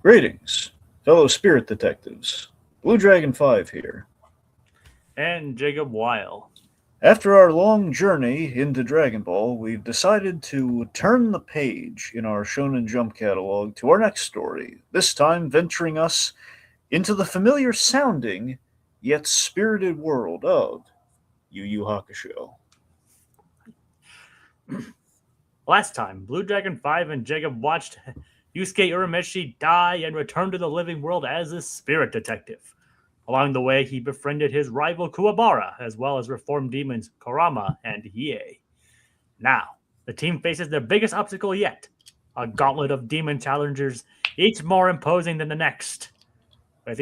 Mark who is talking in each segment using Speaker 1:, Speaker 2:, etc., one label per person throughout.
Speaker 1: Greetings, fellow spirit detectives. Blue Dragon 5 here.
Speaker 2: And Jacob Weil.
Speaker 1: After our long journey into Dragon Ball, we've decided to turn the page in our Shonen Jump catalog to our next story, this time venturing us into the familiar sounding yet spirited world of Yu Yu Hakusho.
Speaker 2: Last time, Blue Dragon 5 and Jacob watched Yusuke Urameshi die and return to the living world as a spirit detective. Along the way, he befriended his rival Kuwabara, as well as reformed demons Kurama and Hiei. Now, the team faces their biggest obstacle yet, a gauntlet of demon challengers, each more imposing than the next. With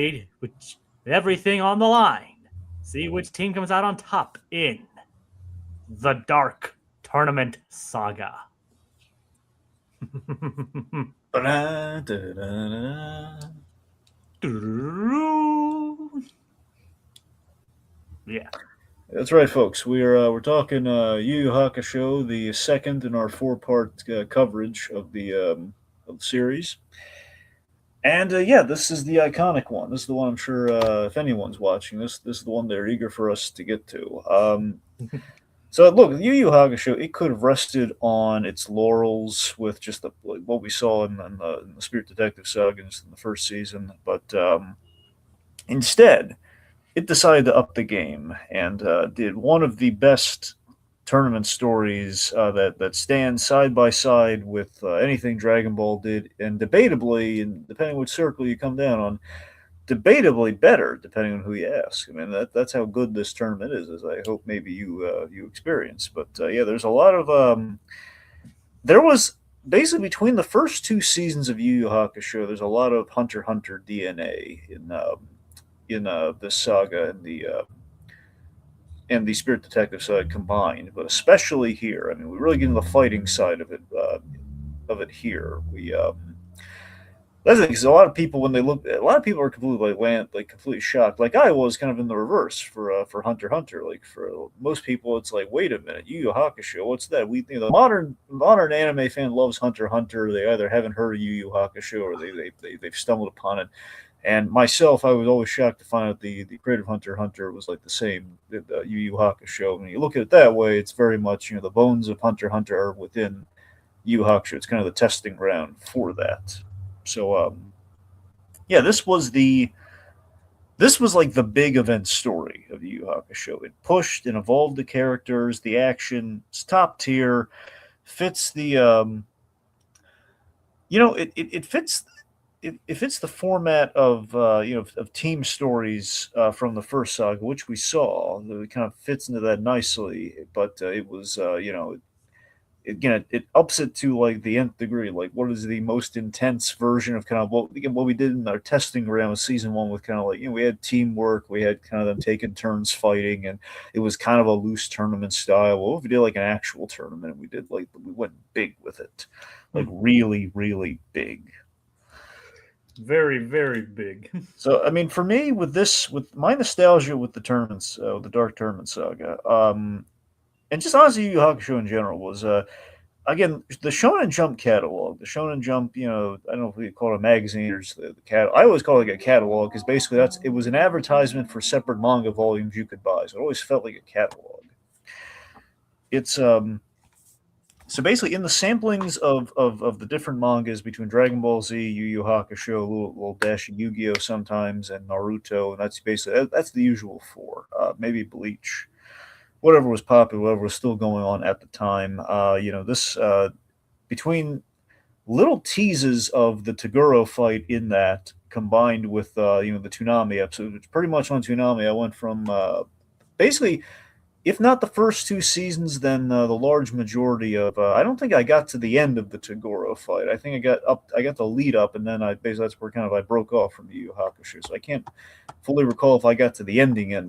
Speaker 2: everything on the line, see which team comes out on top in the Dark Tournament Saga. Yeah.
Speaker 1: That's right, folks. We're talking Yu Yu Hakusho, the second in our four-part coverage of the series. And yeah, this is the iconic one. This is the one I'm sure if anyone's watching this is the one they're eager for us to get to. So look, Yu Yu Hakusho, it could have rested on its laurels with just what we saw in the Spirit Detective Saga in the first season, but instead, it decided to up the game and did one of the best tournament stories that stands side by side with anything Dragon Ball did, and debatably, and depending which circle you come down on, debatably better, depending on who you ask. I mean, that's how good this tournament is, as I hope maybe you experience. But yeah, there's a lot of there was basically between the first two seasons of Yu Yu Hakusho, there's a lot of Hunter x Hunter DNA in this saga and the Spirit Detective side combined, but especially here. I mean, we really get into the fighting side of it here. That's because a lot of people when they look, a lot of people are completely completely shocked. Like I was kind of in the reverse for Hunter x Hunter. Like for most people, it's like, wait a minute, Yu Yu Hakusho, what's that? The modern anime fan loves Hunter x Hunter. They either haven't heard of Yu Yu Hakusho or they've stumbled upon it. And myself, I was always shocked to find out the creative Hunter x Hunter was like the same Yu Yu Hakusho. When you look at it that way, it's very much the bones of Hunter x Hunter are within Yu Yu Hakusho. It's kind of the testing ground for that. So yeah, this was like the big event story of Yu Yu Hakusho. It pushed and evolved the characters, the action, it's top tier, fits the it fits it fits the format of of team stories from the first saga, which we saw. It kind of fits into that nicely, but it was again, it ups it to like the nth degree. Like, what is the most intense version of kind of what we did in our testing ground with season one? With kind of like we had teamwork, we had kind of them taking turns fighting, and it was kind of a loose tournament style. Well, if we did like an actual tournament, we went big with it, like really, really big.
Speaker 2: Very, very big.
Speaker 1: So, I mean, for me, with my nostalgia with the tournaments, the Dark Tournament Saga, and just honestly, Yu Yu Hakusho in general was, again, the Shonen Jump catalog. The Shonen Jump, I don't know if we call it a magazine or just the cat. I always call it like a catalog because basically it was an advertisement for separate manga volumes you could buy. So it always felt like a catalog. It's So basically, in the samplings of the different mangas between Dragon Ball Z, Yu Yu Hakusho, a little dash of Yu-Gi-Oh sometimes, and Naruto, and that's basically that's the usual four. Maybe Bleach, whatever was popular, whatever was still going on at the time. This between little teases of the Toguro fight in that, combined with the Toonami episode, which pretty much on Toonami, I went from basically if not the first two seasons, then the large majority of. I don't think I got to the end of the Toguro fight. I think I got up. I got the lead up, and then that's where kind of I broke off from the Yu Yu Hakusho. So I can't fully recall if I got to the ending of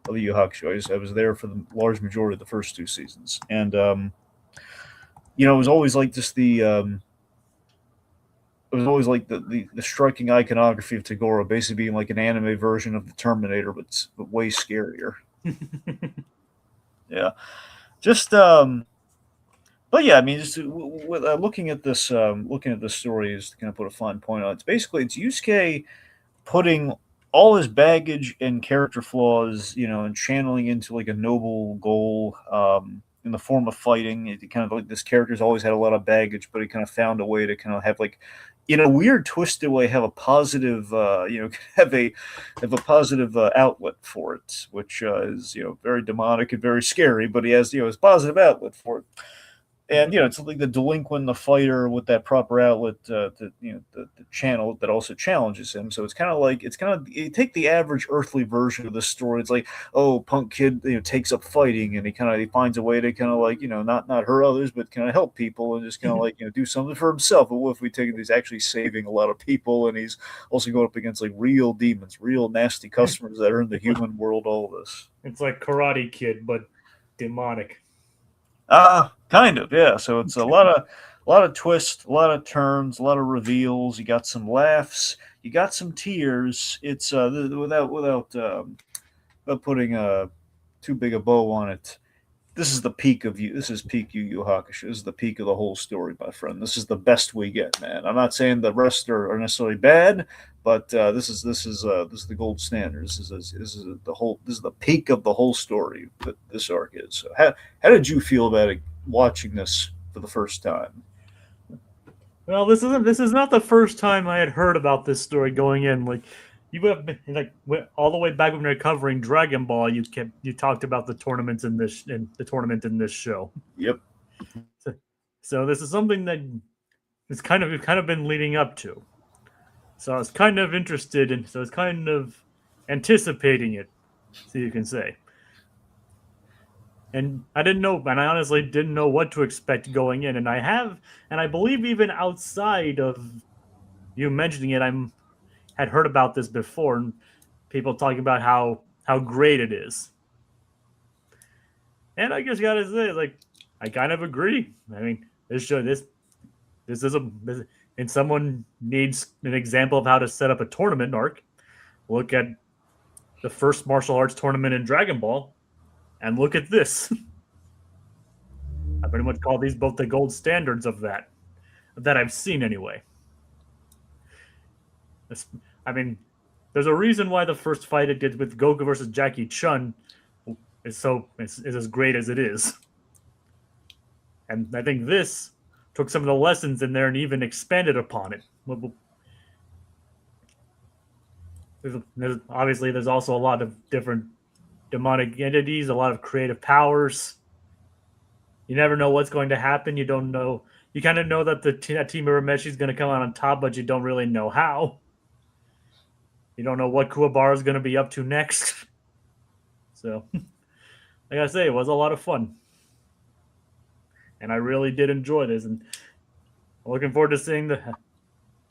Speaker 1: Yu Yu Hakusho. I was there for the large majority of the first two seasons, and it was always like just the. It was always like the striking iconography of Toguro basically being like an anime version of the Terminator, but way scarier. Yeah, just the But yeah, I mean, just looking at this story is to kind of put a fine point on it. It's basically it's Yusuke putting all his baggage and character flaws, and channeling into like a noble goal in the form of fighting. It kind of like this character's always had a lot of baggage, but he kind of found a way to kind of have like, in a weird twisted way, have a positive, have a positive outlet for it, which is very demonic and very scary. But he has his positive outlet for it. And it's like the delinquent, the fighter with that proper outlet, the channel that also challenges him. So it's kind of you take the average earthly version of the story. It's like, oh, punk kid, takes up fighting, and he finds a way to kind of like not hurt others, but kind of help people, and just kind of like do something for himself. But what if we take it? He's actually saving a lot of people, and he's also going up against like real demons, real nasty customers that are in the human world. All this.
Speaker 2: It's like Karate Kid, but demonic.
Speaker 1: Kind of, yeah. So it's a lot of twists, a lot of turns, a lot of reveals. You got some laughs, you got some tears. It's without putting too big a bow on it. This is the peak of you. This is peak Yu Yu Hakusho. This is the peak of the whole story, my friend. This is the best we get, man. I'm not saying the rest are necessarily bad, but this is the gold standard. This is the peak of the whole story that this arc is. So how did you feel about it watching this for the first time?
Speaker 2: Well, this is not the first time I had heard about this story going in. Like you have been like all the way back when we were covering Dragon Ball. You talked about the tournaments in the tournament in this show.
Speaker 1: Yep.
Speaker 2: So, so this is something that we've kind of been leading up to. So I was kind of interested in. So I was kind of anticipating it, so you can say. And I honestly didn't know what to expect going in. And I believe even outside of you mentioning it, had heard about this before, and people talking about how great it is. And I just gotta say, like, I kind of agree. I mean, this is a and someone needs an example of how to set up a tournament arc. Look at the first martial arts tournament in Dragon Ball, and look at this. I pretty much call these both the gold standards of that I've seen anyway. I mean, there's a reason why the first fight it did with Goku versus Jackie Chun is as great as it is, and I think this took some of the lessons in there and even expanded upon it. Obviously, there's also a lot of different demonic entities, a lot of creative powers. You never know what's going to happen. You don't know. You kind of know that that team of Urameshi is going to come out on top, but you don't really know how. You don't know what Kuwabara is going to be up to next. So, like I say, it was a lot of fun. And I really did enjoy this. And I'm looking forward to seeing the.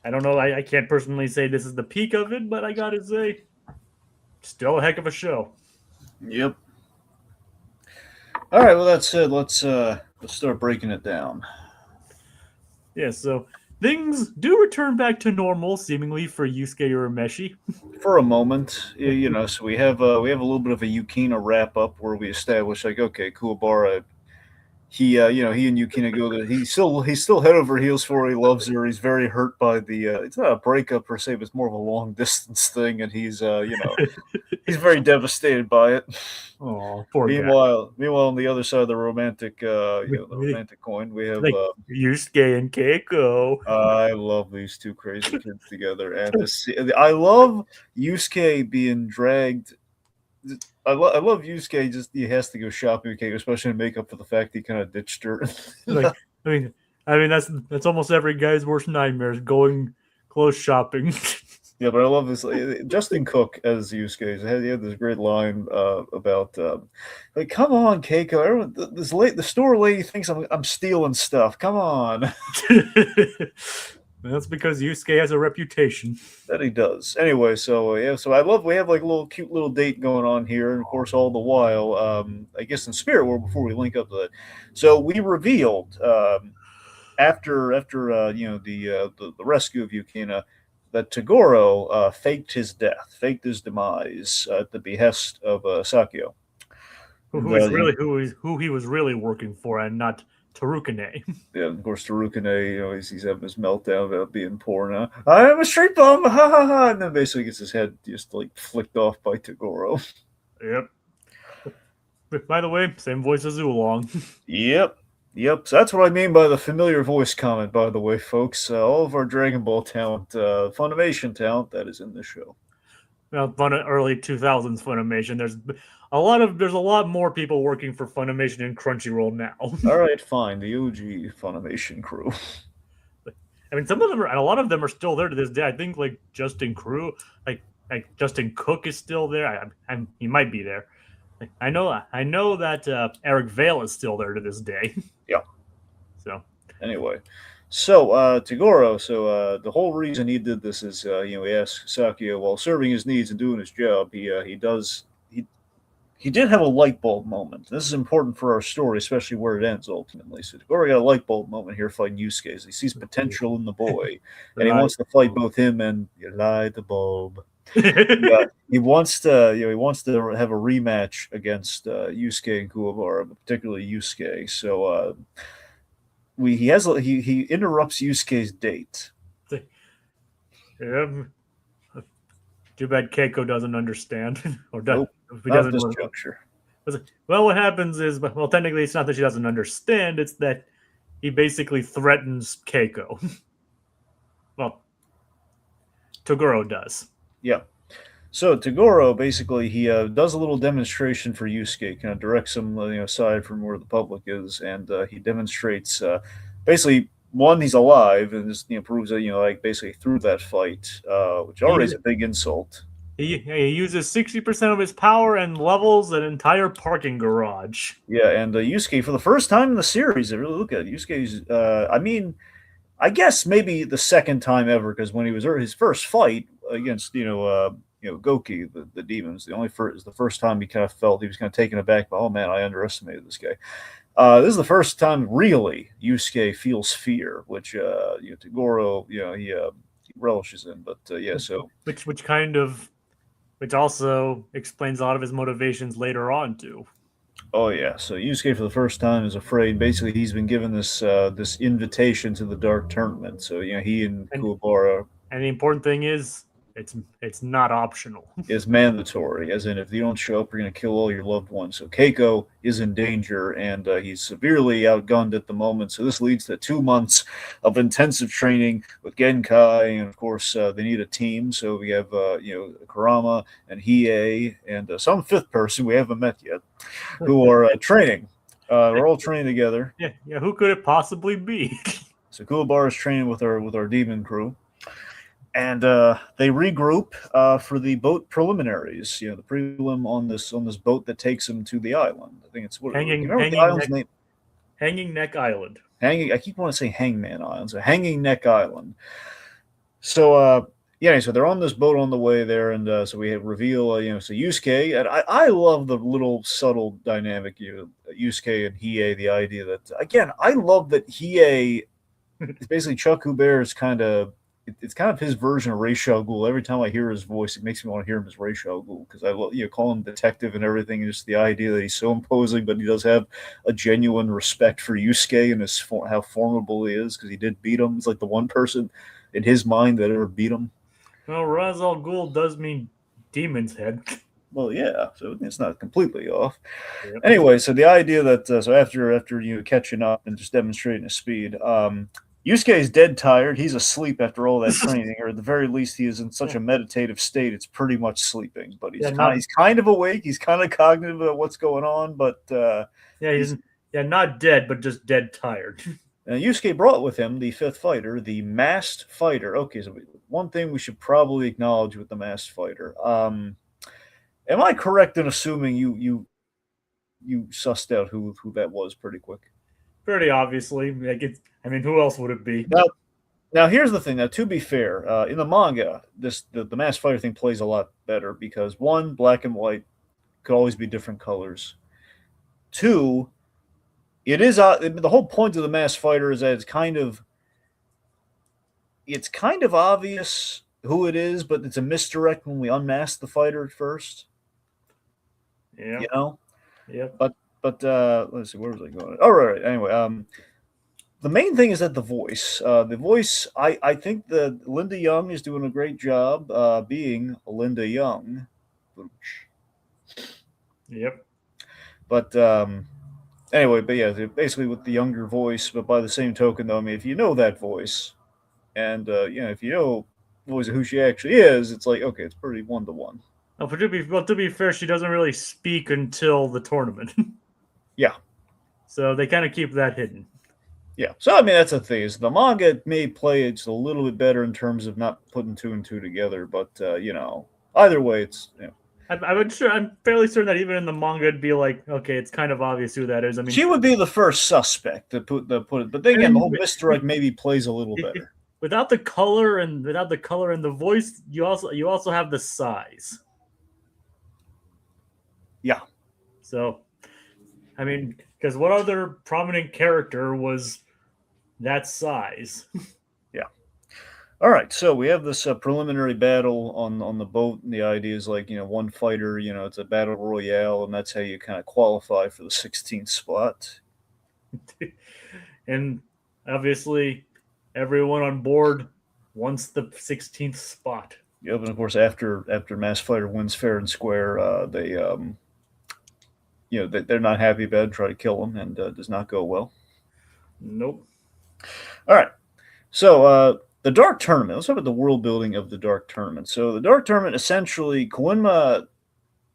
Speaker 2: I don't know. I can't personally say this is the peak of it, but I got to say, still a heck of a show.
Speaker 1: Yep. All right. Well, that's it. Let's start breaking it down.
Speaker 2: Yeah. So things do return back to normal, seemingly for Yusuke Urameshi.
Speaker 1: For a moment, so we have a little bit of a Yukina wrap up where we establish like, okay, Kuwabara, he and Yukina go there. He's still head over heels for her. He loves her. He's very hurt by the. It's not a breakup per se, but it's more of a long distance thing, and he's very devastated by it.
Speaker 2: Oh, poor guy.
Speaker 1: Meanwhile, on the other side of the romantic, the romantic coin, we have
Speaker 2: Like Yusuke and Keiko.
Speaker 1: I love these two crazy kids together, and I love Yusuke being dragged. I love Yusuke. Just he has to go shopping with Keiko, especially to make up for the fact he kind of ditched her.
Speaker 2: Like, I mean that's almost every guy's worst nightmare is going clothes shopping.
Speaker 1: Yeah, but I love this. Justin Cook as Yusuke. He had this great line about, like, come on, Keiko. Everyone, the store lady thinks I'm stealing stuff. Come on.
Speaker 2: That's because Yusuke has a reputation.
Speaker 1: That he does. Anyway, so yeah, so I love we have like a little cute little date going on here, and of course, all the while, I guess in Spirit World before we link up to that. So we revealed after the rescue of Yukina that Tagoro faked his death, faked his demise at the behest of Sakio.
Speaker 2: Who he was really working for, and not Tarukane.
Speaker 1: Yeah, of course, Tarukane, he's having his meltdown about being poor now. I am a street bum, ha ha ha, and then basically gets his head just like flicked off by Tagoro.
Speaker 2: Yep. By the way, same voice as Oolong.
Speaker 1: Yep. Yep. So that's what I mean by the familiar voice comment, by the way, folks. All of our Dragon Ball talent, Funimation talent, that is in the show.
Speaker 2: Well, early 2000s Funimation. There's a lot more people working for Funimation and Crunchyroll now.
Speaker 1: All right, fine. The OG Funimation crew.
Speaker 2: I mean, some of them are, and a lot of them are still there to this day. I think like Justin Crew, like Justin Cook is still there. He might be there. I know that Eric Vale is still there to this day.
Speaker 1: Yeah.
Speaker 2: So
Speaker 1: anyway, so Tagoro. So the whole reason he did this is, he asked Sakia while serving his needs and doing his job. He did have a light bulb moment. This is important for our story, especially where it ends ultimately. So Tagoro got a light bulb moment here fighting Yusuke. He sees potential in the boy, and he wants to fight both him and light the bulb. Yeah, he wants to have a rematch against Yusuke and Kuwabara, but particularly Yusuke. So he interrupts Yusuke's date.
Speaker 2: Yeah. Too bad Keiko doesn't understand, or
Speaker 1: nope,
Speaker 2: he doesn't.
Speaker 1: Not this juncture.
Speaker 2: Well, what happens is, well, technically, it's not that she doesn't understand; it's that he basically threatens Keiko. Well, Toguro does.
Speaker 1: Yeah. So Tagoro basically he does a little demonstration for Yusuke, kind of directs him aside from where the public is, and he demonstrates basically one, he's alive, and just proves that like basically through that fight, which already is a big insult.
Speaker 2: He uses 60% of his power and levels an entire parking garage.
Speaker 1: Yeah, and Yusuke for the first time in the series, I really look at it, Yusuke's. I mean, I guess maybe the second time ever, because when he was his first fight against Goki, the demons, the first time he kind of felt he was kind of taken aback by, oh man, I underestimated this guy. This is the first time really Yusuke feels fear, which Tagoro he relishes in. But yeah, so
Speaker 2: which also explains a lot of his motivations later on too.
Speaker 1: Oh yeah, so Yusuke for the first time is afraid. Basically, he's been given this invitation to the Dark Tournament. So he and Kuwabara.
Speaker 2: And the important thing is, it's not optional.
Speaker 1: It's mandatory, as in if you don't show up, you're going to kill all your loved ones. So Keiko is in danger, and he's severely outgunned at the moment. So this leads to 2 months of intensive training with Genkai, and of course they need a team. So we have Kurama and Hiei and some fifth person we haven't met yet, who are training. We're all training together.
Speaker 2: Yeah. Who could it possibly be?
Speaker 1: So Kuwabara is training with our demon crew. And they regroup for the boat preliminaries. The prelim on this boat that takes them to the island. I think it's what the island's name?
Speaker 2: Hanging Neck Island.
Speaker 1: I keep wanting to say Hangman Island. So Hanging Neck Island. So so they're on this boat on the way there, and so we reveal so Yusuke, and I love the little subtle dynamic. Yusuke and Hiei. The idea that again, I love that Hiei is basically Chuck Hubert's kind of. It's kind of his version of Ra's al Ghul. Every time I hear his voice, it makes me want to hear him as Ra's al Ghul, because I love call him detective and everything. And just the idea that he's so imposing, but he does have a genuine respect for Yusuke and how formidable he is, because he did beat him. He's like the one person in his mind that ever beat him.
Speaker 2: Well, Ra's al Ghul does mean demon's head.
Speaker 1: Well, yeah, so it's not completely off. Yep. Anyway, so the idea that so after catching up and just demonstrating his speed, Yusuke is dead tired. He's asleep after all that training, or at the very least, he is in such a meditative state. It's pretty much sleeping, but he's kind of awake. He's kind of cognitive about what's going on, but
Speaker 2: he's not dead, but just dead tired.
Speaker 1: And Yusuke brought with him the fifth fighter, the masked fighter. Okay, so one thing we should probably acknowledge with the masked fighter. Am I correct in assuming you sussed out who that was pretty quick?
Speaker 2: Pretty obviously. Who else would it be?
Speaker 1: Now here's the thing. Now, to be fair, in the manga, the masked fighter thing plays a lot better because one, black and white could always be different colors. Two, it is the whole point of the masked fighter is that it's kind of obvious who it is, but it's a misdirect when we unmask the fighter at first.
Speaker 2: Yeah.
Speaker 1: Yeah. But but let's see, where was I going? Oh, right. Anyway, the main thing is that the voice. I think that Linda Young is doing a great job being Linda Young.
Speaker 2: Yep.
Speaker 1: But anyway, but yeah, basically with the younger voice. But by the same token, though, I mean, if you know that voice, and if you know voice of who she actually is, it's like okay, it's pretty 1-to-1.
Speaker 2: Oh, but to be fair, she doesn't really speak until the tournament.
Speaker 1: Yeah.
Speaker 2: So they kind of keep that hidden.
Speaker 1: Yeah, so I mean that's the thing is the manga may play it's a little bit better in terms of not putting two and two together, but either way, it's
Speaker 2: I'm fairly certain that even in the manga, it'd be like, okay, it's kind of obvious who that is. I mean,
Speaker 1: she would be the first suspect to put it, but then again, the whole misdirect maybe plays a little better.
Speaker 2: Without the color and the voice, you also have the size.
Speaker 1: Yeah.
Speaker 2: So, I mean, because what other prominent character was that size?
Speaker 1: Yeah. All right, so we have this preliminary battle on the boat, and the idea is like one fighter, it's a battle royale, and that's how you kind of qualify for the 16th spot.
Speaker 2: And obviously, everyone on board wants the 16th spot.
Speaker 1: Yep, and of course, after Mass Fighter wins fair and square, they're not happy about it, try to kill him, and does not go well.
Speaker 2: Nope.
Speaker 1: All right, so the Dark Tournament. Let's talk about the world building of the Dark Tournament. So the Dark Tournament, essentially, Koenma,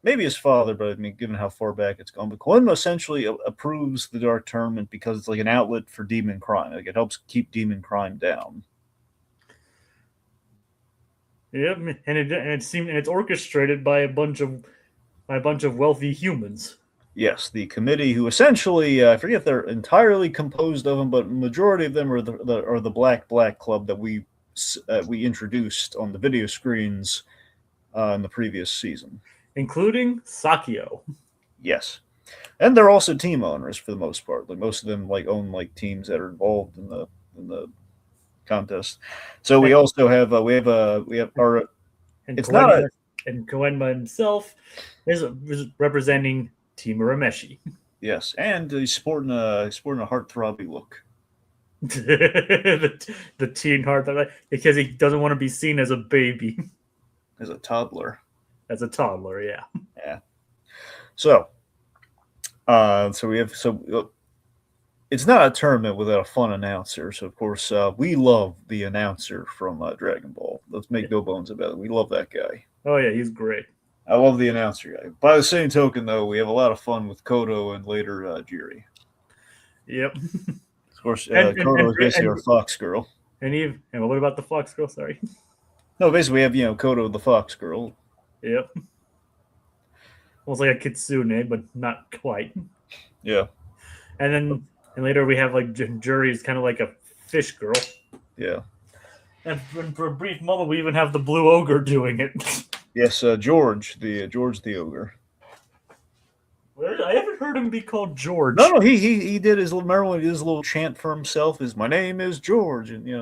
Speaker 1: maybe his father, but I mean, given how far back it's gone, but Koenma essentially approves the Dark Tournament because it's like an outlet for demon crime. Like it helps keep demon crime down.
Speaker 2: Yep, and it's orchestrated by a bunch of wealthy humans.
Speaker 1: Yes, the committee, who essentially, I forget if they're entirely composed of them, but majority of them are the Black Club that we introduced on the video screens in the previous season,
Speaker 2: including Sakio.
Speaker 1: Yes, and they're also team owners for the most part. Like most of them, own teams that are involved in the contest. So we also have our.
Speaker 2: And
Speaker 1: it's
Speaker 2: Koenma,
Speaker 1: not a.
Speaker 2: And Koenma himself is representing Team Urameshi.
Speaker 1: Yes, and he's sporting a heartthrobby look.
Speaker 2: the teen heart, because he doesn't want to be seen as a baby,
Speaker 1: as a toddler.
Speaker 2: Yeah.
Speaker 1: Yeah. So, we have it's not a tournament without a fun announcer. So of course we love the announcer from Dragon Ball. Let's make no bones about it. We love that guy.
Speaker 2: Oh yeah, he's great.
Speaker 1: I love the announcer guy. By the same token, though, we have a lot of fun with Kodo and later Jiri.
Speaker 2: Yep.
Speaker 1: Of course, Kodo is basically our fox girl.
Speaker 2: And what about the fox girl? Sorry.
Speaker 1: No, basically we have Kodo the fox girl.
Speaker 2: Yep. Almost like a kitsune, but not quite.
Speaker 1: Yeah.
Speaker 2: And later we have Juri's kind of like a fish girl.
Speaker 1: Yeah.
Speaker 2: And for a brief moment, we even have the blue ogre doing it.
Speaker 1: Yes, George the ogre.
Speaker 2: I haven't heard him be called George.
Speaker 1: No, he did his little chant for himself. Is my name is George, and he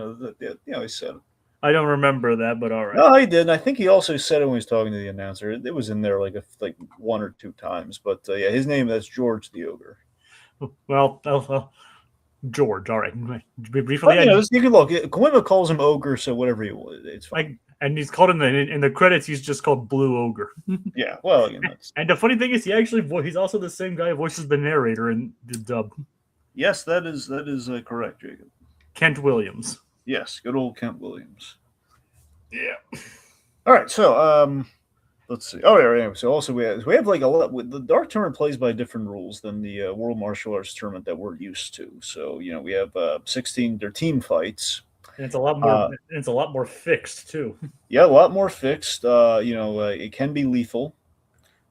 Speaker 1: said it.
Speaker 2: I don't remember that, but all right.
Speaker 1: No, he did. I think he also said it when he was talking to the announcer. It was in there like one or two times, but yeah, his name that's George the ogre.
Speaker 2: Well, George. All right. Briefly,
Speaker 1: you can look. Koenma calls him ogre, so whatever you want, it's fine.
Speaker 2: And he's called in the credits. He's just called Blue Ogre.
Speaker 1: Yeah. Well,
Speaker 2: and the funny thing is, he's also the same guy who voices the narrator in the dub.
Speaker 1: Yes, that is correct, Jacob.
Speaker 2: Kent Williams.
Speaker 1: Yes, good old Kent Williams.
Speaker 2: Yeah.
Speaker 1: All right. So let's see. Oh yeah. Anyway, so also we have like a lot. The Dark Tournament plays by different rules than the World Martial Arts Tournament that we're used to. So we have 16. They're team fights.
Speaker 2: And it's a lot more. It's a lot more fixed too.
Speaker 1: Yeah, a lot more fixed. It can be lethal.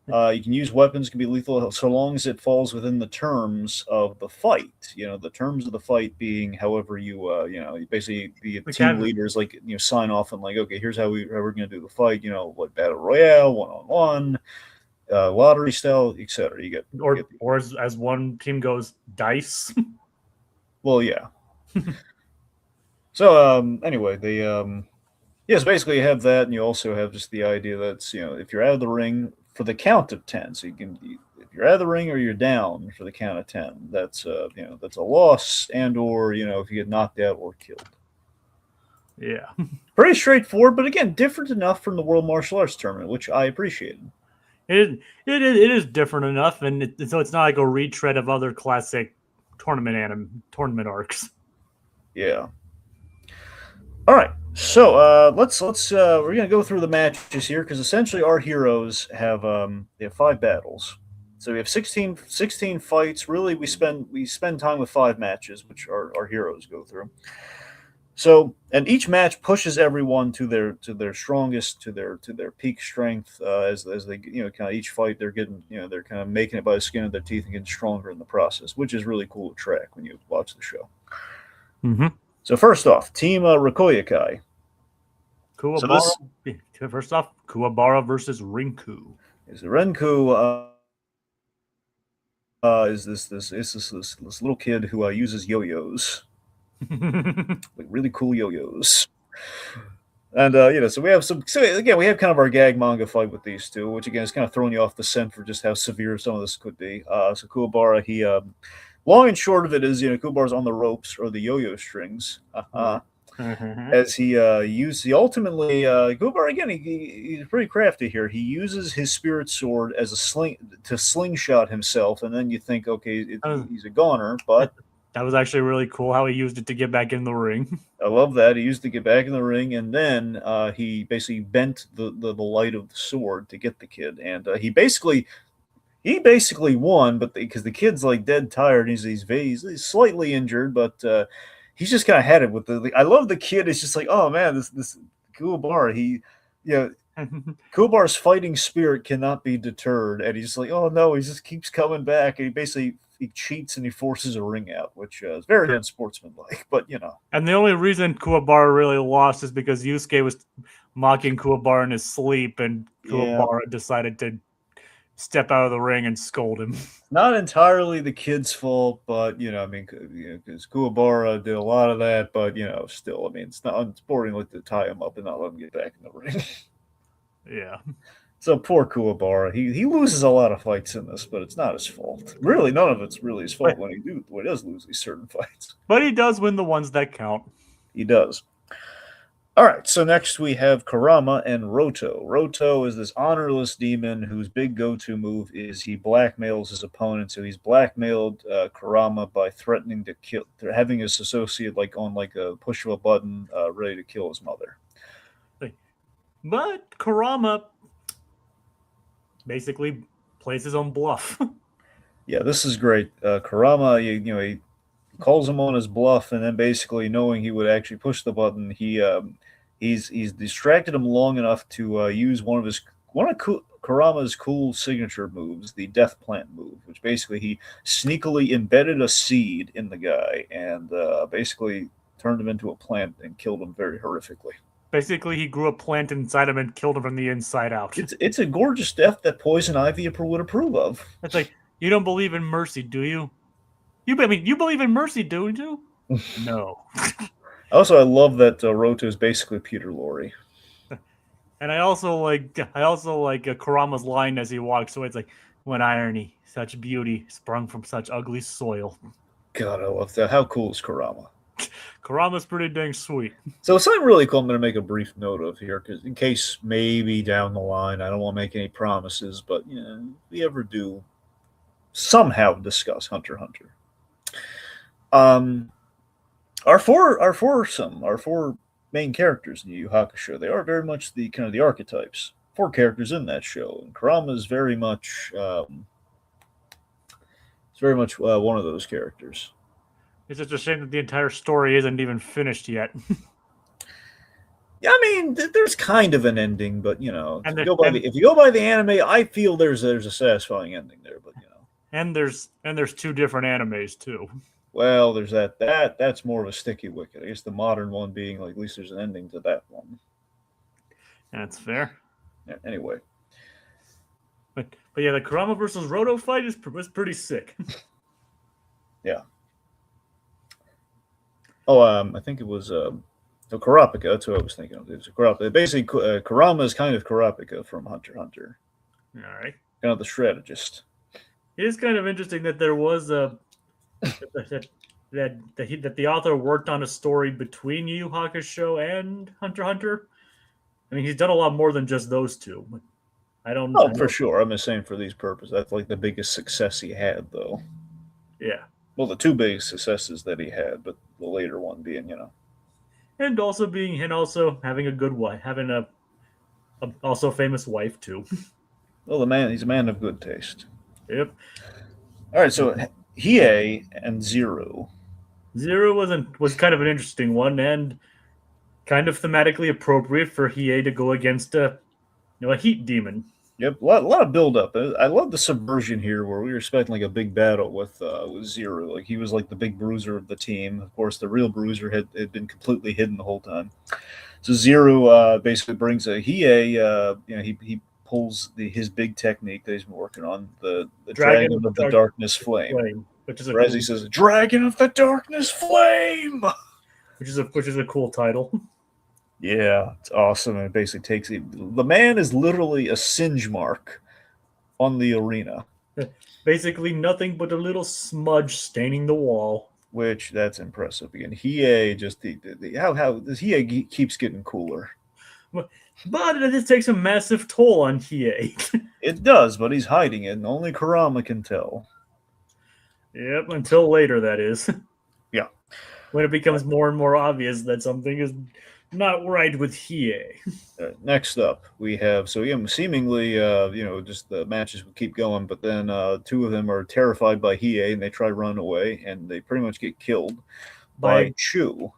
Speaker 1: You can use weapons. Can be lethal so long as it falls within the terms of the fight. The terms of the fight being, however basically the team leaders sign off and okay, here's how we're going to do the fight. Battle royale, 1-on-1, lottery style, etc. You get
Speaker 2: or as one team goes, dice.
Speaker 1: Well, yeah. So anyway, they yes, basically you have that, and you also have just the idea that if you're out of the ring for the count of 10. So if you're out of the ring or you're down for the count of 10, that's that's a loss, and or if you get knocked out or killed.
Speaker 2: Yeah.
Speaker 1: Pretty straightforward, but again, different enough from the World Martial Arts Tournament, which I appreciated.
Speaker 2: It is different enough, and so it's not like a retread of other classic tournament arcs.
Speaker 1: Yeah. All right, so let's we're gonna go through the matches here because essentially our heroes have they have 5 battles. So we have 16 fights. Really, we spend time with 5 matches, which our heroes go through. So, and each match pushes everyone to their strongest, to their peak strength. As they kind of each fight, they're getting they're kind of making it by the skin of their teeth and getting stronger in the process, which is really cool to track when you watch the show.
Speaker 2: Mm-hmm.
Speaker 1: So first off, Team Rikoyakai.
Speaker 2: Kuwabara. First off, Kuwabara versus Rinku.
Speaker 1: Is the Renku is this little kid who uses yo-yos, like really cool yo-yos. And so we have so again we have kind of our gag manga fight with these two, which again is kind of throwing you off the scent for just how severe some of this could be. So Kuwabara, he long and short of it is Kuwabara's on the ropes or the yo-yo strings. As he ultimately Kuwabara again he's pretty crafty here. He uses his spirit sword as a slingshot himself, and then you think okay he's a goner, but
Speaker 2: that was actually really cool how he used it to get back in the ring.
Speaker 1: I love that. He used to get back in the ring, and then he basically bent the light of the sword to get the kid, and he basically won, but because the kid's like dead tired, he's slightly injured, but he's just kind of had it with I love the kid. It's just like, oh man, this Kuwabara, Kuwabara's fighting spirit cannot be deterred, and he's like, oh no, he just keeps coming back, and he cheats and he forces a ring out, which is very unsportsmanlike, but
Speaker 2: And the only reason Kuwabara really lost is because Yusuke was mocking Kuwabara in his sleep, and Kuwabara decided to step out of the ring and scold him.
Speaker 1: Not entirely the kid's fault, but because Kuwabara did a lot of that, but still, it's not unsporting to tie him up and not let him get back in the ring.
Speaker 2: Yeah.
Speaker 1: So poor Kuwabara, he loses a lot of fights in this, but it's not his fault. Really, none of it's really his fault when he does lose these certain fights.
Speaker 2: But he does win the ones that count.
Speaker 1: He does. All right, so next we have Kurama and Roto. Roto is this honorless demon whose big go-to move is he blackmails his opponent. So he's blackmailed Kurama by threatening to kill, having his associate on a push of a button, ready to kill his mother.
Speaker 2: But Kurama basically plays his own bluff.
Speaker 1: Yeah, this is great. Kurama, he calls him on his bluff, and then basically knowing he would actually push the button, he's distracted him long enough to use one of Kurama's cool signature moves, the death plant move, which basically he sneakily embedded a seed in the guy and basically turned him into a plant and killed him very horrifically.
Speaker 2: Basically, he grew a plant inside him and killed him from the inside out.
Speaker 1: It's a gorgeous death that Poison Ivy would approve of.
Speaker 2: It's like, you don't believe in mercy, do you? You believe in mercy, do you? No.
Speaker 1: Also, I love that Roto is basically Peter Lorre.
Speaker 2: And I also like Kurama's line as he walks away. It's like, what irony, such beauty sprung from such ugly soil.
Speaker 1: God, I love that. How cool is Kurama?
Speaker 2: Kurama's pretty dang sweet.
Speaker 1: So something really cool I'm going to make a brief note of here, because in case maybe down the line, I don't want to make any promises, but if we ever do somehow discuss Hunter x Hunter. Our four main characters in Yu Yu Hakusho, they are very much the kind of the archetypes. 4 characters in that show, and Kurama is very much one of those characters.
Speaker 2: It's just a shame that the entire story isn't even finished yet.
Speaker 1: Yeah, there's kind of an ending, but if you go by the anime, I feel there's a satisfying ending there, but
Speaker 2: And there's 2 different animes too.
Speaker 1: Well, there's that. That's more of a sticky wicket. I guess the modern one being at least there's an ending to that one.
Speaker 2: That's fair.
Speaker 1: Yeah, anyway.
Speaker 2: But yeah, the Kurama versus Roto fight was pretty sick.
Speaker 1: Yeah. Oh, I think it was Kurapika. That's what I was thinking of. It was Kurapika. Basically, Kurama is kind of Kurapika from Hunter x Hunter.
Speaker 2: All right.
Speaker 1: kind of the strategist.
Speaker 2: It is kind of interesting that there was a that that the author worked on a story between Yu Yu Hakusho and Hunter x Hunter. I mean, he's done a lot more than just those two. But I
Speaker 1: Oh, for
Speaker 2: know,
Speaker 1: sure. I'm just saying for these purposes, that's like the biggest success he had, though.
Speaker 2: yeah,
Speaker 1: Well, the two biggest successes that he had, but the later one being,
Speaker 2: and also having a good wife, having a also famous wife too.
Speaker 1: well, he's a man of good taste.
Speaker 2: Yep,
Speaker 1: All right, so Hiei and Zero.
Speaker 2: Zero was kind of an interesting one and kind of thematically appropriate for Hiei to go against a heat demon.
Speaker 1: Yep, a lot of build up. I love the subversion here, where we were expecting like a big battle with Zero. Like he was like the big bruiser of the team. Of course, the real bruiser had been completely hidden the whole time. So Zero basically brings a Hiei. He pulls his big technique that he's been working on, the
Speaker 2: Dragon
Speaker 1: Dragon
Speaker 2: of
Speaker 1: of the
Speaker 2: Dark
Speaker 1: Darkness Flame.
Speaker 2: Flame, which is a
Speaker 1: Or as
Speaker 2: cool,
Speaker 1: he says, Dragon of the Darkness Flame.
Speaker 2: which is a cool title.
Speaker 1: Yeah, it's awesome. And it basically takes the man is literally a singe mark on the arena,
Speaker 2: Basically, nothing but a little smudge staining the wall.
Speaker 1: which that's impressive. Again, Hiei just how this Hiei keeps getting cooler.
Speaker 2: But it takes a massive toll on Hiei.
Speaker 1: It does, but he's hiding it, and only Kurama can tell.
Speaker 2: Yep, until later, that is.
Speaker 1: Yeah.
Speaker 2: When it becomes more and more obvious that something is not right with Hiei.
Speaker 1: Next up, we have seemingly just the matches will keep going, but then two of them are terrified by Hiei and they try to run away, and they pretty much get killed by Chu.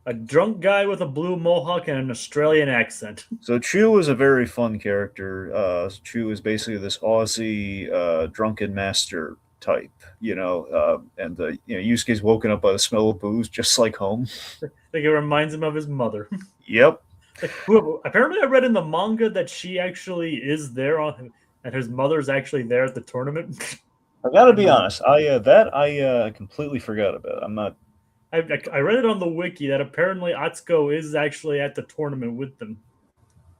Speaker 2: A drunk guy with a blue mohawk and an Australian accent.
Speaker 1: So Chu is a very fun character. Chu is basically this Aussie drunken master type, and Yusuke's woken up by the smell of booze, just like home.
Speaker 2: I think it reminds him of his mother.
Speaker 1: Yep.
Speaker 2: Apparently, I read in the manga that she actually is there and his mother's actually there at the tournament.
Speaker 1: I gotta be honest. I completely forgot about. I'm not.
Speaker 2: I read it on the wiki that apparently Atsuko is actually at the tournament with them.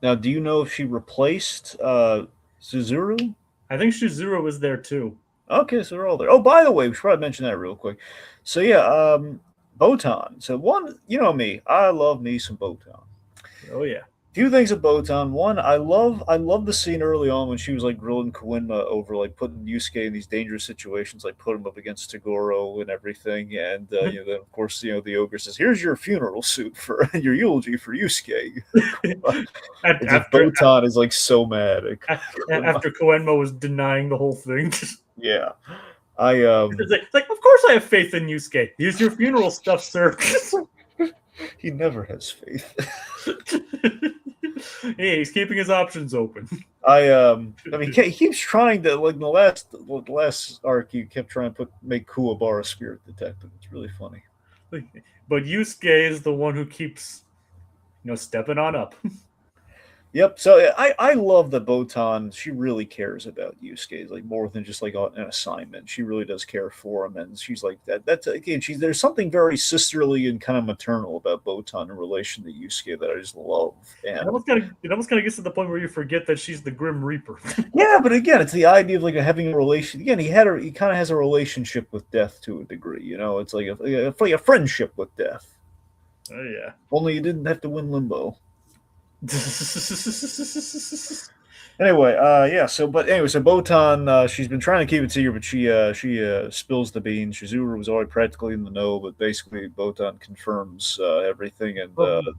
Speaker 1: Now, do you know if she replaced Suzuru?
Speaker 2: I think Shizuru was there too.
Speaker 1: Okay, so they're all there. Oh, by the way, we should probably mention that real quick. So yeah, Botan. So one, you know me, I love me some Botan.
Speaker 2: Oh yeah.
Speaker 1: Few things of Botan. One, I love the scene early on when she was like grilling Koenma over like putting Yusuke in these dangerous situations, like put him up against Tagoro and everything. And then of course the ogre says, "Here's your funeral suit for your eulogy for Yusuke." Botan is like so mad
Speaker 2: after Koenma was denying the whole thing.
Speaker 1: Yeah,
Speaker 2: it's like, of course I have faith in Yusuke. Here's your funeral stuff, sir.
Speaker 1: He never has faith.
Speaker 2: Hey, he's keeping his options open.
Speaker 1: I mean, he keeps trying to, like, the last arc, he kept trying to make Kuwabara spirit detective. It's really funny.
Speaker 2: But Yusuke is the one who keeps, stepping on up.
Speaker 1: Yep. So I love that Botan. She really cares about Yusuke, like more than just like an assignment. She really does care for him, and she's like that. That's again. There's something very sisterly and kind of maternal about Botan in relation to Yusuke that I just love. And
Speaker 2: it almost kind of gets to the point where you forget that she's the Grim Reaper.
Speaker 1: Yeah, but again, it's the idea of like having a relation. Again, he kind of has a relationship with death to a degree. It's like a friendship with death.
Speaker 2: Oh yeah.
Speaker 1: Only you didn't have to win limbo. Anyway, so Botan, she's been trying to keep it secret, but she spills the beans. Shizuru was already practically in the know, but basically Botan confirms everything, and
Speaker 2: the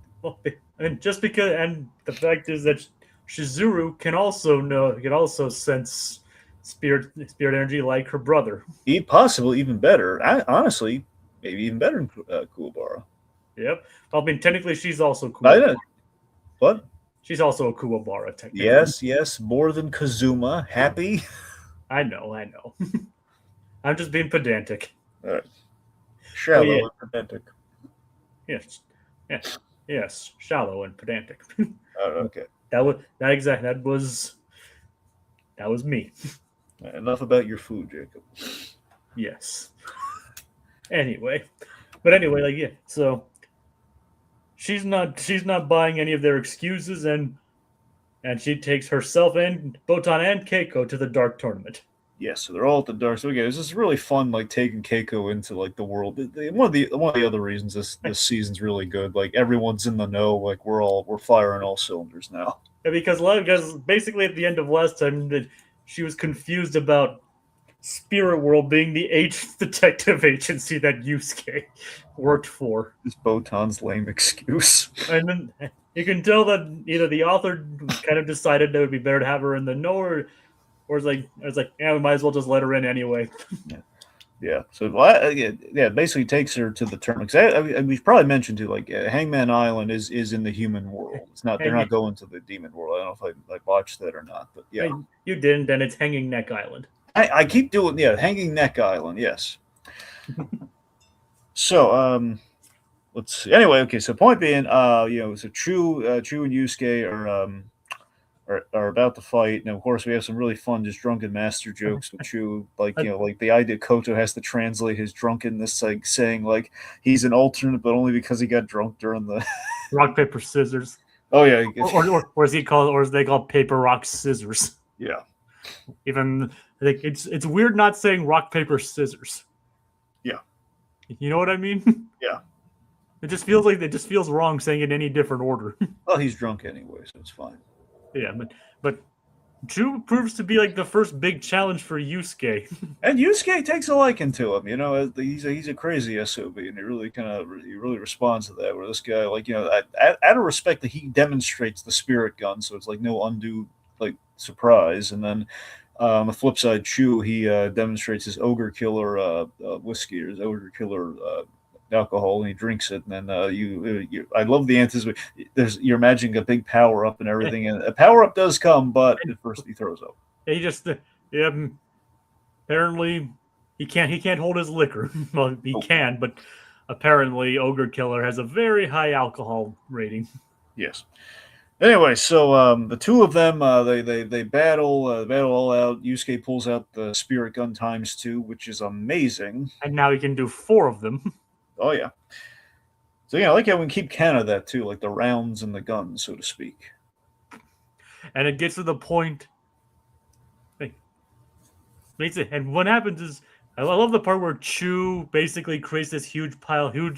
Speaker 2: fact is that Shizuru can also sense spirit energy like her brother.
Speaker 1: Possibly even better. Honestly, maybe even better than Kuwabara.
Speaker 2: Yep. I mean, technically, she's also Kuwabara.
Speaker 1: What?
Speaker 2: She's also a Kuwabara, technically.
Speaker 1: Yes, more than Kazuma. Happy?
Speaker 2: I know. I'm just being pedantic.
Speaker 1: All right. Shallow and pedantic.
Speaker 2: Yes, shallow and pedantic.
Speaker 1: Okay.
Speaker 2: That was me.
Speaker 1: Enough about your food, Jacob.
Speaker 2: Yes. Anyway, so she's not buying any of their excuses, and and she takes herself and Botan and Keiko to the Dark Tournament.
Speaker 1: Yeah, so they're all at the dark. So again, it's just really fun, like taking Keiko into like the world. One of the other reasons this season's really good. Like everyone's in the know. Like we're firing all cylinders now.
Speaker 2: Because basically at the end of last time, she was confused about Spirit World being the detective agency that Yusuke worked for.
Speaker 1: This Botan's lame excuse.
Speaker 2: And then you can tell that either the author kind of decided that it would be better to have her in the know, or it's like, yeah, we might as well just let her in anyway.
Speaker 1: Yeah. So it basically takes her to the tournament. We probably mentioned too, like Hangman Island is in the human world. It's not. They're not going to the demon world. I don't know if I watched that or not, but yeah,
Speaker 2: you didn't. And it's Hanging Neck Island.
Speaker 1: I keep doing Hanging Neck Island. Yes. So let's see. Anyway, okay. So point being, so Chu and Yusuke are about to fight, and of course we have some really fun, just drunken master jokes with Chu, like like the idea Koto has to translate his drunkenness, like saying like he's an alternate, but only because he got drunk during the
Speaker 2: rock paper scissors.
Speaker 1: Oh yeah,
Speaker 2: or is he called, or is they called paper rock scissors?
Speaker 1: Yeah.
Speaker 2: Even like it's weird not saying rock paper scissors.
Speaker 1: Yeah.
Speaker 2: You know what I mean?
Speaker 1: Yeah.
Speaker 2: It just feels wrong saying it in any different order.
Speaker 1: Well, he's drunk anyway, so it's fine.
Speaker 2: Yeah, but Chu proves to be like the first big challenge for Yusuke.
Speaker 1: And Yusuke takes a liking to him. He's a crazy SOB, and he really responds to that. Where this guy, like, out of respect that he demonstrates the spirit gun, so it's like no undue like surprise. And then on the flip side, Chu he demonstrates his ogre killer whiskey or his ogre killer alcohol, and he drinks it, and then I love the anticipation. You're imagining a big power up and everything, and a power up does come, but at first he throws up.
Speaker 2: He just apparently he can't hold his liquor. Well, he can, but apparently Ogre Killer has a very high alcohol rating.
Speaker 1: Yes. Anyway, so the two of them they battle all out. Yusuke pulls out the spirit gun ×2, which is amazing,
Speaker 2: and now he can do 4 of them.
Speaker 1: Oh yeah. So I like how we can keep count of that too, like the rounds and the guns, so to speak.
Speaker 2: And it gets to the point. And what happens is, I love the part where Chu basically creates this huge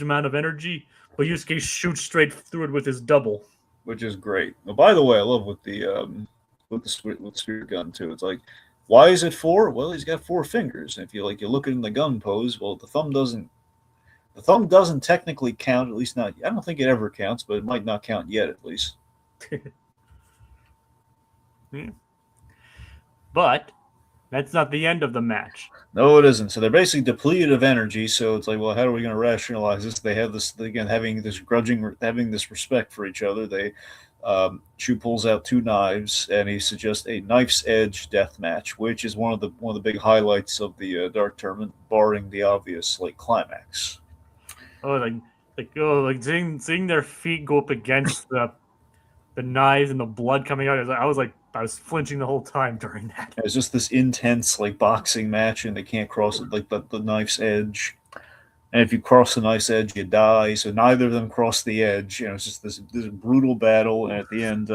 Speaker 2: amount of energy, but Yusuke shoots straight through it with his double,
Speaker 1: which is great. Well, by the way, I love with the spirit gun too. It's like, why is it 4? Well, he's got 4 fingers. And if you look in the gun pose, well, the thumb doesn't technically count, at least not. I don't think it ever counts, but it might not count yet, at least.
Speaker 2: But that's not the end of the match.
Speaker 1: No, it isn't. So they're basically depleted of energy. So it's like, well, how are we going to rationalize this? They have this, again, having this respect for each other. Chu pulls out 2 knives, and he suggests a knife's edge death match, which is one of the big highlights of the Dark Tournament, barring the obvious climax.
Speaker 2: Seeing their feet go up against the knives and the blood coming out. I was flinching the whole time during that.
Speaker 1: It's just this intense boxing match, and they can't cross it the knife's edge. And if you cross the knife's edge, you die. So neither of them cross the edge. It's just this brutal battle, and at the end,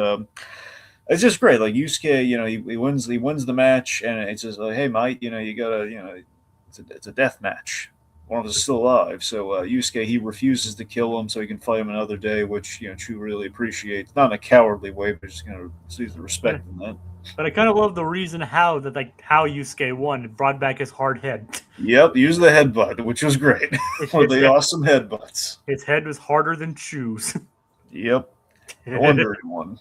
Speaker 1: it's just great. Like Yusuke, he wins the match, and it's just like, hey, mate, you gotta, it's a death match. One of us is still alive, so Yusuke, he refuses to kill him so he can fight him another day, which Chu really appreciates. Not in a cowardly way, but just sees the respect in that.
Speaker 2: But I kind of love the reason how Yusuke won. It brought back his hard head.
Speaker 1: Yep, used the headbutt, which was great. One of the awesome headbutts.
Speaker 2: His head was harder than Chu's.
Speaker 1: Yep. No wonder he won.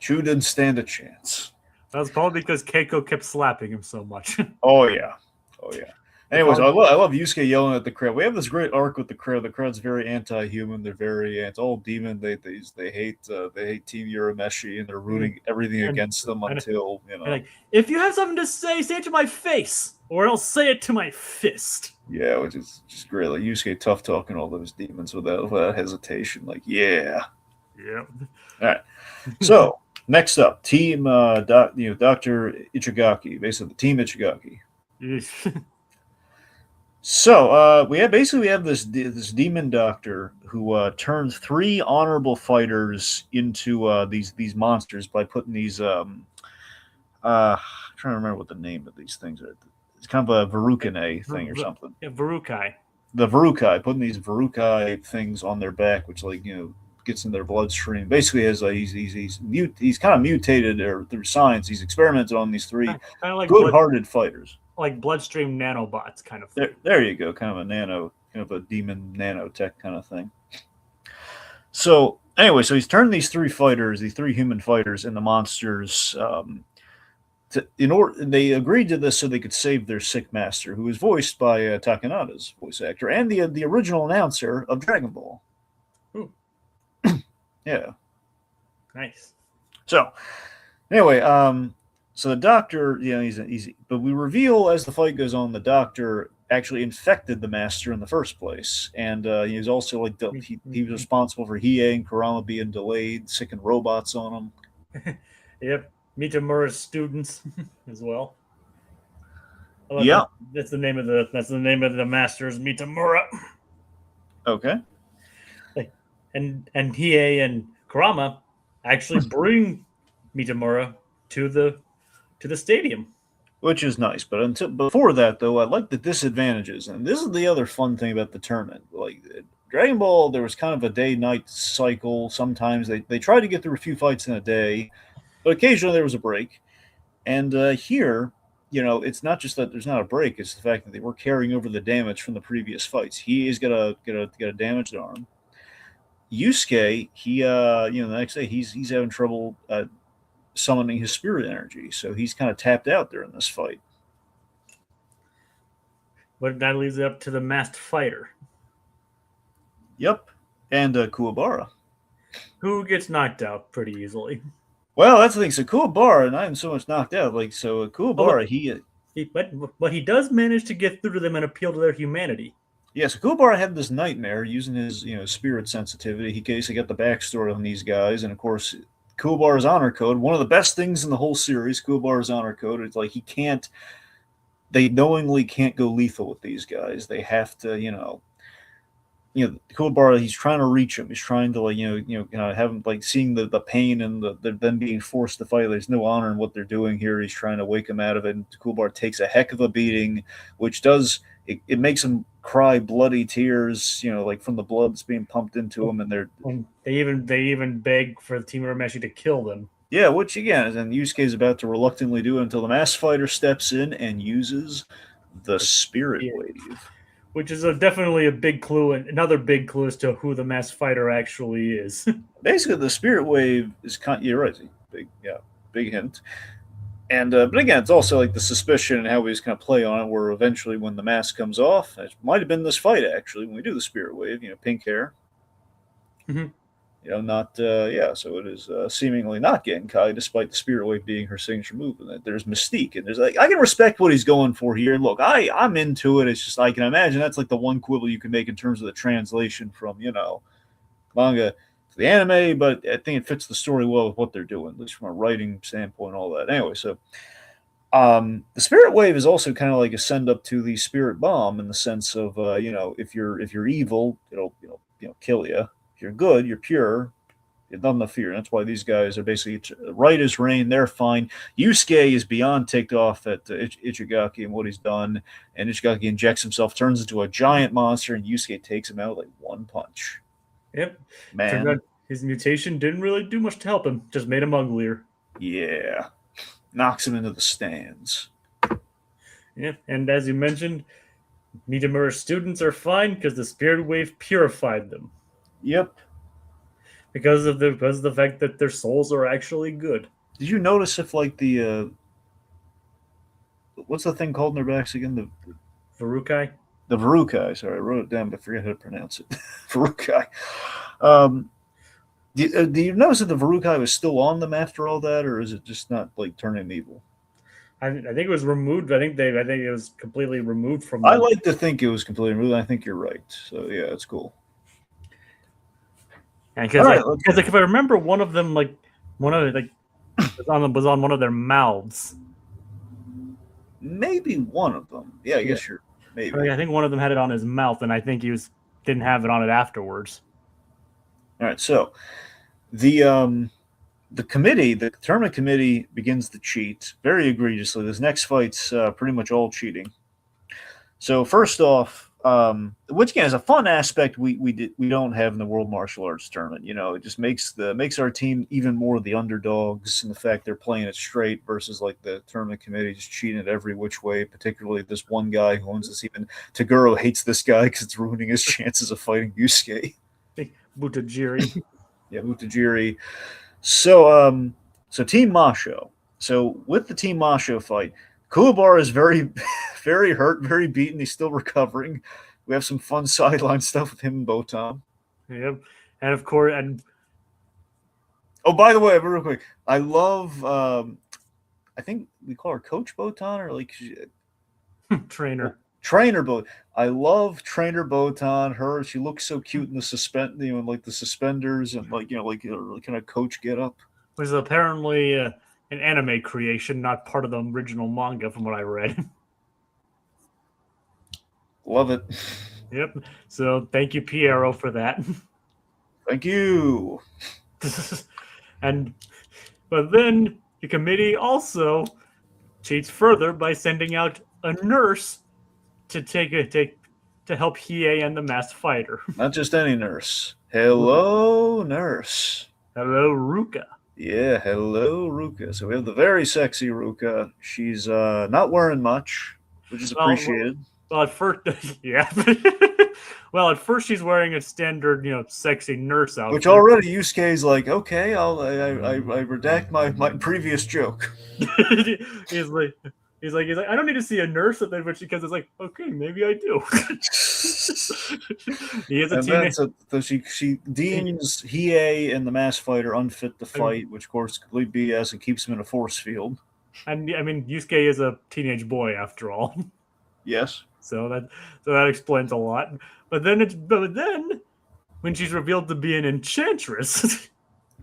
Speaker 1: Chu didn't stand a chance.
Speaker 2: That was probably because Keiko kept slapping him so much.
Speaker 1: Oh yeah. Anyways, I love Yusuke yelling at the crowd. We have this great arc with the crowd. The crowd's very anti-human. They're very all demon. They hate Team Urameshi, and they're rooting everything against them until
Speaker 2: if you have something to say it to my face, or else say it to my fist.
Speaker 1: Yeah, which is just great. Like Yusuke tough talking all those demons without hesitation. Like yeah.
Speaker 2: All
Speaker 1: right. So next up, Team Dr. Ichigaki, basically the Team Ichigaki. So we have this demon doctor who turns three honorable fighters into these monsters by putting these I'm trying to remember what the name of these things are. It's kind of a Varukane thing or something.
Speaker 2: Varukai.
Speaker 1: The Varukai, putting these Varukai things on their back, which gets in their bloodstream. Basically, has he's kind of mutated or through science. He's experimented on these three
Speaker 2: Kind of like
Speaker 1: good-hearted fighters.
Speaker 2: like bloodstream nanobots kind of thing.
Speaker 1: There you go, kind of a demon nanotech kind of thing. So anyway, so he's turned these three human fighters, into monsters. They agreed to this so they could save their sick master, who was voiced by Takanada's voice actor and the original announcer of Dragon Ball.
Speaker 2: Ooh.
Speaker 1: Yeah.
Speaker 2: Nice.
Speaker 1: So anyway, so the doctor, he's but we reveal as the fight goes on, the doctor actually infected the master in the first place, and he was also he was responsible for Hiei and Kurama being delayed, sicking robots on him.
Speaker 2: Yep. Mitamura's students as well.
Speaker 1: Yeah,
Speaker 2: that's the name of the masters, Mitamura.
Speaker 1: Okay.
Speaker 2: And Hiei and Kurama actually bring Mitamura to the stadium,
Speaker 1: which is nice. But before that, though, I like the disadvantages, and this is the other fun thing about the tournament. Like Dragon Ball, there was kind of a day-night cycle. Sometimes they tried to get through a few fights in a day, but occasionally there was a break. And here, it's not just that there's not a break; it's the fact that they were carrying over the damage from the previous fights. He is got a damaged arm. Yusuke, the next day he's having trouble summoning his spirit energy, so he's kind of tapped out during this fight.
Speaker 2: But that leads up to the masked fighter.
Speaker 1: Yep, and Kuwabara,
Speaker 2: who gets knocked out pretty easily.
Speaker 1: Well, that's the thing. So Kuwabara, not even so much knocked out. Kuwabara,
Speaker 2: but he does manage to get through to them and appeal to their humanity.
Speaker 1: Yeah, so Kuwabara had this nightmare using his spirit sensitivity. He basically got the backstory on these guys, and of course, Kuwabara's honor code, one of the best things in the whole series. Kuwabara's honor code. It's like they knowingly can't go lethal with these guys. They have to, Kuwabara, he's trying to reach him. He's trying to have him seeing the pain and them being forced to fight. There's no honor in what they're doing here. He's trying to wake him out of it. And Kuwabara takes a heck of a beating, which it makes him cry bloody tears, from the blood that's being pumped into him. And
Speaker 2: they even beg for Team Urameshi to kill them.
Speaker 1: Yeah, which again, and Yusuke is about to reluctantly do until the masked fighter steps in and uses the spirit wave.
Speaker 2: Which is definitely a big clue, and another big clue as to who the masked fighter actually is.
Speaker 1: Basically, the spirit wave is you're right, big hint. And but again, it's also like the suspicion and how we just kind of play on it. Where eventually, when the mask comes off, it might have been this fight actually when we do the spirit wave. Pink hair.
Speaker 2: Mm-hmm.
Speaker 1: So it is seemingly not Genkai, despite the spirit wave being her signature move. And there's mystique, and I can respect what he's going for here. And look, I'm into it. It's just I can imagine that's like the one quibble you can make in terms of the translation from manga to the anime, but I think it fits the story well with what they're doing, at least from a writing standpoint and all that. Anyway, so the spirit wave is also kind of like a send up to the spirit bomb in the sense of if you're evil, it'll kill you. If you're good, you're pure, you have nothing to fear. That's why these guys are basically right as rain. They're fine. Yusuke is beyond ticked off at Ichigaki and what he's done. And Ichigaki injects himself, turns into a giant monster, and Yusuke takes him out like one punch.
Speaker 2: Yep.
Speaker 1: Man.
Speaker 2: His mutation didn't really do much to help him. Just made him uglier.
Speaker 1: Yeah. Knocks him into the stands.
Speaker 2: Yeah. And as you mentioned, Mitamura's students are fine because the spirit wave purified them.
Speaker 1: Yep.
Speaker 2: Because of the fact that their souls are actually good.
Speaker 1: Did you notice if the what's the thing called in their backs again? The
Speaker 2: Varukai?
Speaker 1: The Varukai. Sorry, I wrote it down, but I forget how to pronounce it. Varukai. Do you notice that the Varukai was still on them after all that, or is it just not turning evil?
Speaker 2: I think it was removed. I think it was completely removed from them.
Speaker 1: I like to think it was completely removed. I think you're right. So yeah, it's cool.
Speaker 2: Because if I remember, one of them was on one of their mouths.
Speaker 1: Maybe one of them. Yeah, I guess you're. maybe.
Speaker 2: I think one of them had it on his mouth, and I think didn't have it on it afterwards.
Speaker 1: All right, so the committee, the tournament committee, begins to cheat very egregiously. This next fight's pretty much all cheating. So first off, which again is a fun aspect we don't have in the World Martial Arts Tournament. You know, it just makes our team even more the underdogs, and the fact they're playing it straight versus like the tournament committee just cheating it every which way. Particularly this one guy who owns this. Even Taguro hates this guy because it's ruining his chances of fighting Yusuke.
Speaker 2: Butajiri.
Speaker 1: Yeah, Butajiri. So so Team Masho. So with the Team Masho fight, Kuwabara is very very hurt, very beaten. He's still recovering. We have some fun sideline stuff with him and Botan.
Speaker 2: Yep. And of course, and
Speaker 1: oh, by the way, real quick, I love. I think we call her Coach Botan or like
Speaker 2: trainer.
Speaker 1: Trainer Botan. I love Trainer Botan. She looks so cute in the like the suspenders and like like kind of coach get up.
Speaker 2: Was apparently an anime creation, not part of the original manga, from what I read.
Speaker 1: Love it.
Speaker 2: Yep. So thank you, Piero, for that.
Speaker 1: Thank you.
Speaker 2: But then the committee also cheats further by sending out a nurse to to help Hiei and the masked fighter.
Speaker 1: Not just any nurse. Hello, nurse.
Speaker 2: Hello, Ruka.
Speaker 1: Yeah, hello, Ruka. So we have the very sexy Ruka. She's not wearing much, which is appreciated.
Speaker 2: Well, at first, yeah. Well, at first she's wearing a standard, sexy nurse outfit.
Speaker 1: Which already Yusuke's like, okay, I redact my previous joke.
Speaker 2: he's like, I don't need to see a nurse at that, because it's like, okay, maybe I do. He is a teenage.
Speaker 1: So she deems Hiei and the masked fighter unfit to fight, which of course is complete BS and keeps him in a force field.
Speaker 2: And I mean, Yusuke is a teenage boy after all.
Speaker 1: Yes.
Speaker 2: So that explains a lot. But then when she's revealed to be an enchantress,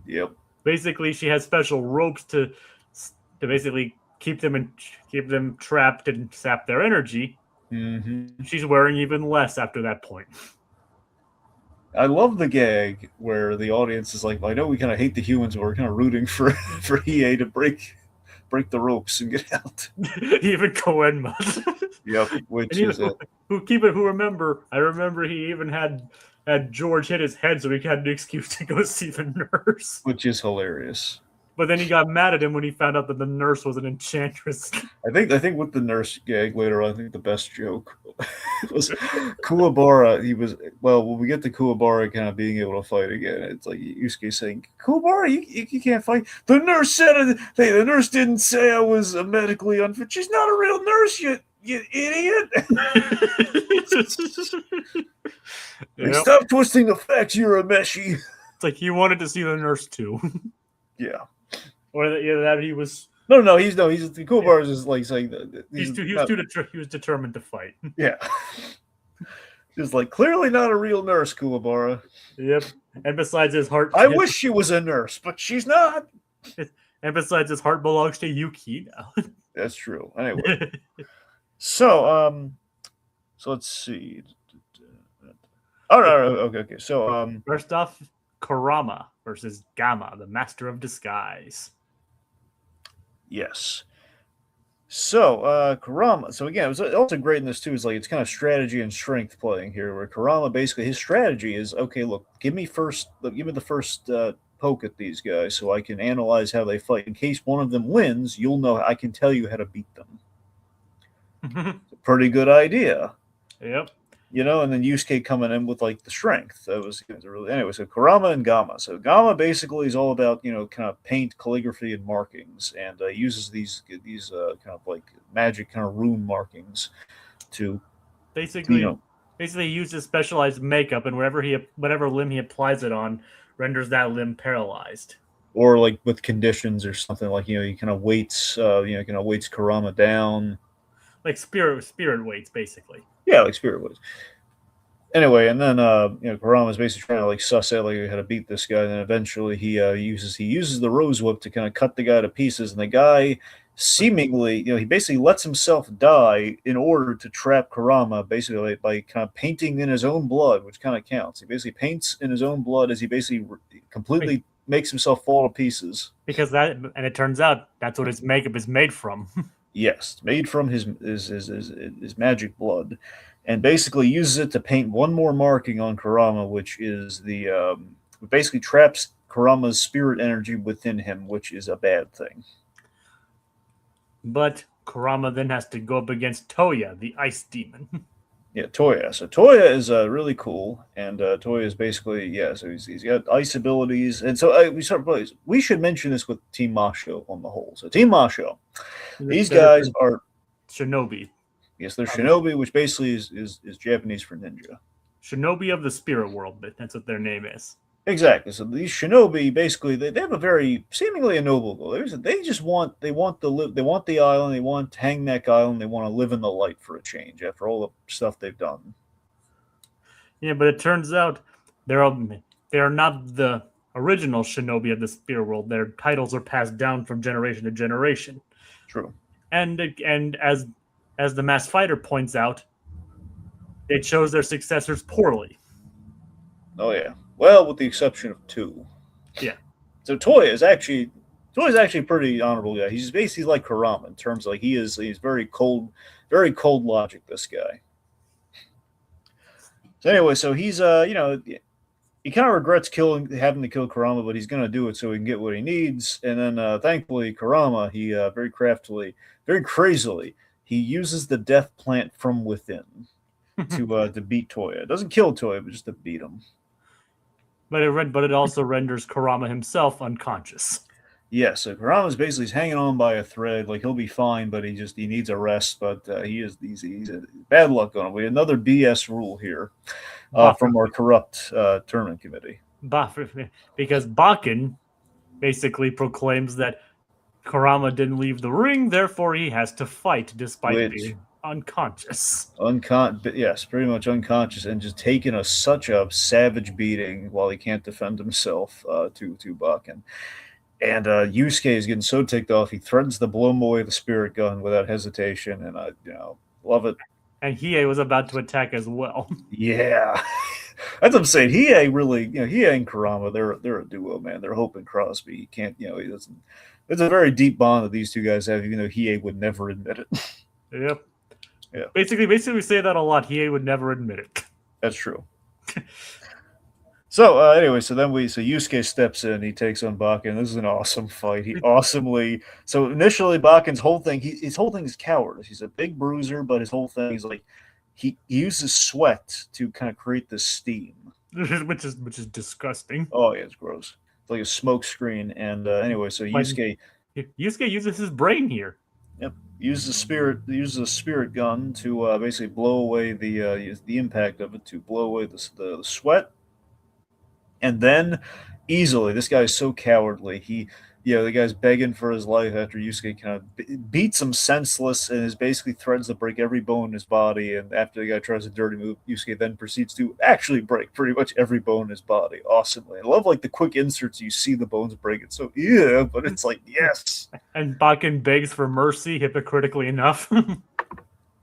Speaker 1: yep.
Speaker 2: Basically she has special ropes to basically keep them trapped and sap their energy.
Speaker 1: Mm-hmm.
Speaker 2: She's wearing even less after that point.
Speaker 1: I love the gag where the audience is like, I know we kind of hate the humans, but we're kind of rooting for Hiei to break the ropes and get out.
Speaker 2: Even Koenma.
Speaker 1: Yep, which is it.
Speaker 2: I remember he even had George hit his head so he had an excuse to go see the nurse.
Speaker 1: Which is hilarious.
Speaker 2: But then he got mad at him when he found out that the nurse was an enchantress.
Speaker 1: I think with the nurse gag later on, I think the best joke was Kuwabara. When we get to Kuwabara kind of being able to fight again, it's like Yusuke saying, Kuwabara, you can't fight. The nurse said it. Hey, the nurse didn't say I was medically unfit. She's not a real nurse, you idiot. Yep. Stop twisting the facts, Urameshi.
Speaker 2: It's like he wanted to see the nurse too.
Speaker 1: Yeah.
Speaker 2: Or that he was.
Speaker 1: No. He's Kuwabara is like saying that
Speaker 2: he was determined to fight.
Speaker 1: Yeah. He's like, clearly not a real nurse, Kuwabara.
Speaker 2: Yep. And besides his heart,
Speaker 1: I wish she was a nurse, but she's not.
Speaker 2: And besides his heart belongs to Yuki now.
Speaker 1: That's true. Anyway. So let's see. All right. Okay. So
Speaker 2: first off, Kurama versus Gamma, the Master of Disguise.
Speaker 1: Yes. So Kurama. So again, it was also great in this too. Is like it's kind of strategy and strength playing here, where Kurama basically his strategy is okay. Look, give me the first poke at these guys, so I can analyze how they fight. In case one of them wins, you'll know I can tell you how to beat them. It's a pretty good idea.
Speaker 2: Yep.
Speaker 1: And then Yusuke coming in with like the strength. That was really anyway. So Kurama and Gamma. So Gamma basically is all about kind of paint, calligraphy, and markings, and uses these kind of like magic kind of rune markings to
Speaker 2: basically uses specialized makeup, and whatever limb he applies it on renders that limb paralyzed.
Speaker 1: Or like with conditions or something like he kind of weights weights Kurama down.
Speaker 2: Like spirit weights, basically.
Speaker 1: Yeah, like spirit weights. Anyway, and then Kurama's basically trying to like suss out like how to beat this guy. And then eventually he uses the rose whip to kind of cut the guy to pieces. And the guy seemingly, he basically lets himself die in order to trap Kurama, basically by kind of painting in his own blood, which kind of counts. He basically paints in his own blood as he basically completely makes himself fall to pieces.
Speaker 2: Because and it turns out that's what his makeup is made from.
Speaker 1: Yes, made from his magic blood, and basically uses it to paint one more marking on Kurama, which is basically traps Kurama's spirit energy within him, which is a bad thing.
Speaker 2: But Kurama then has to go up against Toya, the ice demon.
Speaker 1: Yeah, Toya. So Toya is really cool, and Toya is basically so he's got ice abilities, and so we should mention this with Team Masho on the whole. So Team Masho, these guys are
Speaker 2: shinobi.
Speaker 1: Yes, they're shinobi, which basically is Japanese for ninja.
Speaker 2: Shinobi of the spirit world, but that's what their name is.
Speaker 1: Exactly. So these shinobi basically they have a very seemingly a noble goal. They just want they want the island, they want Hangneck Island, they want to live in the light for a change after all the stuff they've done.
Speaker 2: Yeah, but it turns out they're not the original shinobi of the spirit world. Their titles are passed down from generation to generation.
Speaker 1: True.
Speaker 2: And as the mass fighter points out, they chose their successors poorly.
Speaker 1: Oh yeah. Well, with the exception of two.
Speaker 2: Yeah.
Speaker 1: So Toya's actually a pretty honorable guy. He's basically like Kurama in terms of he's very cold logic, this guy. So anyway, so he's he kind of regrets having to kill Kurama, but he's gonna do it so he can get what he needs. And then thankfully Kurama, he very craftily, very crazily, he uses the death plant from within to beat Toya. It doesn't kill Toya, but just to beat him.
Speaker 2: But it also renders Kurama himself unconscious.
Speaker 1: Yeah, so Kurama's basically hanging on by a thread. Like he'll be fine, but he needs a rest. But he's a bad luck on him. We have another BS rule here from our corrupt tournament committee.
Speaker 2: Because Bakken basically proclaims that Kurama didn't leave the ring, therefore he has to fight despite being unconscious.
Speaker 1: Yes, pretty much unconscious, and just taking such a savage beating while he can't defend himself to Bakken. And Yusuke is getting so ticked off, he threatens to blow him away with the spirit gun without hesitation, and I love it.
Speaker 2: And Hiei was about to attack as well.
Speaker 1: Yeah. That's what I'm saying. Hiei and Kurama, they're a duo, man. They're Hope and Crosby. He can't, he doesn't. It's a very deep bond that these two guys have, even though Hiei would never admit it.
Speaker 2: Yep.
Speaker 1: Yeah.
Speaker 2: Basically, we say that a lot. Hiei would never admit it.
Speaker 1: That's true. So anyway, so Yusuke steps in. He takes on Bakken. This is an awesome fight. So initially, Bakken's whole thing is cowardice. He's a big bruiser, but his whole thing is like he uses sweat to kind of create this steam,
Speaker 2: which is disgusting.
Speaker 1: Oh yeah, it's gross. It's like a smoke screen. And anyway, so Yusuke
Speaker 2: uses his brain here.
Speaker 1: Yep. Uses a spirit gun to basically blow away the impact of it, to blow away the sweat. And then easily, this guy is so cowardly. The guy's begging for his life after Yusuke kind of beats him senseless and is basically threatens to break every bone in his body. And after the guy tries a dirty move, Yusuke then proceeds to actually break pretty much every bone in his body awesomely. I love the quick inserts. You see the bones break. It's so but it's like yes.
Speaker 2: And Bakken begs for mercy hypocritically enough.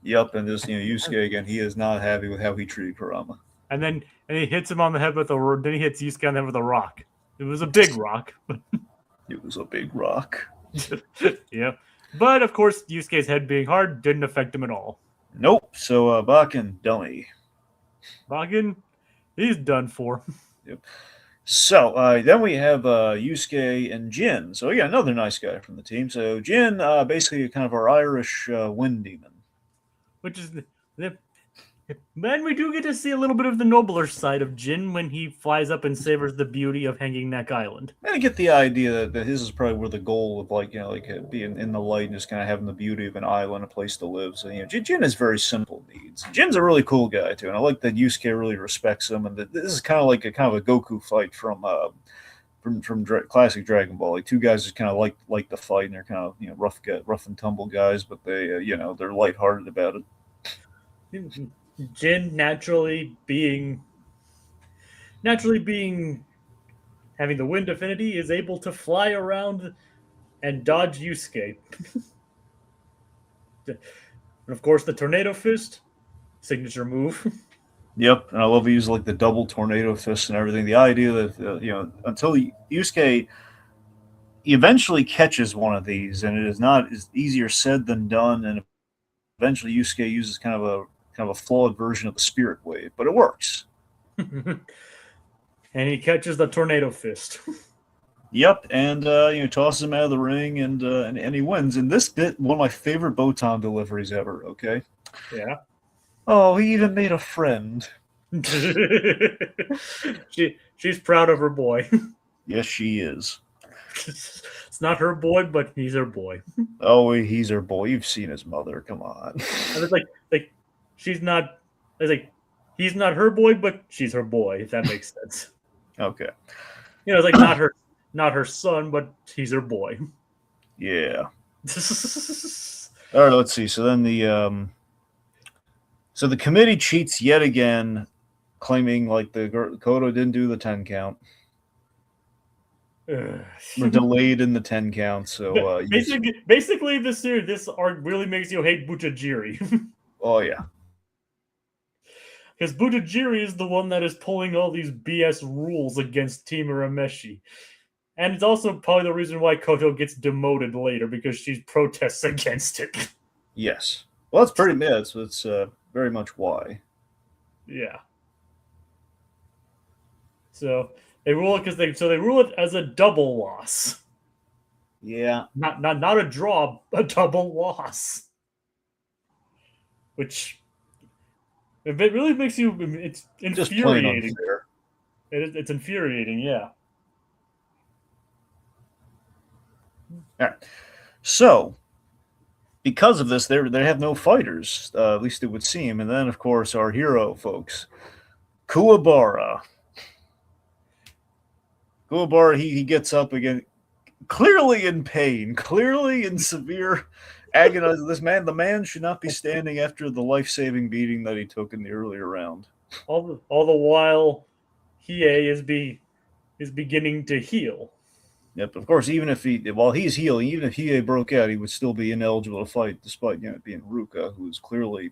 Speaker 1: Yep, and this Yusuke again, he is not happy with how he treated Kurama.
Speaker 2: And then he hits him on the head then he hits Yusuke on the head with a rock. It was a big rock.
Speaker 1: It was a big rock.
Speaker 2: Yeah. But, of course, Yusuke's head being hard didn't affect him at all.
Speaker 1: Nope. So, Bakken, dummy.
Speaker 2: Bakken, he's done for.
Speaker 1: Yep. So, then we have Yusuke and Jin. So, yeah, another nice guy from the team. So, Jin, basically kind of our Irish wind demon.
Speaker 2: Which is... And we do get to see a little bit of the nobler side of Jin when he flies up and savors the beauty of Hanging Neck Island.
Speaker 1: And I get the idea that his is probably where the goal of being in the light and just kind of having the beauty of an island, a place to live. So Jin has very simple needs. Jin's a really cool guy too, and I like that Yusuke really respects him. And this is kind of like a Goku fight from classic Dragon Ball. Like two guys just kind of like the fight, and they're kind of rough and tumble guys, but they they're lighthearted about it.
Speaker 2: Jin naturally being having the wind affinity is able to fly around and dodge Yusuke. And of course, the tornado fist, signature move.
Speaker 1: Yep, and I love he uses like the double tornado fist and everything. The idea that until Yusuke eventually catches one of these, and it is not is easier said than done. And eventually, Yusuke uses kind of a flawed version of the spirit wave, but it works.
Speaker 2: And he catches the tornado fist.
Speaker 1: Yep, and tosses him out of the ring, and he wins. And this bit, one of my favorite Botan deliveries ever. Okay.
Speaker 2: Yeah.
Speaker 1: Oh, he even made a friend.
Speaker 2: She's proud of her boy.
Speaker 1: Yes, she is.
Speaker 2: It's not her boy, but he's her boy.
Speaker 1: Oh, he's her boy. You've seen his mother. Come on.
Speaker 2: And it's like she's not. It's like he's not her boy, but she's her boy. If that makes sense.
Speaker 1: Okay.
Speaker 2: It's like not her son, but he's her boy.
Speaker 1: Yeah. All right. Let's see. So then the committee cheats yet again, claiming like the Kodo didn't do the 10 count. We're delayed in the 10 count. So
Speaker 2: basically, this arc really makes you hate Butajiri.
Speaker 1: Oh yeah.
Speaker 2: Because Butajiri is the one that is pulling all these BS rules against Team Urameshi. And it's also probably the reason why Koto gets demoted later, because she protests against it.
Speaker 1: Yes. Well, that's pretty bad. So it's very much why.
Speaker 2: Yeah. So they rule it they rule it as a double loss.
Speaker 1: Yeah.
Speaker 2: Not a draw, a double loss. Which it really makes you it's infuriating. It's infuriating, yeah.
Speaker 1: All right. So, because of this, they have no fighters, at least it would seem. And then, of course, our hero, folks, Kuwabara. Kuwabara, he gets up again, clearly in pain, clearly in severe agonizing. The man should not be standing after the life-saving beating that he took in the earlier round.
Speaker 2: All the while, Hiei is beginning to heal.
Speaker 1: Yep. Of course, while he's healing, even if Hiei broke out, he would still be ineligible to fight, despite being Ruka, who's clearly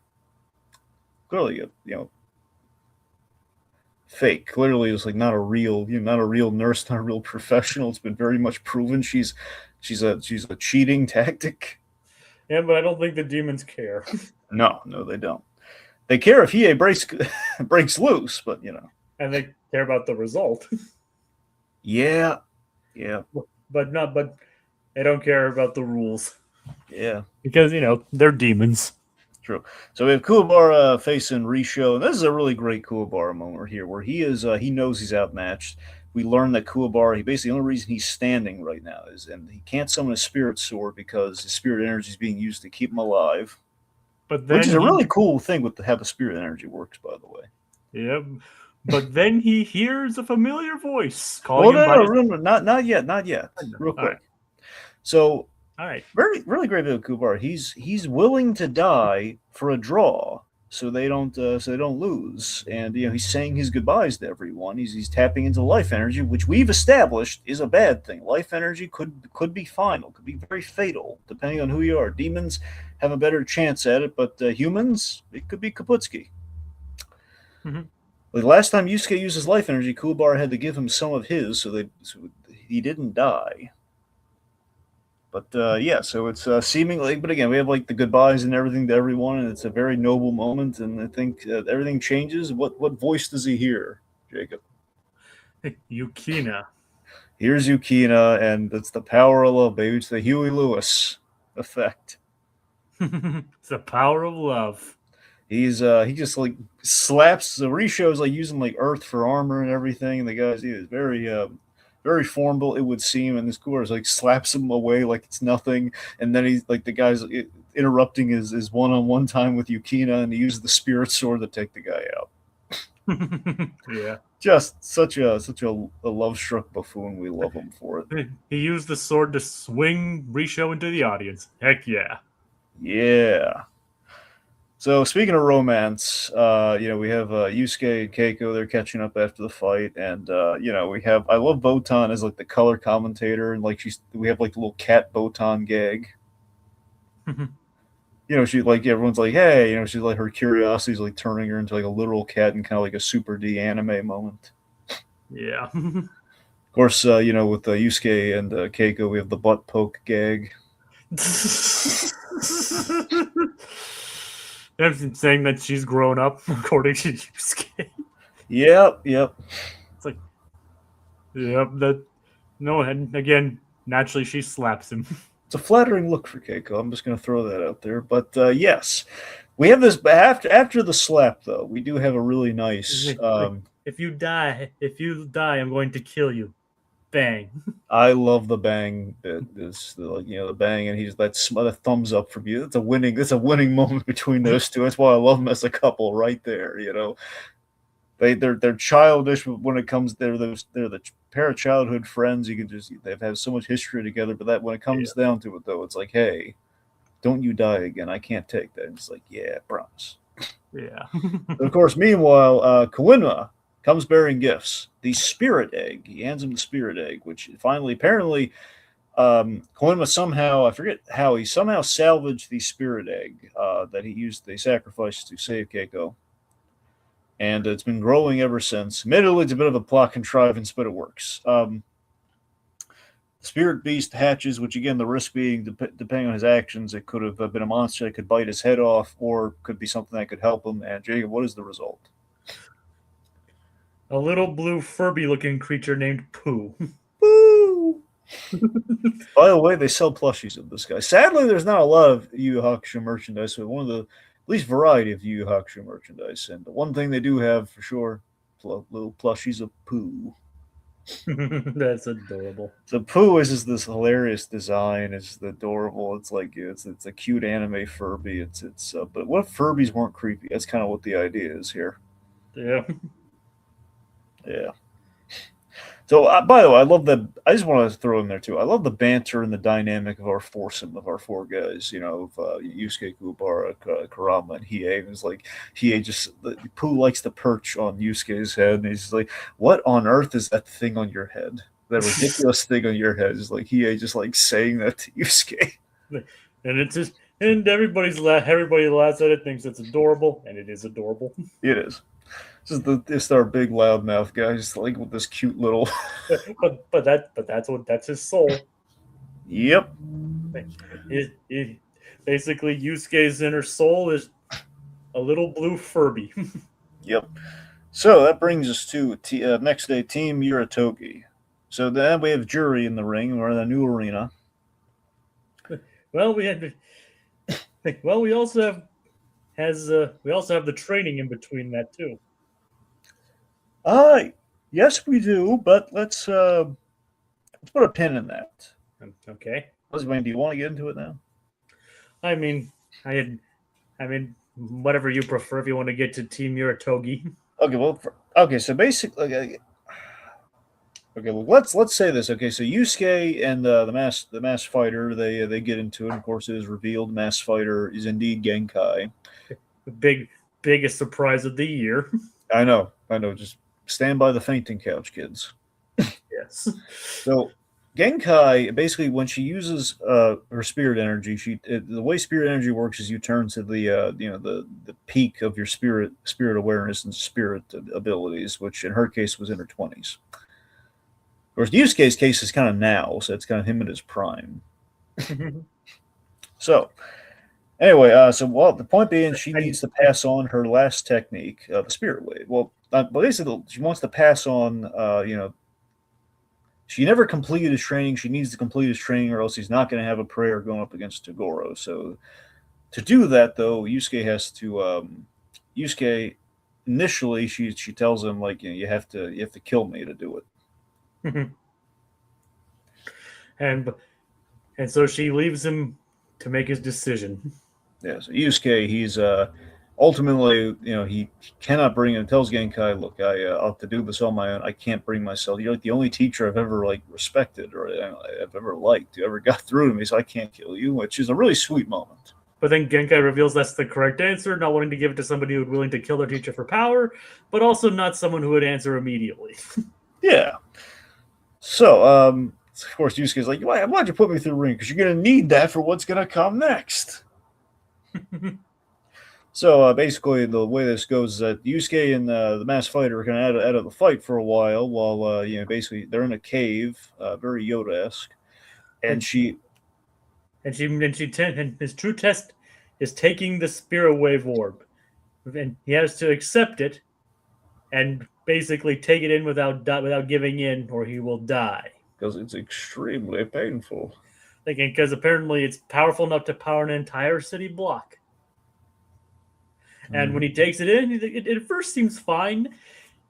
Speaker 1: fake. Clearly, is like not a real nurse, not a real professional. It's been very much proven she's a cheating tactic.
Speaker 2: Yeah, but I don't think the demons care.
Speaker 1: No, they don't. They care if Hiei breaks loose, but
Speaker 2: and they care about the result.
Speaker 1: Yeah.
Speaker 2: But they don't care about the rules.
Speaker 1: Yeah.
Speaker 2: Because, they're demons.
Speaker 1: True. So we have Kuwabara facing Risho, and this is a really great Kuwabara moment here, where he knows he's outmatched. We learn that Kuwabara, the only reason he's standing right now and he can't summon a spirit sword because his spirit energy is being used to keep him alive. Which is a really cool thing with how the spirit energy works, by the way.
Speaker 2: Yeah. But then he hears a familiar voice calling him.
Speaker 1: Not yet. Real quick. Right. So,
Speaker 2: all right,
Speaker 1: really great bit of Kuwabara. He's willing to die for a draw, so they don't lose. And he's saying his goodbyes to everyone. He's tapping into life energy, which we've established is a bad thing. Life energy could be final, could be very fatal, depending on who you are. Demons have a better chance at it, but humans, it could be Kaputski.
Speaker 2: Mm-hmm.
Speaker 1: The last time Yusuke used his life energy, Kuwabara had to give him some of his so he didn't die. But so it's seemingly, but again, we have like the goodbyes and everything to everyone, and it's a very noble moment, and I think everything changes. What voice does he hear, Jacob?
Speaker 2: Yukina.
Speaker 1: Here's Yukina, and it's the power of love, baby. It's the Huey Lewis effect.
Speaker 2: It's the power of love.
Speaker 1: He just like slaps the Risho's like using like earth for armor and everything, and the guy's is very formidable, it would seem, and this Kuwabara like slaps him away like it's nothing, and then he's like the guy's interrupting his one-on-one time with Yukina, and he uses the spirit sword to take the guy out.
Speaker 2: Yeah,
Speaker 1: just such a love-struck buffoon. We love him for it.
Speaker 2: He used the sword to swing Risho into the audience. Heck yeah.
Speaker 1: Yeah. So speaking of romance, we have Yusuke and Keiko. They're catching up after the fight, and we have. I love Botan as like the color commentator, and like we have like the little cat Botan gag. She like everyone's like, hey, she's like her curiosity's like turning her into like a literal cat in kind of like a Super D anime moment.
Speaker 2: Yeah.
Speaker 1: Of course, with Yusuke and Keiko, we have the butt poke gag.
Speaker 2: I'm saying that she's grown up, according to Yusuke.
Speaker 1: Yep, yep.
Speaker 2: It's like, yep, that. No, and again, naturally, she slaps him.
Speaker 1: It's a flattering look for Keiko. I'm just going to throw that out there. But yes, we have this after the slap though. We do have a really nice.
Speaker 2: Like, if you die, I'm going to kill you. Bang.
Speaker 1: I love the bang bit. This the bang, and he's that thumbs up from you. It's a winning. It's a winning moment between those two. That's why I love them as a couple, right there. They're childish when it comes. They're the pair of childhood friends. You can just they've had so much history together. But that when it comes down to it, though, it's like, hey, don't you die again. I can't take that. And it's like, yeah, promise.
Speaker 2: Yeah.
Speaker 1: Of course, meanwhile, Kawinma comes bearing gifts. The spirit egg. He hands him the spirit egg, which finally, apparently, Kawinma somehow, I forget how, he somehow salvaged the spirit egg that he used, they sacrificed to save Keiko. And it's been growing ever since. Admittedly, it's a bit of a plot contrivance, but it works. Spirit Beast hatches, which again, the risk being, depending on his actions, it could have been a monster that could bite his head off, or could be something that could help him. And Jacob, what is the result?
Speaker 2: A little blue Furby-looking creature named Pooh.
Speaker 1: Boo! By the way, they sell plushies of this guy. Sadly, there's not a lot of Yu Yu Hakusho merchandise, but one of the least variety of Yu Yu Hakusho merchandise. And the one thing they do have for sure, little plushies of Pooh.
Speaker 2: That's adorable.
Speaker 1: So Pooh is just this hilarious design. It's adorable. It's like it's a cute anime Furby. But what if Furbies weren't creepy? That's kind of what the idea is here.
Speaker 2: Yeah.
Speaker 1: Yeah. So, by the way, I love that. I just want to throw in there too. I love the banter and the dynamic of our foursome of our four guys. Of Yusuke, Kuwabara, Kurama, and Hiei. It's like Hiei Pooh likes to perch on Yusuke's head, and he's like, "What on earth is that thing on your head? That ridiculous thing on your head?" Is like Hiei just like saying that to Yusuke.
Speaker 2: And it's just, and everybody laughs at it, thinks it's adorable, and it is adorable.
Speaker 1: It is. This is our big loudmouth guy, just like with this cute little.
Speaker 2: but that's his soul.
Speaker 1: Yep.
Speaker 2: Basically, Yusuke's inner soul is a little blue Furby.
Speaker 1: Yep. So that brings us to next day, Team Uratogi. So then we have Jury in the ring. We're in a new arena.
Speaker 2: Well, we also have the training in between that too.
Speaker 1: Yes, we do, but let's put a pin in that.
Speaker 2: Okay.
Speaker 1: Wayne, do you want to get into it now?
Speaker 2: I mean, whatever you prefer. If you want to get to Team Uratogi.
Speaker 1: Okay. So basically, let's say this. Okay, so Yusuke and the masked fighter, they get into it. Of course, it is revealed the masked fighter is indeed Genkai.
Speaker 2: The biggest surprise of the year.
Speaker 1: I know. Just stand by the fainting couch, kids.
Speaker 2: Yes.
Speaker 1: So Genkai, basically, when she uses her spirit energy, the way spirit energy works is you turn to the peak of your spirit awareness and spirit abilities, which in her case was in her 20s. Of course, Yusuke's case is kind of now, so it's kind of him at his prime. So, anyway, the point being, she needs to pass on her last technique, the spirit wave. Well, basically, she wants to pass on, she never completed his training. She needs to complete his training, or else he's not going to have a prayer going up against Toguro. So, to do that, though, Yusuke has to. Yusuke initially, she tells him like, you have to kill me to do it.
Speaker 2: and so she leaves him to make his decision.
Speaker 1: Yeah. So Yusuke, he's ultimately, he cannot bring it. Tells Genkai, look, I'll have to do this on my own. I can't bring myself. You're like the only teacher I've ever respected or I've ever liked. You ever got through to me, so I can't kill you, which is a really sweet moment.
Speaker 2: But then Genkai reveals that's the correct answer, not wanting to give it to somebody who's willing to kill their teacher for power, but also not someone who would answer immediately.
Speaker 1: Yeah. So, of course, Yusuke's like, why'd you put me through the ring? Because you're going to need that for what's going to come next. So basically, the way this goes is that Yusuke and the Masked Fighter are kind of out of the fight for a while basically they're in a cave, very Yoda-esque, and
Speaker 2: And
Speaker 1: she
Speaker 2: and his true test is taking the spirit wave orb, and he has to accept it and basically take it in without giving in, or he will die.
Speaker 1: because it's extremely painful.
Speaker 2: Thinking because apparently it's powerful enough to power an entire city block. And when he takes it in, it at first seems fine,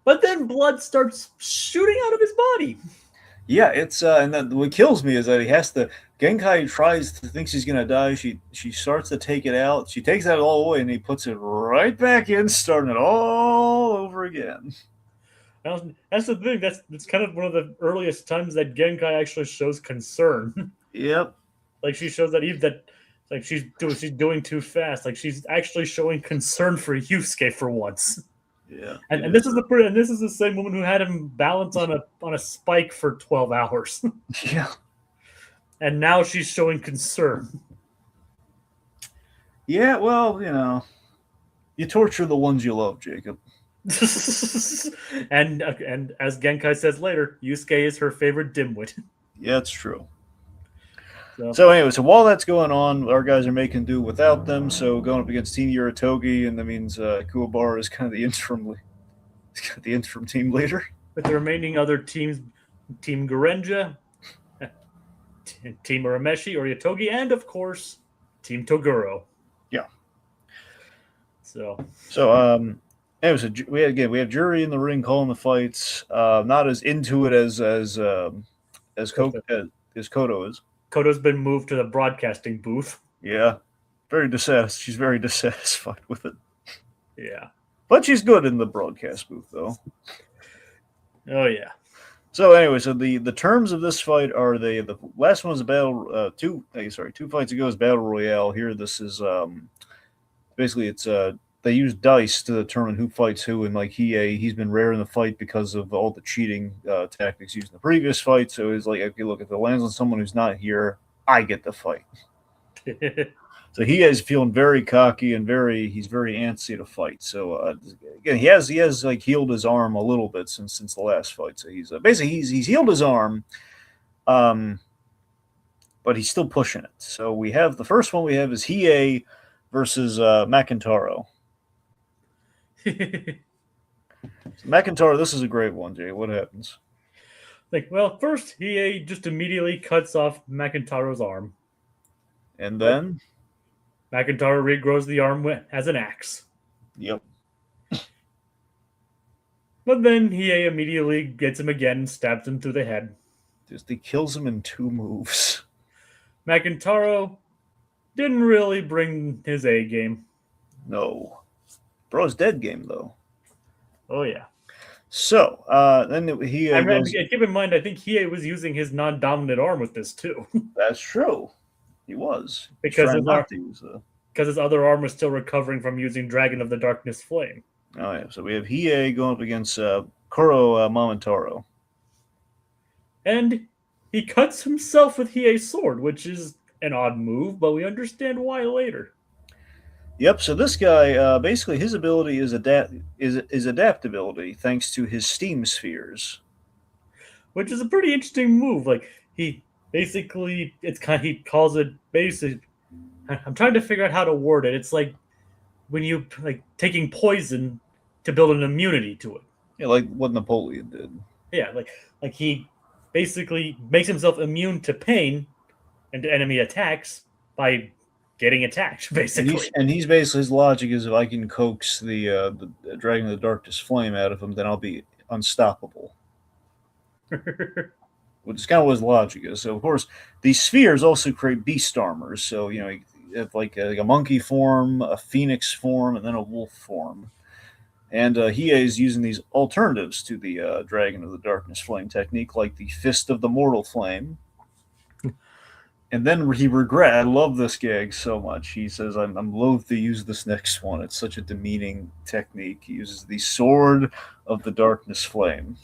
Speaker 2: but then blood starts shooting out of his body.
Speaker 1: Yeah, it's and then what kills me is that he has to. Genkai thinks he's gonna die. She starts to take it out. She takes that all away, and he puts it right back in, starting it all over again.
Speaker 2: That's the thing. That's kind of one of the earliest times that Genkai actually shows concern.
Speaker 1: Yep.
Speaker 2: Like she shows that like she's doing too fast. Like she's actually showing concern for Yusuke for once.
Speaker 1: Yeah.
Speaker 2: And this is the same woman who had him balance on a spike for 12 hours.
Speaker 1: Yeah.
Speaker 2: And now she's showing concern.
Speaker 1: Yeah, well, you torture the ones you love, Jacob.
Speaker 2: and as Genkai says later, Yusuke is her favorite dimwit.
Speaker 1: Yeah, it's true. So anyway, so while that's going on, our guys are making do without them. So going up against Team Uratogi, and that means Kuwabara is kind of the interim team leader.
Speaker 2: With the remaining other teams, Team Gorenja, Team Urameshi or Yatogi, and of course, Team Toguro.
Speaker 1: Yeah.
Speaker 2: So
Speaker 1: anyway, so we have Jury in the ring calling the fights. Not as into it as Koto is.
Speaker 2: Koto's been moved to the broadcasting booth.
Speaker 1: Yeah, she's very dissatisfied with it.
Speaker 2: Yeah,
Speaker 1: but she's good in the broadcast booth, though.
Speaker 2: Oh yeah.
Speaker 1: So anyway, so the terms of this fight are the last one was a battle. Two fights ago is battle royale. Here, this is basically it's they use dice to determine who fights who, and like he's been rare in the fight because of all the cheating tactics used in the previous fight. So he's like, okay, look, if it lands on someone who's not here, I get the fight. So he is feeling very cocky and he's very antsy to fight. So again, he has like healed his arm a little bit since the last fight. So he's basically he's healed his arm, but he's still pushing it. So we have the first one we have is Hiei versus McIntaro. So McIntaro, this is a great one, Jay. What happens?
Speaker 2: First Hiei just immediately cuts off McIntaro's arm,
Speaker 1: and then
Speaker 2: McIntaro regrows the arm as an axe.
Speaker 1: Yep.
Speaker 2: But then Hiei immediately gets him again and stabs him through the head.
Speaker 1: He kills him in 2 moves.
Speaker 2: McIntaro didn't really bring his A game.
Speaker 1: No. Bro's dead game, though.
Speaker 2: Oh, yeah.
Speaker 1: So, then
Speaker 2: keep in mind, I think Hiei was using his non-dominant arm with this, too.
Speaker 1: That's true. He was.
Speaker 2: Because his other arm was still recovering from using Dragon of the Darkness Flame.
Speaker 1: Oh, yeah. So we have Hiei going up against Kuro Momotaro.
Speaker 2: And he cuts himself with Hiei's sword, which is an odd move, but we understand why later.
Speaker 1: Yep, so this guy, basically his ability is adaptability, thanks to his steam spheres.
Speaker 2: Which is a pretty interesting move. Like, he calls it basic. I'm trying to figure out how to word it. It's like when you taking poison to build an immunity to it.
Speaker 1: Yeah, like what Napoleon did.
Speaker 2: Yeah, like he basically makes himself immune to pain and to enemy attacks by getting attacked, basically.
Speaker 1: And he's basically, his logic is if I can coax the Dragon of the Darkness Flame out of him, then I'll be unstoppable. Which is kind of what his logic is. So, of course, these spheres also create beast armors. So, you have like a monkey form, a phoenix form, and then a wolf form. And Hiei is using these alternatives to the Dragon of the Darkness Flame technique, like the Fist of the Mortal Flame. And then I love this gag so much. He says, I'm loath to use this next one. It's such a demeaning technique. He uses the Sword of the Darkness Flame.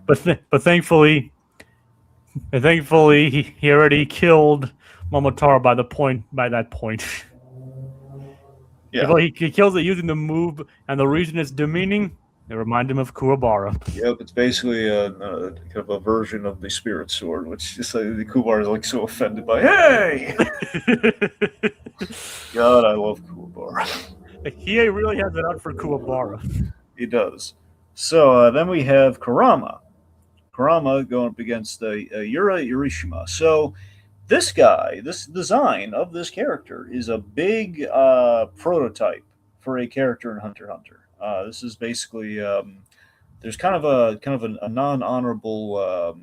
Speaker 2: But thankfully, he already killed Momotaro by that point.
Speaker 1: Yeah.
Speaker 2: He kills it using the move, and the reason it's demeaning, it reminds him of Kuwabara.
Speaker 1: Yep, it's basically kind of a version of the spirit sword, which just like the Kuwabara is like so offended by. Hey, God, I love Kuwabara.
Speaker 2: Hiei really has it out for Kuwabara.
Speaker 1: He does. So then we have Kurama. Kurama going up against Yura Urishima. So this guy, this design of this character is a big prototype for a character in Hunter x Hunter. This is basically there's kind of a non-honorable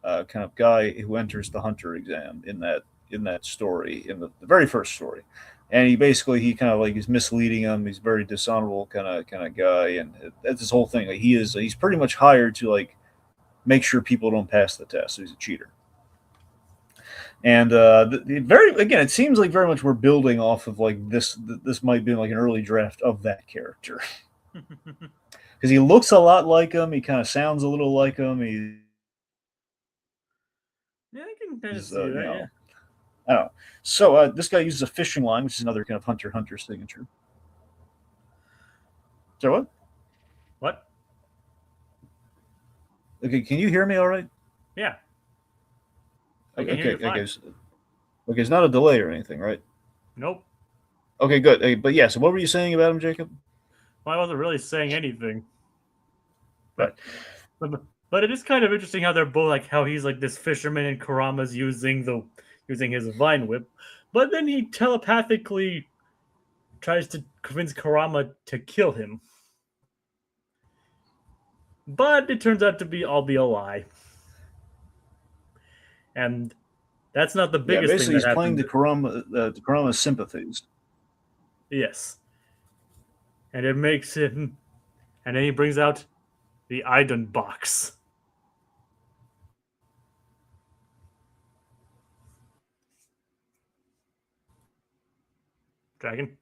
Speaker 1: kind of guy who enters the Hunter exam in that story in the very first story, and he kind of like is misleading him. He's a very dishonorable kind of guy, and that's his whole thing. Like he's pretty much hired to like make sure people don't pass the test. So he's a cheater. And it seems like very much we're building off of like this. This might be like an early draft of that character because he looks a lot like him. He kind of sounds a little like him.
Speaker 2: Yeah, I can kind of see
Speaker 1: You
Speaker 2: that.
Speaker 1: know,
Speaker 2: Yeah.
Speaker 1: I don't know. So this guy uses a fishing line, which is another kind of Hunter x Hunter signature. So what?
Speaker 2: What?
Speaker 1: Okay, can you hear me all right?
Speaker 2: Yeah.
Speaker 1: Okay, it's not a delay or anything, right?
Speaker 2: Nope.
Speaker 1: Okay, good. Hey, but yeah, so what were you saying about him, Jacob?
Speaker 2: Well, I wasn't really saying anything.
Speaker 1: Right.
Speaker 2: But it is kind of interesting how they're both like how he's like this fisherman and Kurama's using his vine whip, but then he telepathically tries to convince Kurama to kill him. But it turns out to be all be a lie. And that's not the biggest thing that
Speaker 1: he's playing
Speaker 2: happened.
Speaker 1: the Kurama's sympathies.
Speaker 2: Yes. And it makes him and then he brings out the Idun box. Dragon?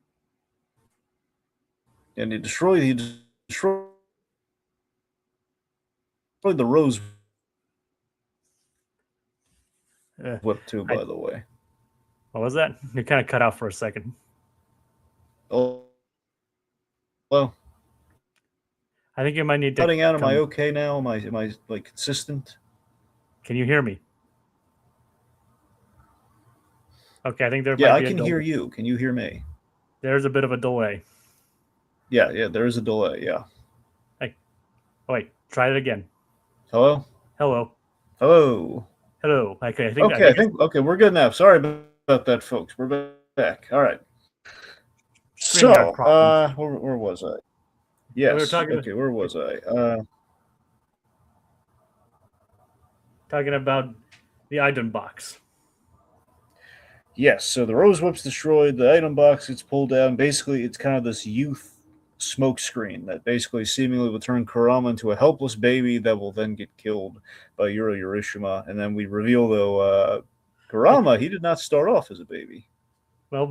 Speaker 1: And he destroyed the rose whip too, by the way.
Speaker 2: What was that? You kind of cut out for a second.
Speaker 1: Oh, well.
Speaker 2: I think you might need to
Speaker 1: cutting out. Am I okay now? Am I like consistent?
Speaker 2: Can you hear me? Okay, I think there.
Speaker 1: Yeah, I can hear you. Can you hear me?
Speaker 2: There's a bit of a delay.
Speaker 1: Yeah, there is a delay. Yeah.
Speaker 2: Hey, oh, wait, try it again.
Speaker 1: Hello.
Speaker 2: Hello.
Speaker 1: Hello.
Speaker 2: Hello. Okay,
Speaker 1: I think okay, we're good now. Sorry about that, folks. We're back. All right. So, where was I? Yes. We were talking where was I?
Speaker 2: Talking about the item box.
Speaker 1: Yes. So the rose whip's destroyed. The item box gets pulled down. Basically, it's kind of this youth smoke screen that basically seemingly will turn Kurama into a helpless baby that will then get killed by Yura Urishima. And then we reveal, though, Kurama, he did not start off as a baby.
Speaker 2: Though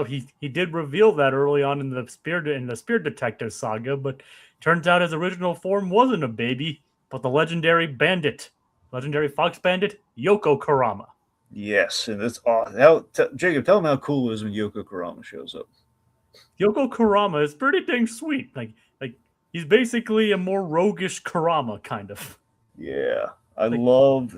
Speaker 2: he did reveal that early on in the Spirit Detective saga, but turns out his original form wasn't a baby, but the legendary fox bandit, Yoko Kurama.
Speaker 1: Yes, and it's Jacob, tell him how cool it is when Yoko Kurama shows up.
Speaker 2: Yoko Kurama is pretty dang sweet. Like he's basically a more roguish Kurama, kind of.
Speaker 1: Yeah, I love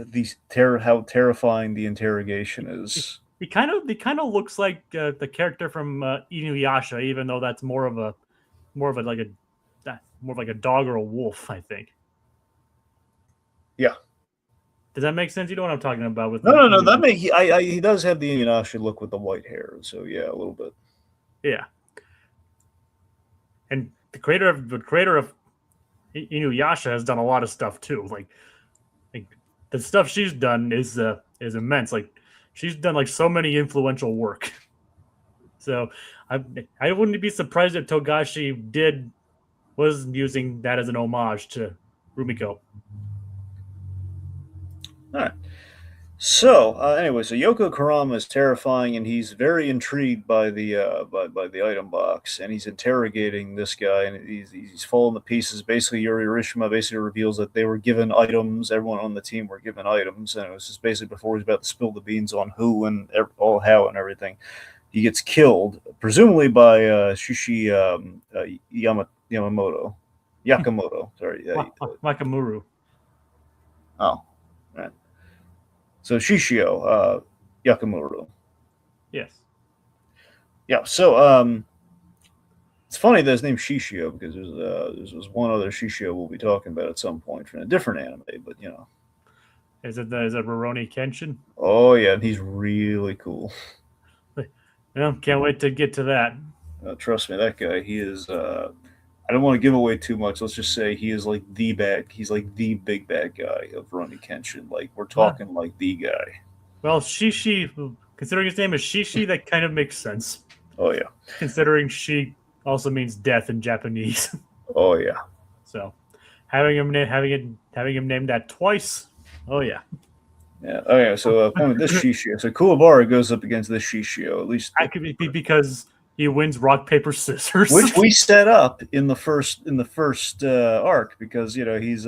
Speaker 1: how terrifying the interrogation is.
Speaker 2: He kind of looks like the character from Inuyasha, even though that's more of a dog or a wolf, I think.
Speaker 1: Yeah.
Speaker 2: Does that make sense? You know what I'm talking about?
Speaker 1: No. He does have the Inuyasha look with the white hair, so yeah, a little bit.
Speaker 2: Yeah. And the creator of Inuyasha has done a lot of stuff too. Like the stuff she's done is immense. Like she's done like so many influential work. So I wouldn't be surprised if Togashi was using that as an homage to Rumiko.
Speaker 1: All right. So anyway, so Yoko Kurama is terrifying, and he's very intrigued by the by the item box, and he's interrogating this guy, and he's falling to pieces. Basically, Yuri Urishima basically reveals that they were given items. Everyone on the team were given items, and it was just basically before he's about to spill the beans on who and how and everything. he gets killed, presumably by Shishi Yakamoto. Sorry.
Speaker 2: Makamuru.
Speaker 1: Oh, right. So Shishio Yakamura.
Speaker 2: Yes.
Speaker 1: Yeah. So it's funny that his name's Shishio because there's one other Shishio we'll be talking about at some point from a different anime, but you know.
Speaker 2: Is it Rurouni Kenshin?
Speaker 1: Oh yeah, and he's really cool.
Speaker 2: Can't wait to get to that.
Speaker 1: Trust me, that guy. He is. I don't want to give away too much. Let's just say he is like the bad. He's like the big bad guy of Rurouni Kenshin. Like we're talking like the guy.
Speaker 2: Well, Shishi, considering his name is Shishi, that kind of makes sense.
Speaker 1: Oh yeah.
Speaker 2: Considering she also means death in Japanese.
Speaker 1: Oh yeah.
Speaker 2: So having him named that twice. Oh yeah.
Speaker 1: Yeah. Okay. So point with this Shishio. So Kuwabara goes up against this Shishio. At least
Speaker 2: that could be because he wins rock paper scissors,
Speaker 1: which we set up in the first arc because you know he's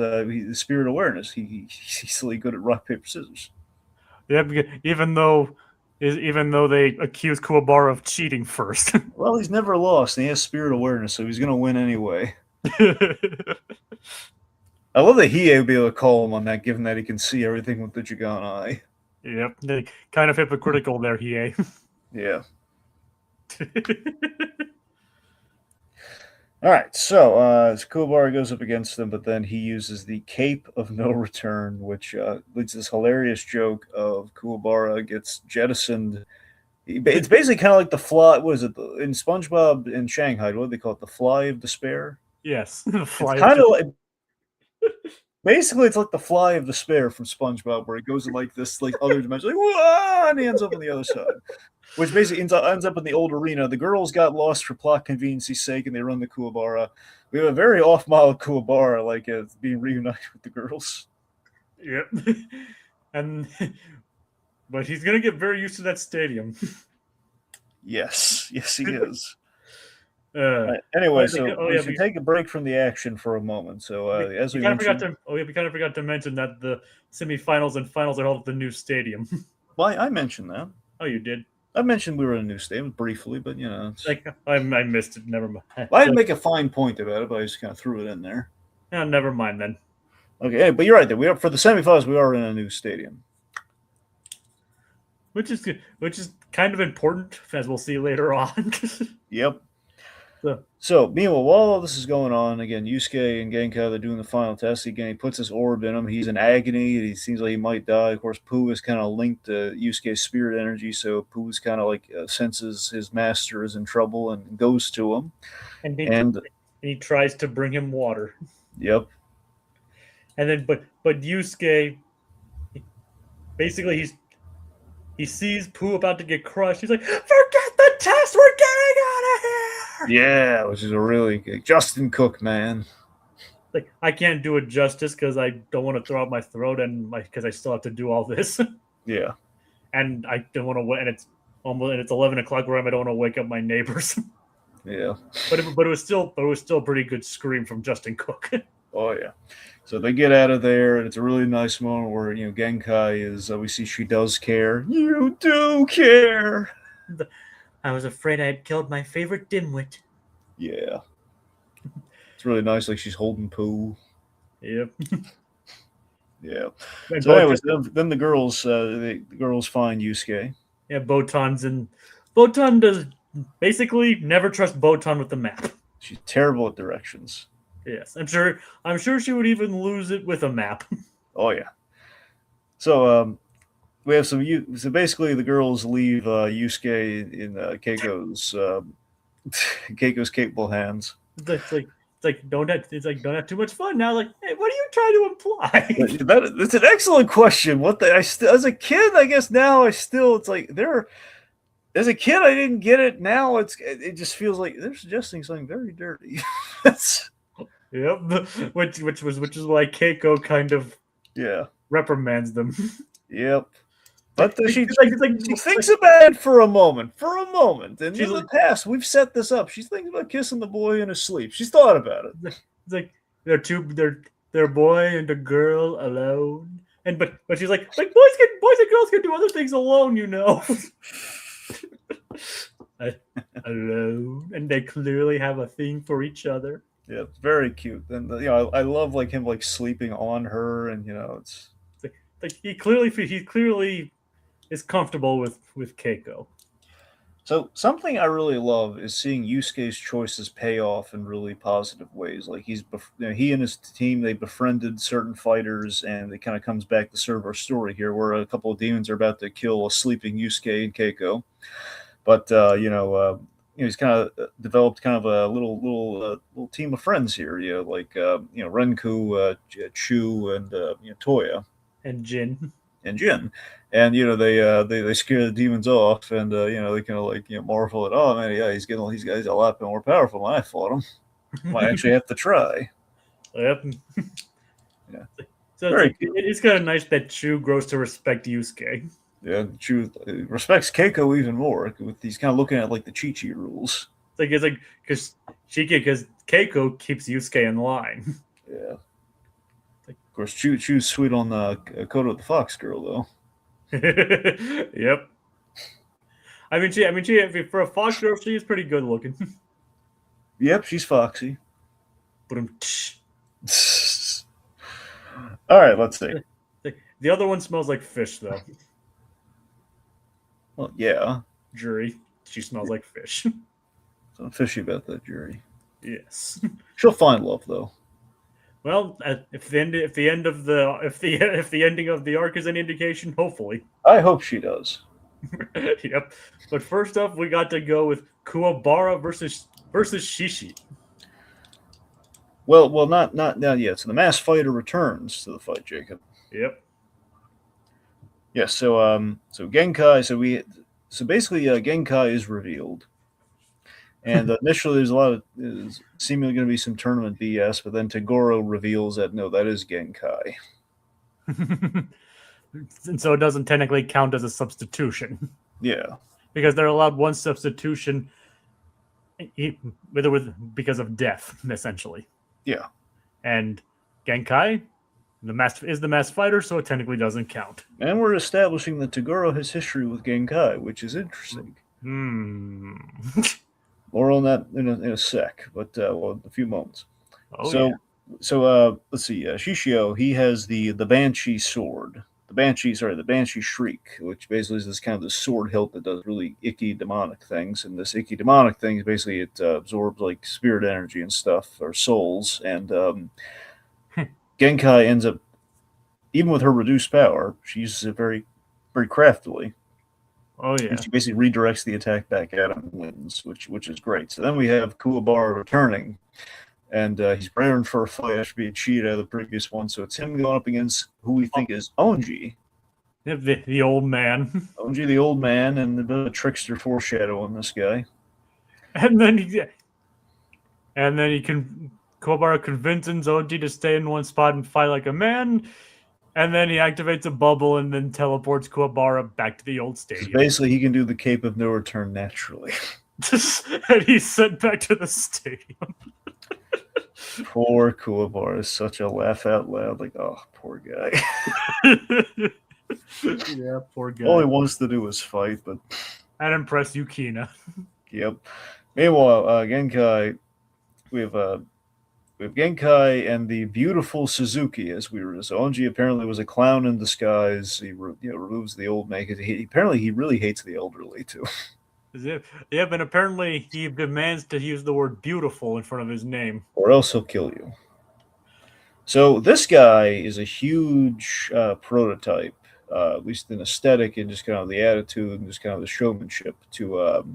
Speaker 1: spirit awareness. He's really good at rock paper scissors.
Speaker 2: Yeah, even though they accuse Kuwabara of cheating first.
Speaker 1: Well, he's never lost, and he has spirit awareness, so he's going to win anyway. I love that Hiei would be able to call him on that, given that he can see everything with the Jigan eye.
Speaker 2: Yep, kind of hypocritical there, Hiei.
Speaker 1: Yeah. All right, so Kuwabara goes up against him, but then he uses the Cape of No Return, which leads to this hilarious joke of Kuwabara gets jettisoned. It's basically kind of like the fly. What is it in SpongeBob in Shanghai? What do they call it? The Fly of Despair.
Speaker 2: Yes,
Speaker 1: it's kind of like. Basically, it's like the Fly of Despair from SpongeBob, where it goes in like this, like other dimension, like whoa, and he ends up on the other side, which basically ends up in the old arena. The girls got lost for plot convenience's sake, and they run the Kuwabara. We have a very off-model Kuwabara, like being reunited with the girls.
Speaker 2: Yep, but he's gonna get very used to that stadium.
Speaker 1: Yes, he is. Right. Anyway, we should take a break from the action for a moment. So as we mentioned,
Speaker 2: we kind of forgot to mention that the semifinals and finals are held at the new stadium.
Speaker 1: Well, I mentioned that.
Speaker 2: Oh, you did.
Speaker 1: I mentioned we were in a new stadium briefly, but you know,
Speaker 2: I missed it. Never mind.
Speaker 1: Well, I didn't make a fine point about it, but I just kind of threw it in there.
Speaker 2: Yeah, never mind then.
Speaker 1: Okay, but you're right. There, we are for the semifinals. We are in a new stadium,
Speaker 2: which is kind of important, as we'll see later on.
Speaker 1: Yep. So meanwhile, while all this is going on, again, Yusuke and Genkai, they're doing the final test. Again, he puts his orb in him. He's in agony. He seems like he might die. Of course, Pooh is kind of linked to Yusuke's spirit energy, so Pooh is kind of like senses his master is in trouble and goes to him.
Speaker 2: And he tries to bring him water.
Speaker 1: Yep.
Speaker 2: And then, but Yusuke, basically, he sees Pooh about to get crushed. He's like, "Forget the test. We're getting out of here."
Speaker 1: Yeah, which is a really good Justin Cook, man.
Speaker 2: Like, I can't do it justice because I don't want to throw out my throat and because I still have to do all this.
Speaker 1: Yeah.
Speaker 2: And I don't want to, and it's 11 o'clock where I don't want to wake up my neighbors.
Speaker 1: Yeah.
Speaker 2: But it was still a pretty good scream from Justin Cook.
Speaker 1: Oh yeah. So they get out of there, and it's a really nice moment where Genkai is. We see she does care. You do care.
Speaker 2: I was afraid I had killed my favorite dimwit.
Speaker 1: Yeah. It's really nice, like she's holding Pooh.
Speaker 2: Yep.
Speaker 1: Yeah. So anyways, then the girls find Yusuke.
Speaker 2: Yeah, Botan does basically never trust Botan with the map.
Speaker 1: She's terrible at directions.
Speaker 2: Yes, I'm sure she would even lose it with a map.
Speaker 1: Oh yeah. So we have so basically the girls leave Yusuke in Keiko's capable hands.
Speaker 2: It's like don't have too much fun now. Like, hey, what are you trying to imply?
Speaker 1: That's an excellent question. As a kid, I guess now it's like as a kid I didn't get it. Now it just feels like they're suggesting something very dirty.
Speaker 2: Yep, which is why Keiko kind of reprimands them.
Speaker 1: Yep. But she thinks about it for a moment. And in the past, we've set this up. She's thinking about kissing the boy in his sleep. She's thought about it.
Speaker 2: It's like they're a boy and a girl alone. But she's like boys and girls can do other things alone, you know. alone, and they clearly have a thing for each other.
Speaker 1: Yeah, it's very cute. And I love like him like sleeping on her, and it's
Speaker 2: Like he clearly is comfortable with Keiko.
Speaker 1: so something I really love is seeing Yusuke's choices pay off in really positive ways. Like he and his team they befriended certain fighters, and it kind of comes back to serve our story here, where a couple of demons are about to kill a sleeping Yusuke and Keiko. But he's kind of developed kind of a little team of friends here. Like Renku, Chu, and Toya
Speaker 2: And Jin.
Speaker 1: and Jin. And they scare the demons off, and they kind of like marvel at, oh man, yeah, he's a lot more powerful than I fought him. Might actually have to try.
Speaker 2: Yep.
Speaker 1: Yeah,
Speaker 2: So
Speaker 1: very cute.
Speaker 2: it's kind of nice that Chu grows to respect Yusuke.
Speaker 1: Yeah, Chu respects Keiko even more. With he's kind of looking at like the Chi-Chi rules.
Speaker 2: It's like because Keiko keeps Yusuke in line.
Speaker 1: Yeah. Of course, Chu's sweet on Kodo the Fox girl though.
Speaker 2: Yep. She for a fox girl, she is pretty good looking.
Speaker 1: Yep, she's foxy.
Speaker 2: But
Speaker 1: All right, let's see.
Speaker 2: the other one smells like fish though.
Speaker 1: Well, yeah.
Speaker 2: Jury, she smells like fish.
Speaker 1: So I'm fishy about that jury.
Speaker 2: Yes.
Speaker 1: She'll find love though.
Speaker 2: Well, if the ending of the arc is any indication, hopefully.
Speaker 1: I hope she does.
Speaker 2: Yep. But first up, we got to go with Kuwabara versus Shishi.
Speaker 1: Well, not yet. So the masked fighter returns to the fight, Jacob.
Speaker 2: Yep.
Speaker 1: Yes. So Genkai. So basically, Genkai is revealed, and initially there's a lot of seemingly going to be some tournament BS, but then Tagoro reveals that no, that is Genkai.
Speaker 2: And so it doesn't technically count as a substitution.
Speaker 1: Yeah.
Speaker 2: Because they're allowed one substitution because of death, essentially.
Speaker 1: Yeah.
Speaker 2: And Genkai is the masked fighter, so it technically doesn't count.
Speaker 1: And we're establishing that Tagoro has history with Genkai, which is interesting. More on that in a sec, but in a few moments.
Speaker 2: Oh,
Speaker 1: so let's see. Shishio, he has the Banshee sword. The Banshee Shriek, which basically is this kind of this sword hilt that does really icky demonic things. And this icky demonic thing is basically it absorbs like spirit energy and stuff, or souls. And Genkai ends up, even with her reduced power, she uses it very, very craftily.
Speaker 2: Oh yeah.
Speaker 1: And she basically redirects the attack back at him and wins, which is great. So then we have Kuwabara returning. And he's preparing for a fight after being cheated out of the previous one. So it's him going up against who we think is Onji.
Speaker 2: The old man.
Speaker 1: Onji, the old man, and a bit of a trickster foreshadow on this guy.
Speaker 2: And then Kuwabara convinces Onji to stay in one spot and fight like a man. And then he activates a bubble and then teleports Kuwabara back to the old stadium.
Speaker 1: So basically, he can do the Cape of No Return naturally.
Speaker 2: And he's sent back to the stadium.
Speaker 1: Poor Kuwabara is such a laugh out loud. Like, oh, poor guy.
Speaker 2: Yeah, poor guy.
Speaker 1: All he wants to do is fight, but
Speaker 2: and impress Yukina.
Speaker 1: Yep. Meanwhile, Genkai, we have Genkai and the beautiful Suzuki, as we were. So Onji apparently was a clown in disguise. He removes the old man. Apparently he really hates the elderly too.
Speaker 2: Yeah, but apparently he demands to use the word beautiful in front of his name.
Speaker 1: Or else he'll kill you. So this guy is a huge prototype, at least in aesthetic and just kind of the attitude and just kind of the showmanship, to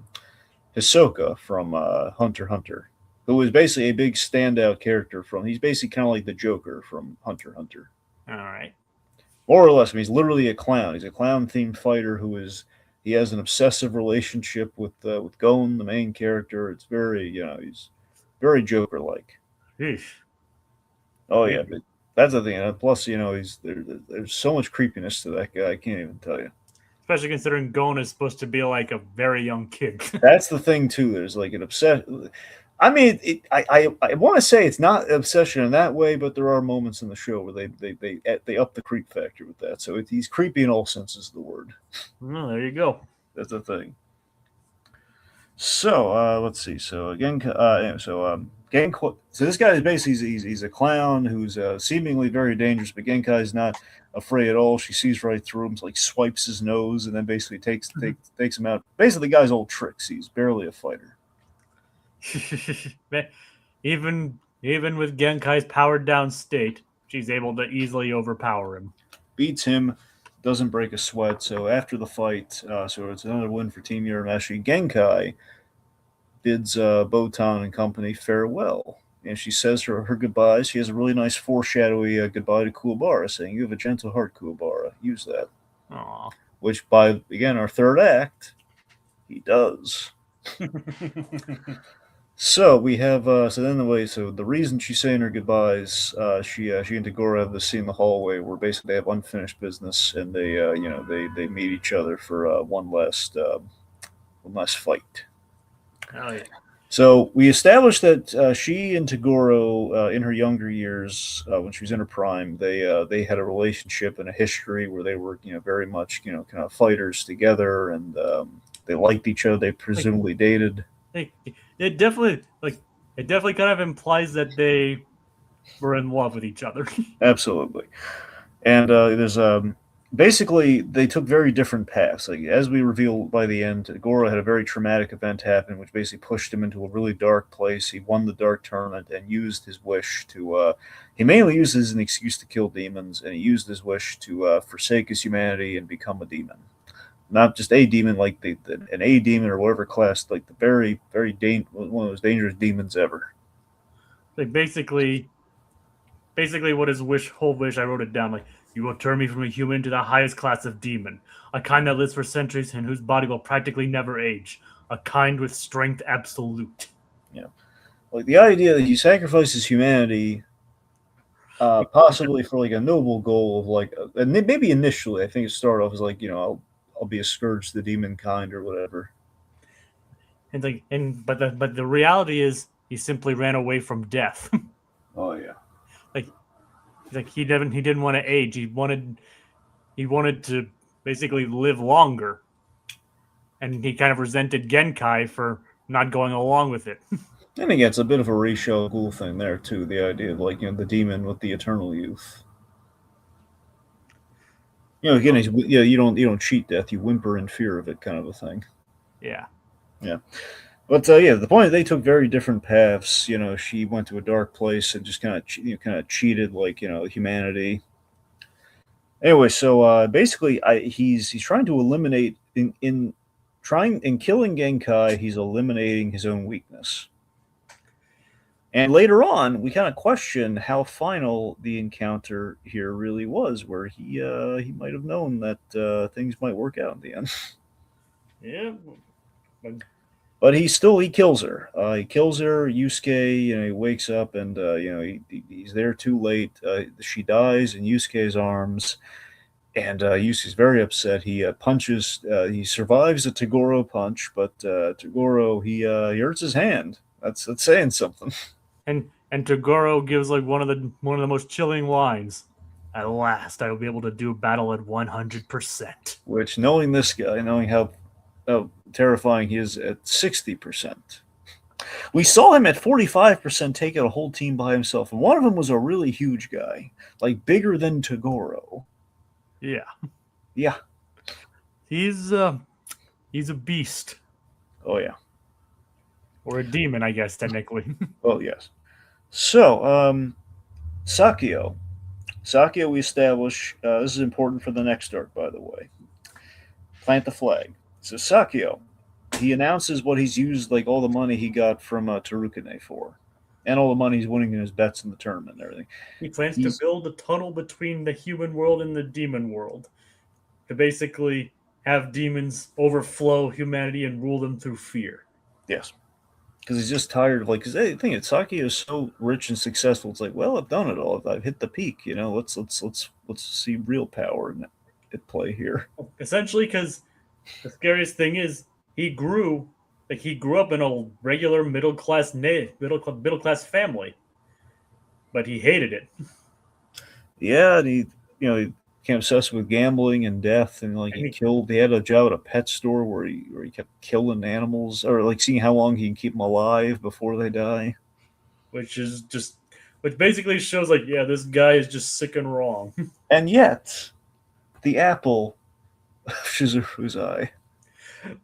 Speaker 1: Hisoka from Hunter x Hunter, who is basically a big standout character he's basically kind of like the Joker from Hunter x Hunter.
Speaker 2: All right.
Speaker 1: More or less, I mean, he's literally a clown. He's a clown-themed fighter he has an obsessive relationship with Gon, the main character. It's very, he's very Joker-like.
Speaker 2: Eesh.
Speaker 1: Oh yeah, but that's the thing. And plus, there's so much creepiness to that guy. I can't even tell you.
Speaker 2: Especially considering Gon is supposed to be like a very young kid.
Speaker 1: That's the thing too. There's like an obsession. I mean, I want to say it's not an obsession in that way, but there are moments in the show where they up the creep factor with that. So he's creepy in all senses of the word.
Speaker 2: Well, there you go.
Speaker 1: That's the thing. So let's see. So again, anyway, so this guy is basically he's a clown who's seemingly very dangerous, but Genkai's not afraid at all. She sees right through him, like swipes his nose, and then basically takes him out. Basically, the guy's old tricks. He's barely a fighter.
Speaker 2: Even with Genkai's powered down state, she's able to easily overpower him.
Speaker 1: Beats him, doesn't break a sweat. So after the fight, so it's another win for Team Urameshi. Genkai bids Botan and company farewell. And she says her goodbyes. She has a really nice foreshadowy goodbye to Kuwabara, saying, "You have a gentle heart, Kuwabara. Use that."
Speaker 2: Aww.
Speaker 1: Which, by, again, our third act, he does. So we have so the reason she's saying her goodbyes, she and Tagore have this scene in the hallway where basically they have unfinished business and they meet each other for one last fight.
Speaker 2: Oh yeah.
Speaker 1: So we established that she and Tagoro, in her younger years, when she was in her prime, they had a relationship and a history where they were very much kind of fighters together, and they liked each other. They presumably dated.
Speaker 2: It definitely kind of implies that they were in love with each other.
Speaker 1: Absolutely. And there's basically they took very different paths. Like as we reveal by the end, Goro had a very traumatic event happen, which basically pushed him into a really dark place. He won the dark tournament and used his wish to. He mainly used it as an excuse to kill demons, and he used his wish to forsake his humanity and become a demon. Not just a demon, like an A demon or whatever class, like the very one of those dangerous demons ever.
Speaker 2: Like basically what his whole wish, I wrote it down, like, you will turn me from a human to the highest class of demon, a kind that lives for centuries and whose body will practically never age, a kind with strength absolute.
Speaker 1: Like the idea that he sacrifices humanity, possibly for like a noble goal of like, and maybe initially, I think it started off as like I'll be a scourge to the demon kind or whatever.
Speaker 2: And but the reality is he simply ran away from death.
Speaker 1: Oh yeah.
Speaker 2: like he didn't want to age. He wanted to basically live longer, and he kind of resented Genkai for not going along with it.
Speaker 1: And again, it's a bit of a racial ghoul thing there too. The idea of like the demon with the eternal youth. Again, you don't cheat death. You whimper in fear of it, kind of a thing.
Speaker 2: Yeah.
Speaker 1: Yeah. But the point is they took very different paths. She went to a dark place and just kind of cheated like humanity. Anyway, so basically, he's trying to eliminate in killing Genkai. He's eliminating his own weakness. And later on, we kind of question how final the encounter here really was, where he might have known that things might work out in the end.
Speaker 2: Yeah.
Speaker 1: But he kills her. He kills her. Yusuke, he wakes up and he's there too late. She dies in Yusuke's arms, and Yusuke's very upset. He punches. He survives a Tagoro punch, but Tagoro he hurts his hand. That's saying something.
Speaker 2: And Tagoro gives like one of the most chilling lines. At last, I will be able to do battle at 100%.
Speaker 1: Which, knowing this guy, knowing how terrifying he is at 60%. We saw him at 45% take out a whole team by himself, and one of them was a really huge guy, like bigger than Tagoro.
Speaker 2: Yeah.
Speaker 1: Yeah.
Speaker 2: He's a beast.
Speaker 1: Oh yeah.
Speaker 2: Or a demon, I guess, technically.
Speaker 1: Oh yes. So, Sakio. Sakio, we establish, this is important for the next arc, by the way. Plant the flag. So Sakio, he announces what he's used, like all the money he got from Tarukane for, and all the money he's winning in his bets in the tournament and everything.
Speaker 2: He plans to build a tunnel between the human world and the demon world to basically have demons overflow humanity and rule them through fear.
Speaker 1: Yes. Because he's just tired of because the thing is, Sakio is so rich and successful. It's like, well, I've done it all. I've hit the peak. Let's see real power at play here.
Speaker 2: Essentially, because the scariest thing is he grew up in a regular middle class family, but he hated it.
Speaker 1: Yeah, and he became obsessed with gambling and death, and like
Speaker 2: And
Speaker 1: he had a job at a pet store where he kept killing animals, or like seeing how long he can keep them alive before they die.
Speaker 2: which is just which basically shows like, yeah, this guy is just sick and wrong.
Speaker 1: And yet, the apple of Shizuru's eye.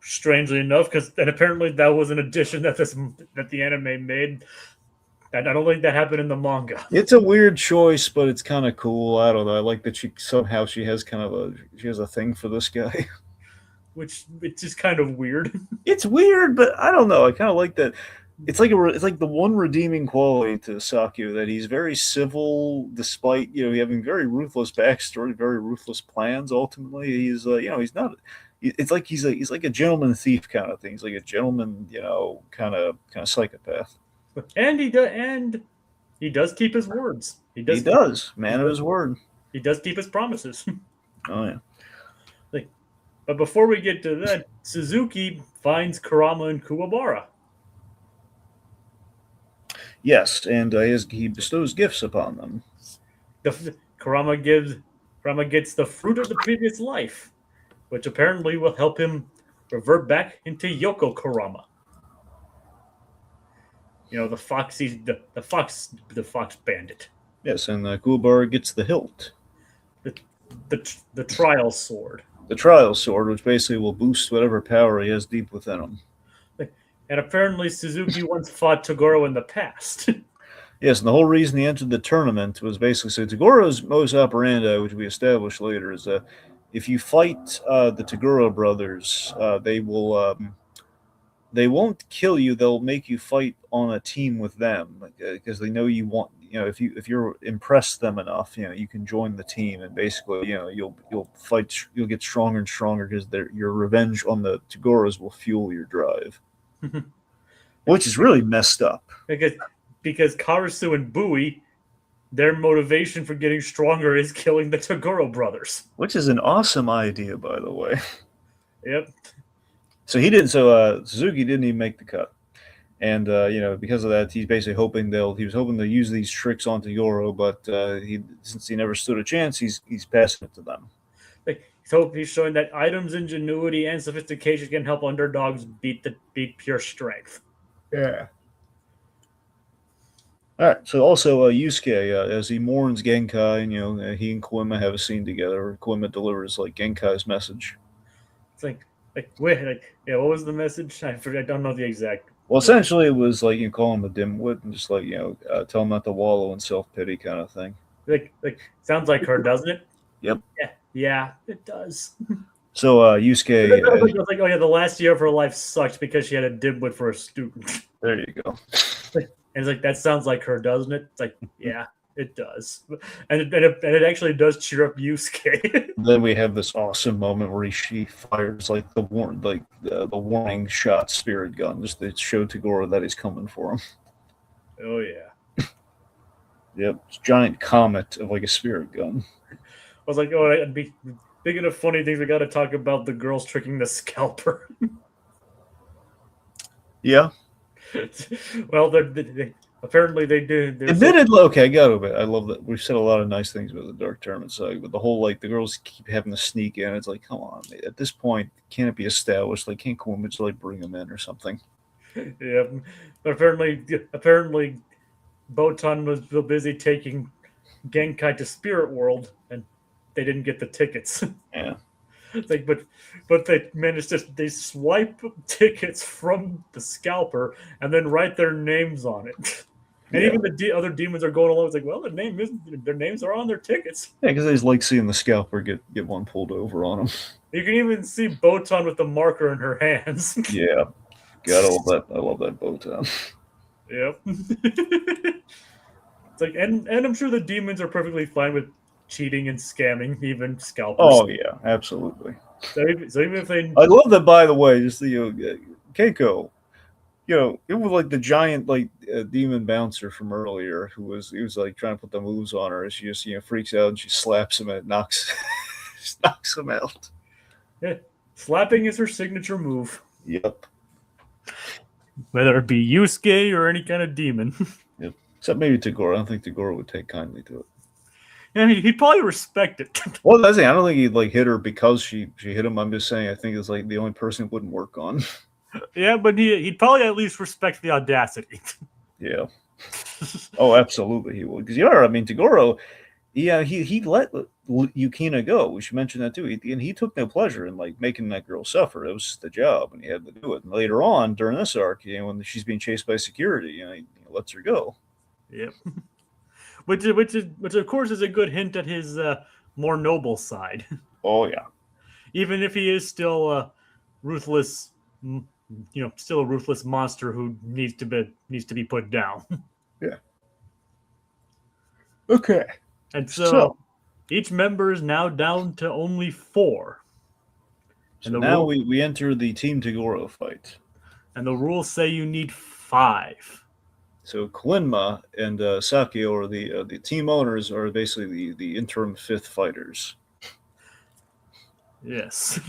Speaker 2: Strangely enough, because and apparently that was an addition that the anime made. And I don't think that happened in the manga.
Speaker 1: It's a weird choice, but it's kind of cool. I don't know. I like that she has she has a thing for this guy.
Speaker 2: Which it's just kind of weird.
Speaker 1: It's weird, but I don't know. I kind of like that. It's like the one redeeming quality to Saku, that he's very civil, despite having very ruthless backstory, very ruthless plans. Ultimately, he's he's not. It's like he's like a gentleman thief kind of thing. He's like a gentleman, kind of psychopath.
Speaker 2: And he does keep his words.
Speaker 1: He does, man of his word.
Speaker 2: He does keep his promises.
Speaker 1: Oh yeah.
Speaker 2: Like, but before we get to that, Suzuki finds Kurama and Kuwabara.
Speaker 1: Yes, and he bestows gifts upon them.
Speaker 2: Kurama gets the fruit of the previous life, which apparently will help him revert back into Yoko Kurama. The foxy, the fox bandit.
Speaker 1: Yes, and Kuwabara gets the hilt,
Speaker 2: The trial sword.
Speaker 1: the trial sword, which basically will boost whatever power he has deep within him.
Speaker 2: And apparently Suzuki once fought Toguro in the past.
Speaker 1: Yes, and the whole reason he entered the tournament was basically, so Togoro's modus operandi, which we established later, is if you fight the Toguro brothers, they won't kill you. They'll make you fight on a team with them because they know you want. If you're impressed them enough, you can join the team, and basically, you'll fight. You'll get stronger and stronger because your revenge on the Togoros will fuel your drive, which is really messed up.
Speaker 2: Because Karasu and Bui, their motivation for getting stronger is killing the Toguro brothers.
Speaker 1: Which is an awesome idea, by the way.
Speaker 2: Yep.
Speaker 1: So he didn't. So Suzuki didn't even make the cut, and because of that, he's basically hoping he was hoping to use these tricks on Toguro, but since he never stood a chance, he's passing it to them.
Speaker 2: So he's showing that items, ingenuity, and sophistication can help underdogs beat pure strength.
Speaker 1: Yeah. All right. So also Yusuke, as he mourns Genkai, and he and Koima have a scene together. Koima delivers like Genkai's message.
Speaker 2: It's what was the message? I forget. I don't know the exact.
Speaker 1: Well, essentially, it was like you call him a dimwit and just tell him not to wallow in self pity, kind of thing.
Speaker 2: Sounds like her, doesn't it?
Speaker 1: Yep.
Speaker 2: Yeah, it does.
Speaker 1: So Yusuke,
Speaker 2: oh yeah, the last year of her life sucked because she had a dimwit for a student.
Speaker 1: There you go.
Speaker 2: And it's like, that sounds like her, doesn't it? It's like, yeah, it does. And it actually does cheer up Yusuke.
Speaker 1: Then we have this awesome moment where she fires like the warning shot spirit gun, just to show Toguro that he's coming for him.
Speaker 2: Oh yeah.
Speaker 1: Yep, it's a giant comet of like a spirit gun.
Speaker 2: I was like, oh, I'd be thinking of funny things. We got to talk about the girls tricking the scalper.
Speaker 1: Yeah.
Speaker 2: Well, apparently they do.
Speaker 1: Admittedly, okay, I got to admit, I love that. We've said a lot of nice things about the Dark Tournament Saga, but the whole the girls keep having to sneak in. It's like, come on, at this point, can't it be established? Like, can't Koima just bring them in or something?
Speaker 2: Yeah, but apparently, Botan was so busy taking Genkai to Spirit World, and they didn't get the tickets.
Speaker 1: Yeah.
Speaker 2: But they managed to swipe tickets from the scalper and then write their names on it. And even the other demons are going along. It's like, well, their names are on their tickets.
Speaker 1: Yeah, because they just like seeing the scalper get one pulled over on them.
Speaker 2: You can even see Botan with the marker in her hands.
Speaker 1: Yeah, gotta love that. I love that Botan.
Speaker 2: Yep. It's like, and I'm sure the demons are perfectly fine with cheating and scamming even scalpers.
Speaker 1: Oh yeah, absolutely.
Speaker 2: So even if they,
Speaker 1: I love that. By the way, just Keiko, it was like the giant demon bouncer from earlier he was like trying to put the moves on her, and she just freaks out and she slaps him and it knocks him out.
Speaker 2: Yeah, slapping is her signature move.
Speaker 1: Yep.
Speaker 2: Whether it be Yusuke or any kind of demon.
Speaker 1: Yep. Except maybe Toguro. I don't think Toguro would take kindly to it.
Speaker 2: And he'd probably respect it.
Speaker 1: Well, that's the thing. I don't think he'd like hit her because she hit him. I'm just saying. I think it's like the only person it wouldn't work on.
Speaker 2: Yeah, but he'd probably at least respect the audacity.
Speaker 1: Yeah. Oh, absolutely, he would. Because I mean, Tagoro. Yeah, he let Yukina go. We should mention that too. And he took no pleasure in like making that girl suffer. It was just the job, and he had to do it. And later on, during this arc, when she's being chased by security, he lets her go.
Speaker 2: Yep. Which of course is a good hint at his more noble side.
Speaker 1: Oh yeah.
Speaker 2: Even if he is still a ruthless, still a ruthless monster who needs to be put down.
Speaker 1: Yeah. Okay.
Speaker 2: And
Speaker 1: So
Speaker 2: each member is now down to only 4.
Speaker 1: So now we enter the Team Tagoro fight.
Speaker 2: And the rules say you need 5.
Speaker 1: So Koenma and Sakio are the team owners, are basically the interim 5th fighters.
Speaker 2: Yes.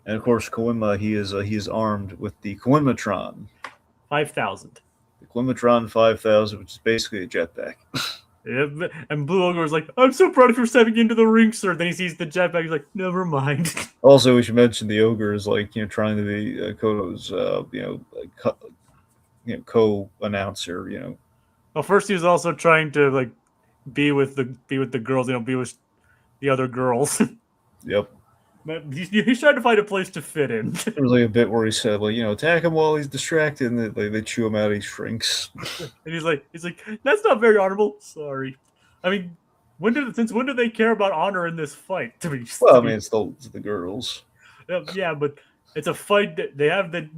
Speaker 1: And of course, Koenma he is armed with the Koenmatron.
Speaker 2: 5,000.
Speaker 1: The Koenmatron 5,000, which is basically a jetpack.
Speaker 2: Yeah, and Blue Ogre is like, I'm so proud of you stepping into the ring, sir. Then he sees the jetpack. He's like, never mind.
Speaker 1: Also, we should mention the ogre is like trying to be Koto's co-announcer.
Speaker 2: Well, first he was also trying to like be with the girls. Be with the other girls.
Speaker 1: Yep.
Speaker 2: He's trying to find a place to fit in.
Speaker 1: There was like a bit where he said, like, attack him while he's distracted, and they chew him out, he shrinks.
Speaker 2: And he's like, that's not very honorable. Sorry. I mean, since when do they care about honor in this fight?
Speaker 1: It's the girls.
Speaker 2: Yeah, but it's a fight that they have the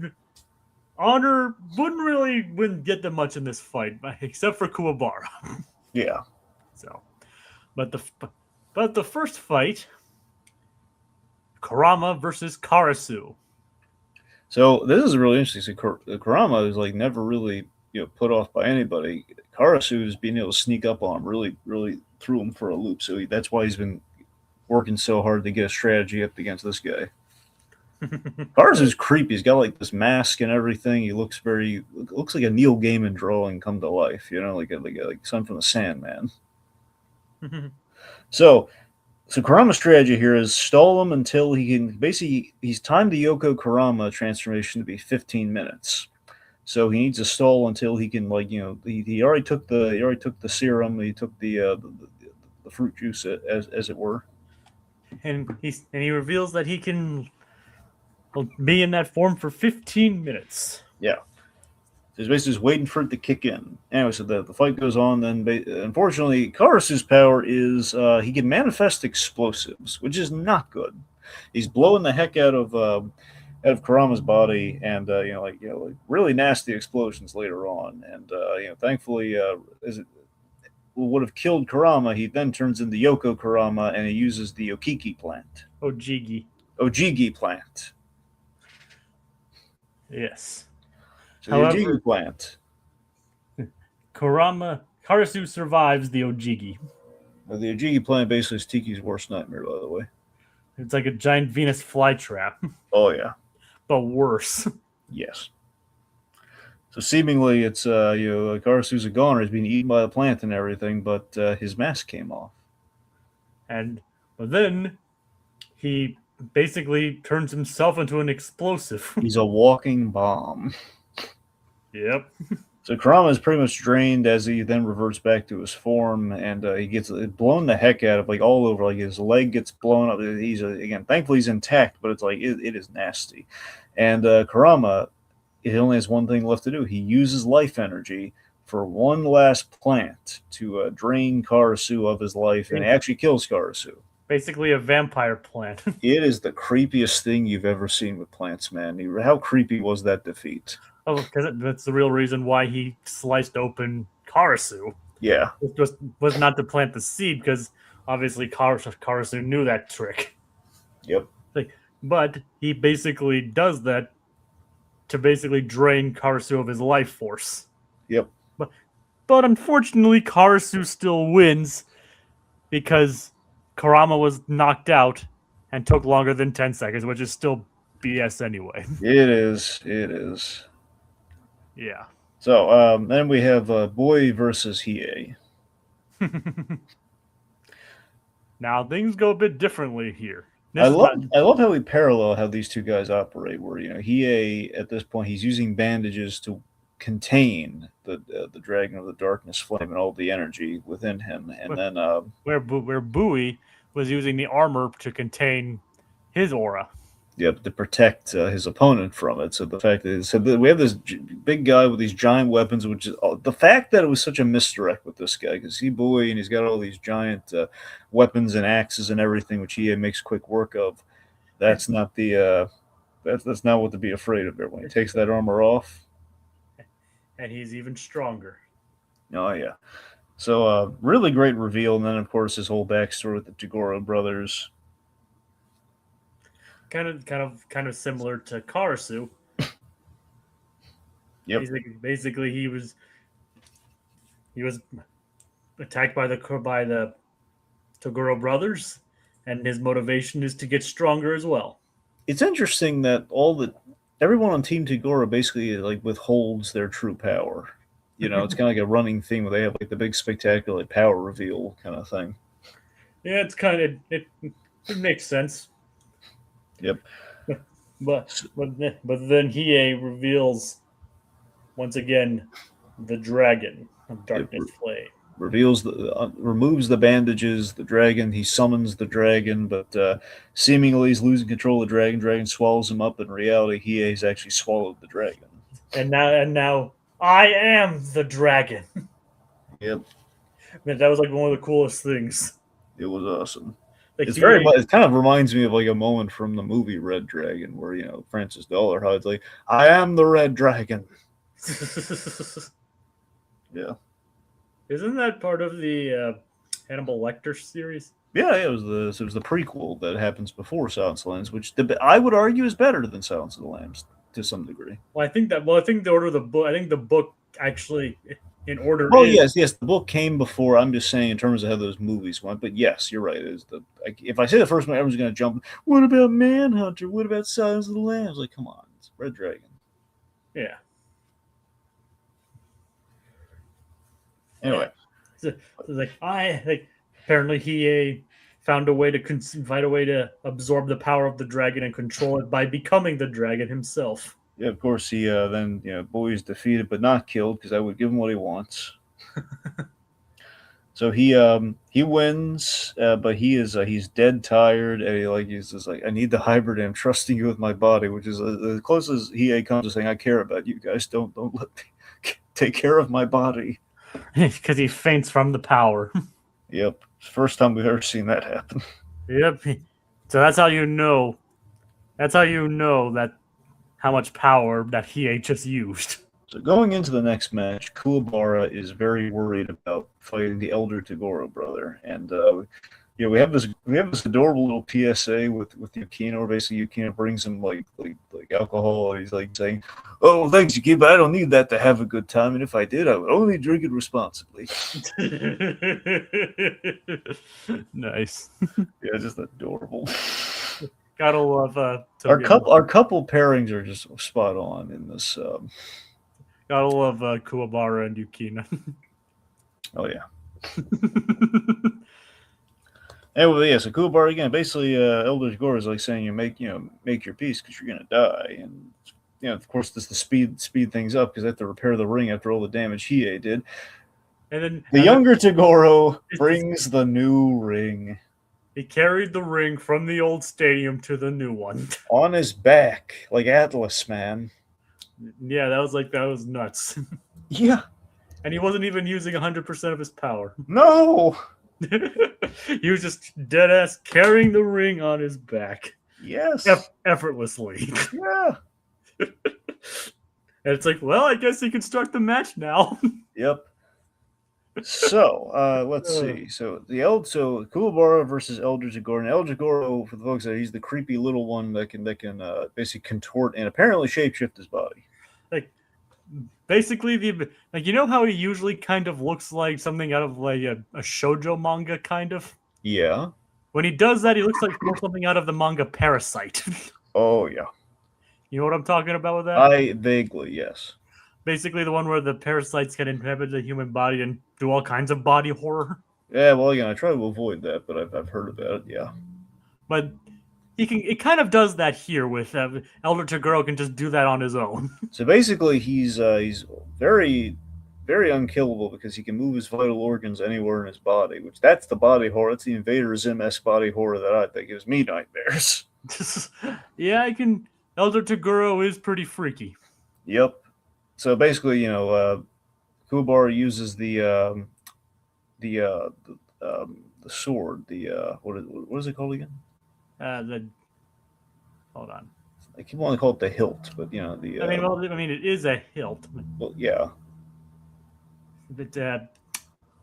Speaker 2: honor wouldn't get them much in this fight, except for Kuwabara.
Speaker 1: Yeah.
Speaker 2: So, but the first fight. Kurama versus Karasu.
Speaker 1: So this is really interesting. So Kurama is like never really put off by anybody. Karasu is being able to sneak up on him, really threw him for a loop. So that's why he's been working so hard to get a strategy up against this guy. Karasu's creepy. He's got like this mask and everything. He looks like a Neil Gaiman drawing come to life. Like Son from the Sandman. So Kurama's strategy here is stall him until he can he's timed the Yoko Kurama transformation to be 15 minutes. So he needs to stall until he can he already took the serum, he took the fruit juice as it were.
Speaker 2: And he reveals that he can be in that form for 15 minutes.
Speaker 1: Yeah. He's basically just waiting for it to kick in. Anyway, so the fight goes on. Then, unfortunately, Karasu's power is he can manifest explosives, which is not good. He's blowing the heck out of Kurama's body, and really nasty explosions later on. And thankfully, as it would have killed Kurama, he then turns into Yoko Kurama, and he uses the Okiki plant. Ojigi plant.
Speaker 2: Yes.
Speaker 1: So the Ojigi plant.
Speaker 2: Karasu survives the Ojigi.
Speaker 1: The Ojigi plant basically is Tiki's worst nightmare, by the way.
Speaker 2: It's like a giant Venus flytrap.
Speaker 1: Oh, yeah.
Speaker 2: But worse.
Speaker 1: Yes. So seemingly it's, Karasu's a goner. He's being eaten by the plant and everything, but his mask came off.
Speaker 2: But then he basically turns himself into an explosive.
Speaker 1: He's a walking bomb.
Speaker 2: Yep.
Speaker 1: So Kurama is pretty much drained as he then reverts back to his form, and he gets blown the heck out of, like, all over. Like, his leg gets blown up. He's again, thankfully he's intact, but it's like it is nasty. And Kurama, it only has one thing left to do. He uses life energy for one last plant to drain Karasu of his life, and he actually kills Karasu.
Speaker 2: Basically a vampire plant.
Speaker 1: It is the creepiest thing you've ever seen with plants, man. How creepy was that defeat?
Speaker 2: Oh, because that's the real reason why he sliced open Karasu.
Speaker 1: Yeah.
Speaker 2: It was not to plant the seed, because obviously Karasu knew that trick.
Speaker 1: Yep.
Speaker 2: But he basically does that to basically drain Karasu of his life force.
Speaker 1: Yep.
Speaker 2: But unfortunately, Karasu still wins because Kurama was knocked out and took longer than 10 seconds, which is still BS anyway.
Speaker 1: It is.
Speaker 2: Yeah.
Speaker 1: So then we have Boy versus Hiei.
Speaker 2: Now things go a bit differently here.
Speaker 1: I
Speaker 2: This is
Speaker 1: love
Speaker 2: not.
Speaker 1: I love how we parallel how these two guys operate. Where he at this point he's using bandages to contain the dragon of the darkness flame and all the energy within him, and then
Speaker 2: Where Bowie was using the armor to contain his aura.
Speaker 1: yep, to protect his opponent from it. So the fact that we have this big guy with these giant weapons, which is the fact that it was such a misdirect with this guy because he boy and he's got all these giant weapons and axes and everything, which he makes quick work of. That's not the that's not what to be afraid of there when he takes that armor off.
Speaker 2: And he's even stronger.
Speaker 1: Oh yeah. So really great reveal, and then of course his whole backstory with the Tagoro brothers.
Speaker 2: Kind of similar to Karasu.
Speaker 1: Yep.
Speaker 2: Basically, he was attacked by the Toguro brothers, and his motivation is to get stronger as well.
Speaker 1: It's interesting that everyone on Team Tagoro basically like withholds their true power. It's kind of like a running theme where they have like the big spectacular power reveal kind of thing.
Speaker 2: Yeah, it's kind of it makes sense.
Speaker 1: Yep.
Speaker 2: But then Hiei reveals once again the dragon of darkness flame.
Speaker 1: Removes the bandages, the dragon. He summons the dragon, but seemingly he's losing control of the dragon. Dragon swallows him up. In reality, Hiei's actually swallowed the dragon.
Speaker 2: And now I am the dragon.
Speaker 1: Yep.
Speaker 2: Man, that was like one of the coolest things.
Speaker 1: It was awesome.
Speaker 2: Like
Speaker 1: It kind of reminds me of like a moment from the movie Red Dragon, where Francis Dollarhide's like, "I am the Red Dragon." Yeah.
Speaker 2: Isn't that part of the Hannibal Lecter series?
Speaker 1: Yeah, it was the prequel that happens before Silence of the Lambs, which I would argue is better than Silence of the Lambs to some degree.
Speaker 2: I think the order of the book. I think the book actually in order.
Speaker 1: Oh yes, the book came before. I'm just saying in terms of how those movies went. But yes, you're right. If I say the first one, everyone's going to jump. What about Manhunter? What about Silence of the Lambs? Like, come on, it's Red Dragon.
Speaker 2: Yeah.
Speaker 1: Anyway,
Speaker 2: so apparently he found a way to absorb the power of the dragon and control it by becoming the dragon himself.
Speaker 1: Yeah, of course he then Bowie's defeated but not killed because I would give him what he wants. So he wins, but he's dead tired, and he's just like, I need the hybrid. I'm trusting you with my body, which is as close as he comes to saying I care about you guys. Don't let me take care of my body.
Speaker 2: Because he faints from the power.
Speaker 1: Yep, first time we've ever seen that happen.
Speaker 2: Yep. So that's how you know. That's how you know that how much power that he just used.
Speaker 1: So going into the next match, Kuwabara is very worried about fighting the elder Tagoro brother, and we have this adorable little PSA with Yukino, where basically Yukino brings him like alcohol, and he's like saying, "Oh, thanks, Yukino, but I don't need that to have a good time, and if I did, I would only drink it responsibly."
Speaker 2: Nice.
Speaker 1: Yeah, just adorable.
Speaker 2: Gotta love
Speaker 1: our couple pairings are just spot on in this.
Speaker 2: Gotta love Kuwabara and Yukina.
Speaker 1: Oh yeah. Anyway, yeah. So Kuwabara again, basically, Elder Tagoro is like saying, make your peace because you're gonna die, and of course, this the speed things up because they have to repair the ring after all the damage Hiei did.
Speaker 2: And then
Speaker 1: the younger Tagoro brings the new ring.
Speaker 2: He carried the ring from the old stadium to the new one
Speaker 1: on his back, like Atlas, man.
Speaker 2: Yeah, that was nuts.
Speaker 1: Yeah.
Speaker 2: And he wasn't even using 100% of his power.
Speaker 1: No.
Speaker 2: He was just dead ass carrying the ring on his back.
Speaker 1: Yes.
Speaker 2: Effortlessly.
Speaker 1: Yeah.
Speaker 2: And it's like, well, I guess he can start the match now.
Speaker 1: Yep. So let's see. So Kuwabara versus Elder Tagoro. And Elder Tagoro, for the folks that he's the creepy little one that can basically contort and apparently shapeshift his body.
Speaker 2: Like basically how he usually kind of looks like something out of like a shoujo manga kind of.
Speaker 1: Yeah.
Speaker 2: When he does that, he looks like something out of the manga Parasite.
Speaker 1: Oh yeah.
Speaker 2: You know what I'm talking about with that?
Speaker 1: I vaguely, yes.
Speaker 2: Basically the one where the parasites can inhabit the human body and do all kinds of body horror.
Speaker 1: Yeah, well, I try to avoid that, but I've heard about it. Yeah.
Speaker 2: But he can. It kind of does that here with Elder Toguro can just do that on his own.
Speaker 1: So basically, he's very very unkillable because he can move his vital organs anywhere in his body. Which that's the body horror. That's the Invader Zim-esque body horror that gives me nightmares.
Speaker 2: Yeah, I can. Elder Toguro is pretty freaky.
Speaker 1: Yep. So basically, Kuwabara uses the sword. What is it called again?
Speaker 2: The hold on.
Speaker 1: I keep wanting to call it the hilt, but the
Speaker 2: I mean, it is a hilt.
Speaker 1: well, yeah,
Speaker 2: But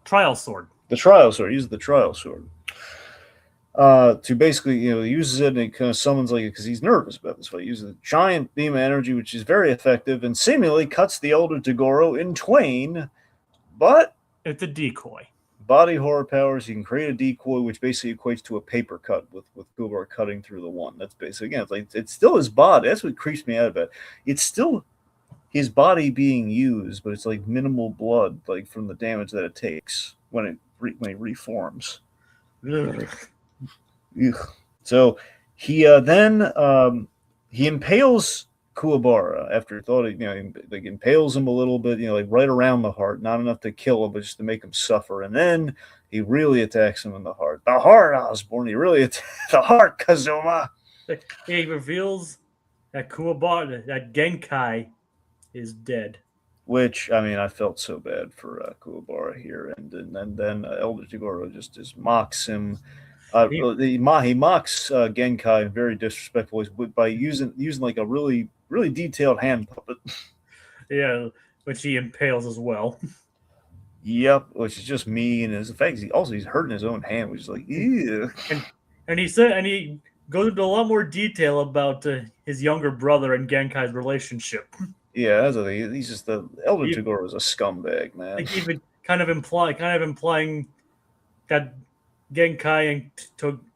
Speaker 2: trial sword.
Speaker 1: the trial sword. He uses the trial sword to basically, he uses it and it kind of summons because he's nervous about this fight. He uses a giant beam of energy, which is very effective and seemingly cuts the Elder Toguro in twain. But
Speaker 2: it's a decoy.
Speaker 1: Body horror powers. You can create a decoy, which basically equates to a paper cut with Kuwabara cutting through the one. That's basically it's still his body. That's what creeps me out about it. It's still his body being used, but it's like minimal blood, like from the damage that it takes when it reforms.
Speaker 2: Ugh.
Speaker 1: Ugh. So he then he impales Kuwabara after he thought he impales him a little bit, like right around the heart, not enough to kill him, but just to make him suffer. And then he really attacks him in the heart. The heart, Osborne. He really the heart, Kazuma.
Speaker 2: He reveals that Kuwabara, that Genkai, is dead.
Speaker 1: Which I felt so bad for Kuwabara here, and then Elder Toguro just mocks him. He mocks Genkai in very disrespectful ways by using like a really really detailed hand puppet.
Speaker 2: Yeah, which he impales as well.
Speaker 1: Yep, which is just mean. And in fact, he's hurting his own hand, which is like, ew.
Speaker 2: And he goes into a lot more detail about his younger brother and Genkai's relationship.
Speaker 1: Yeah, that's the thing. He's just the Elder Toguro is a scumbag, man.
Speaker 2: Like even kind of implying that Genkai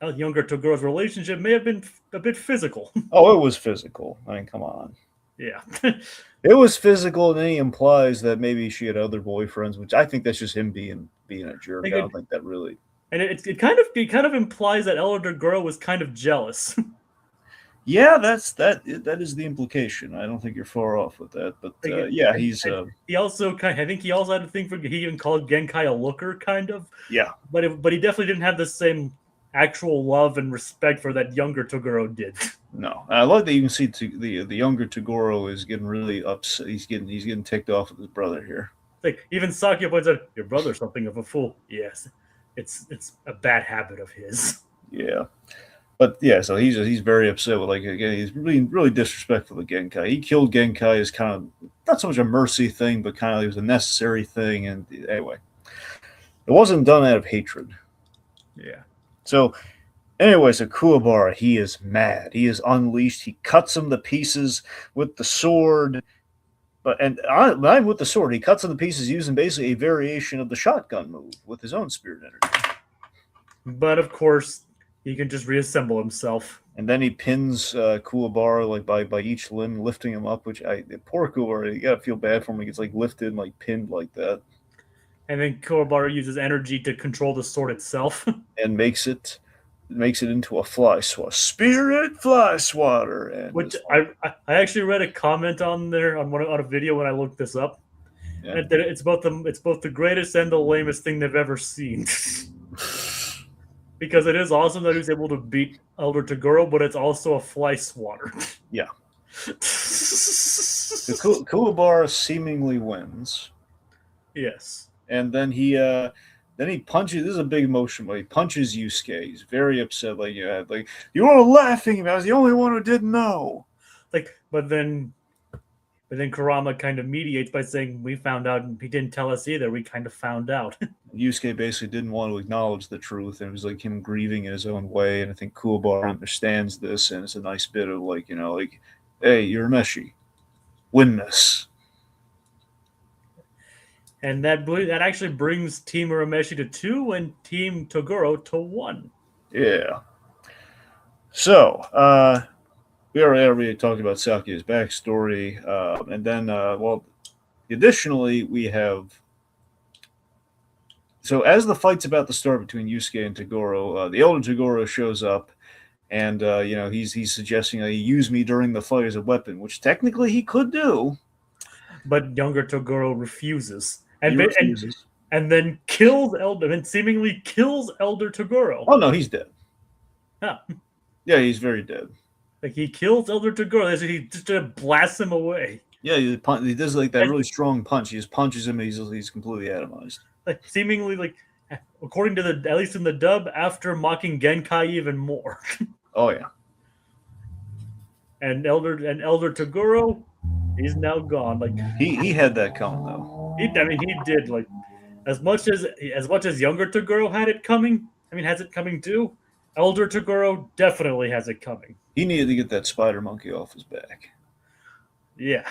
Speaker 2: and younger Togoro's relationship may have been a bit physical.
Speaker 1: Oh, it was physical. Come on.
Speaker 2: Yeah.
Speaker 1: It was physical, and then he implies that maybe she had other boyfriends, which I think that's just him being a jerk. I don't think that really.
Speaker 2: And it kind of implies that Elder Toguro was kind of jealous.
Speaker 1: Yeah, that is the implication. I don't think you're far off with that, but yeah, he's.
Speaker 2: He also I think he also had a thing for. He even called Genkai a looker, kind of.
Speaker 1: Yeah.
Speaker 2: But he definitely didn't have the same actual love and respect for that younger Toguro did.
Speaker 1: No, I like that you can see the younger Toguro is getting really upset. He's getting ticked off with his brother here.
Speaker 2: Like even Sakia points out, your brother's something of a fool. Yes, it's a bad habit of his.
Speaker 1: Yeah. But yeah, so he's very upset with again he's really really disrespectful to Genkai. He killed Genkai as kind of not so much a mercy thing, but kind of it was a necessary thing. And anyway, it wasn't done out of hatred.
Speaker 2: Yeah.
Speaker 1: So anyway, so Kuwabara, he is mad. He is unleashed. He cuts him to pieces with the sword. But not with the sword, he cuts him to pieces using basically a variation of the shotgun move with his own spirit energy.
Speaker 2: But of course, he can just reassemble himself.
Speaker 1: And then he pins Kuwabara by each limb, lifting him up. Which poor Kuwabara, you gotta feel bad for him. He gets lifted and pinned like that.
Speaker 2: And then Kuwabara uses energy to control the sword itself,
Speaker 1: and makes it into a fly swatter, spirit fly swatter. And
Speaker 2: which I actually read a comment on there on a video when I looked this up. Yeah. And it's both the greatest and the lamest thing they've ever seen. Because it is awesome that he was able to beat Elder Toguro, but it's also a fly swatter.
Speaker 1: Yeah. Kuwabara seemingly wins.
Speaker 2: Yes.
Speaker 1: And then he punches. This is a big emotion, but he punches Yusuke. He's very upset. You were laughing. I was the only one who didn't know.
Speaker 2: But then Kurama kind of mediates by saying, we found out, and he didn't tell us either. We kind of found out.
Speaker 1: Yusuke basically didn't want to acknowledge the truth, and it was him grieving in his own way. And I think Kuwabara understands this, and it's a nice bit of hey, Urameshi, win this.
Speaker 2: And that actually brings Team Urameshi to 2 and Team Toguro to 1.
Speaker 1: Yeah. So, we already talked about Sakia's backstory, and then, additionally, we have so as the fight's about to start between Yusuke and Toguro, the elder Toguro shows up, and he's suggesting that he use me during the fight as a weapon, which technically he could do.
Speaker 2: But younger Toguro refuses,
Speaker 1: He refuses.
Speaker 2: and then kills Elder, and seemingly kills Elder Toguro.
Speaker 1: Oh no, he's dead.
Speaker 2: Huh.
Speaker 1: Yeah, he's very dead.
Speaker 2: Like he kills Elder Toguro, so he just blasts him away.
Speaker 1: Yeah, he does like that really strong punch. He just punches him, and he's completely atomized.
Speaker 2: Like seemingly, like according to at least in the dub, after mocking Genkai even more.
Speaker 1: Oh yeah.
Speaker 2: And Elder Toguro, he's now gone. Like
Speaker 1: he had that coming though.
Speaker 2: He did. Like as much as younger Toguro had it coming. I mean, has it coming too? Elder Toguro definitely has it coming.
Speaker 1: He needed to get that spider monkey off his back.
Speaker 2: Yeah.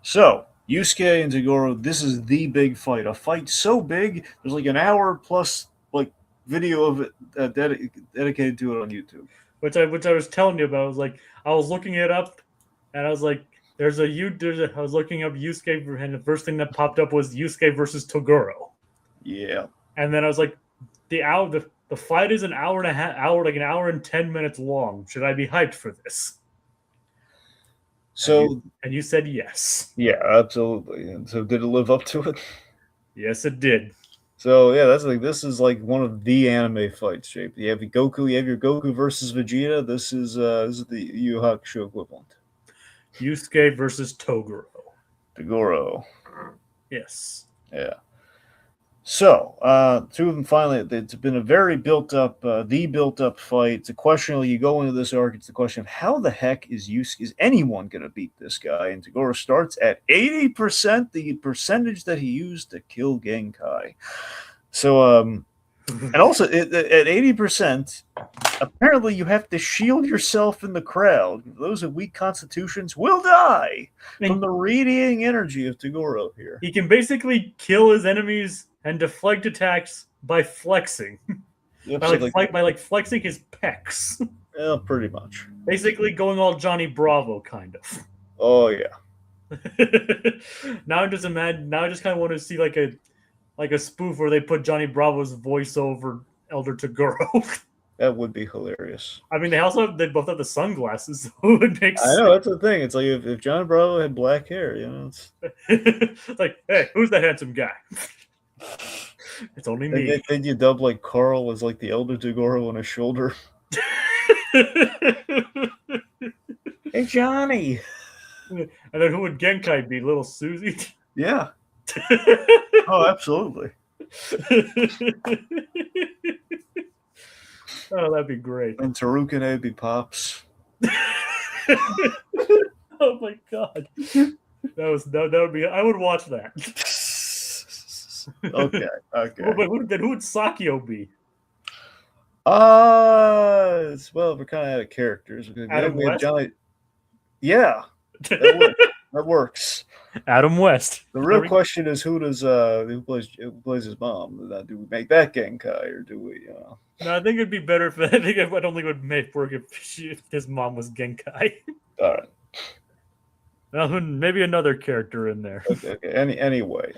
Speaker 1: So, Yusuke and Toguro, this is the big fight. A fight so big, there's like an hour plus like video of it dedicated to it on YouTube.
Speaker 2: Which I was telling you about. I was like, I was looking it up, and I was like, I was looking up Yusuke, and the first thing that popped up was Yusuke versus Toguro.
Speaker 1: Yeah.
Speaker 2: And then I was like, the fight is an hour and a half, like an hour and 10 minutes long. Should I be hyped for this?
Speaker 1: So,
Speaker 2: and you said yes.
Speaker 1: Yeah, absolutely. And so, did it live up to it?
Speaker 2: Yes, it did.
Speaker 1: So yeah, this is like one of the anime fights. Shape. You have your Goku versus Vegeta. This is the Yu Hakusho equivalent.
Speaker 2: Yusuke versus Toguro.
Speaker 1: Toguro.
Speaker 2: Yes.
Speaker 1: Yeah. So, two of them finally. It's been a very built up fight. It's a question. You go into this arc. It's the question of how the heck is anyone going to beat this guy? And Toguro starts at 80%, the percentage that he used to kill Genkai. So, and also at 80%, apparently you have to shield yourself in the crowd. Those with weak constitutions will die from the radiating energy of Toguro here.
Speaker 2: He can basically kill his enemies and deflect attacks by flexing.
Speaker 1: Yep,
Speaker 2: by flexing his pecs.
Speaker 1: Yeah, pretty much.
Speaker 2: Basically going all Johnny Bravo kind of.
Speaker 1: Oh yeah.
Speaker 2: Now I just kind of want to see like a spoof where they put Johnny Bravo's voice over Elder Toguro.
Speaker 1: That would be hilarious.
Speaker 2: I mean, they both have the sunglasses, so it would make sense.
Speaker 1: I know, that's the thing. It's like if Johnny Bravo had black hair, it's
Speaker 2: like, hey, who's that handsome guy? It's only me.
Speaker 1: Then you dub like Carl as like the Elder Toguro on his shoulder. Hey, Johnny.
Speaker 2: And then who would Genkai be? Little Susie?
Speaker 1: Yeah. Oh, absolutely.
Speaker 2: Oh, that'd be great.
Speaker 1: And Tarukane would be Pops.
Speaker 2: Oh my god. That would be. I would watch that.
Speaker 1: Okay.
Speaker 2: But who would Sakio be?
Speaker 1: Well, we're kind of out of characters.
Speaker 2: Adam West?
Speaker 1: Johnny... Yeah, that works.
Speaker 2: Adam West.
Speaker 1: The real question is who plays his mom? Do we make that Genkai or do we?
Speaker 2: No, I think it'd be better if I don't think it would make work if his mom was Genkai.
Speaker 1: All right.
Speaker 2: Well, maybe another character in there.
Speaker 1: Okay. Anyway.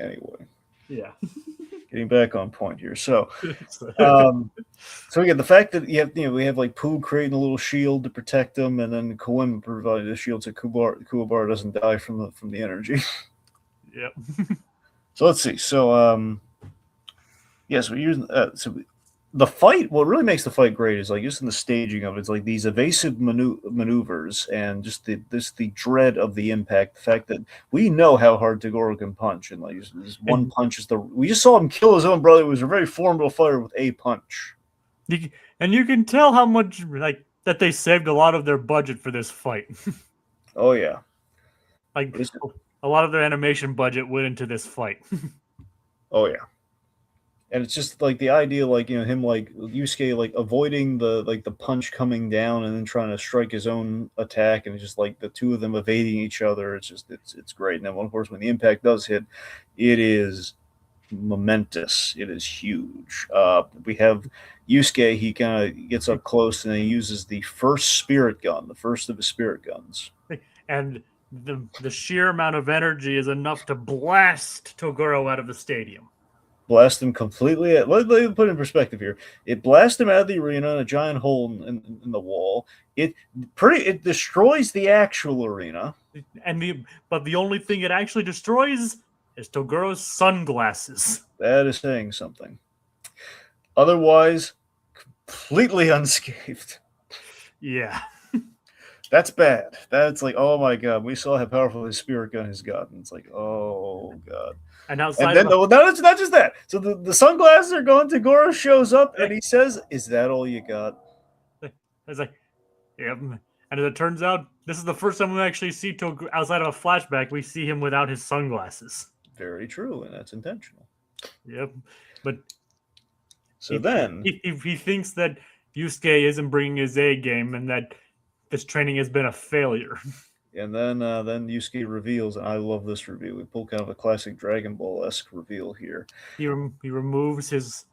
Speaker 2: Yeah.
Speaker 1: Getting back on point here. So again, the fact that we have like Pooh creating a little shield to protect them, and then Koen provided a shield so Kuwabara doesn't die from the energy.
Speaker 2: Yep.
Speaker 1: So let's see. So we're using the fight. What really makes the fight great is like just in the staging of it. It's like these evasive maneuvers and just the dread of the impact. The fact that we know how hard Toguro can punch, and like this one punch is we just saw him kill his own brother. It was a very formidable fighter with a punch.
Speaker 2: And you can tell how much that they saved a lot of their budget for this fight.
Speaker 1: Oh yeah,
Speaker 2: like a lot of their animation budget went into this fight.
Speaker 1: Oh yeah. And it's just like the idea, him Yusuke avoiding the punch coming down and then trying to strike his own attack, and it's just like the two of them evading each other. It's great. And then of course when the impact does hit, it is momentous. It is huge. We have Yusuke. He kind of gets up close and he uses the first spirit gun, the first of his spirit guns,
Speaker 2: and the sheer amount of energy is enough to blast Toguro out of the stadium.
Speaker 1: blast him completely. Let me put it in perspective here. It blasts him out of the arena in a giant hole in the wall. It destroys the actual arena.
Speaker 2: But the only thing it actually destroys is Togoro's sunglasses.
Speaker 1: That is saying something. Otherwise, completely unscathed.
Speaker 2: Yeah.
Speaker 1: That's bad. That's like, oh my god, we saw how powerful his spirit gun has gotten. It's like, oh god.
Speaker 2: And outside
Speaker 1: And then, no, it's not just that. So the sunglasses are gone. Toguro shows up and he says, "Is that all you got?"
Speaker 2: It's like, yep. And as it turns out, this is the first time we actually see Toguro outside of a flashback. We see him without his sunglasses.
Speaker 1: Very true, and that's intentional.
Speaker 2: Yep. But
Speaker 1: so then
Speaker 2: he thinks that Yusuke isn't bringing his A game and that this training has been a failure.
Speaker 1: And then Yusuke reveals, and I love this reveal. We pull kind of a classic Dragon Ball-esque reveal here.
Speaker 2: He removes his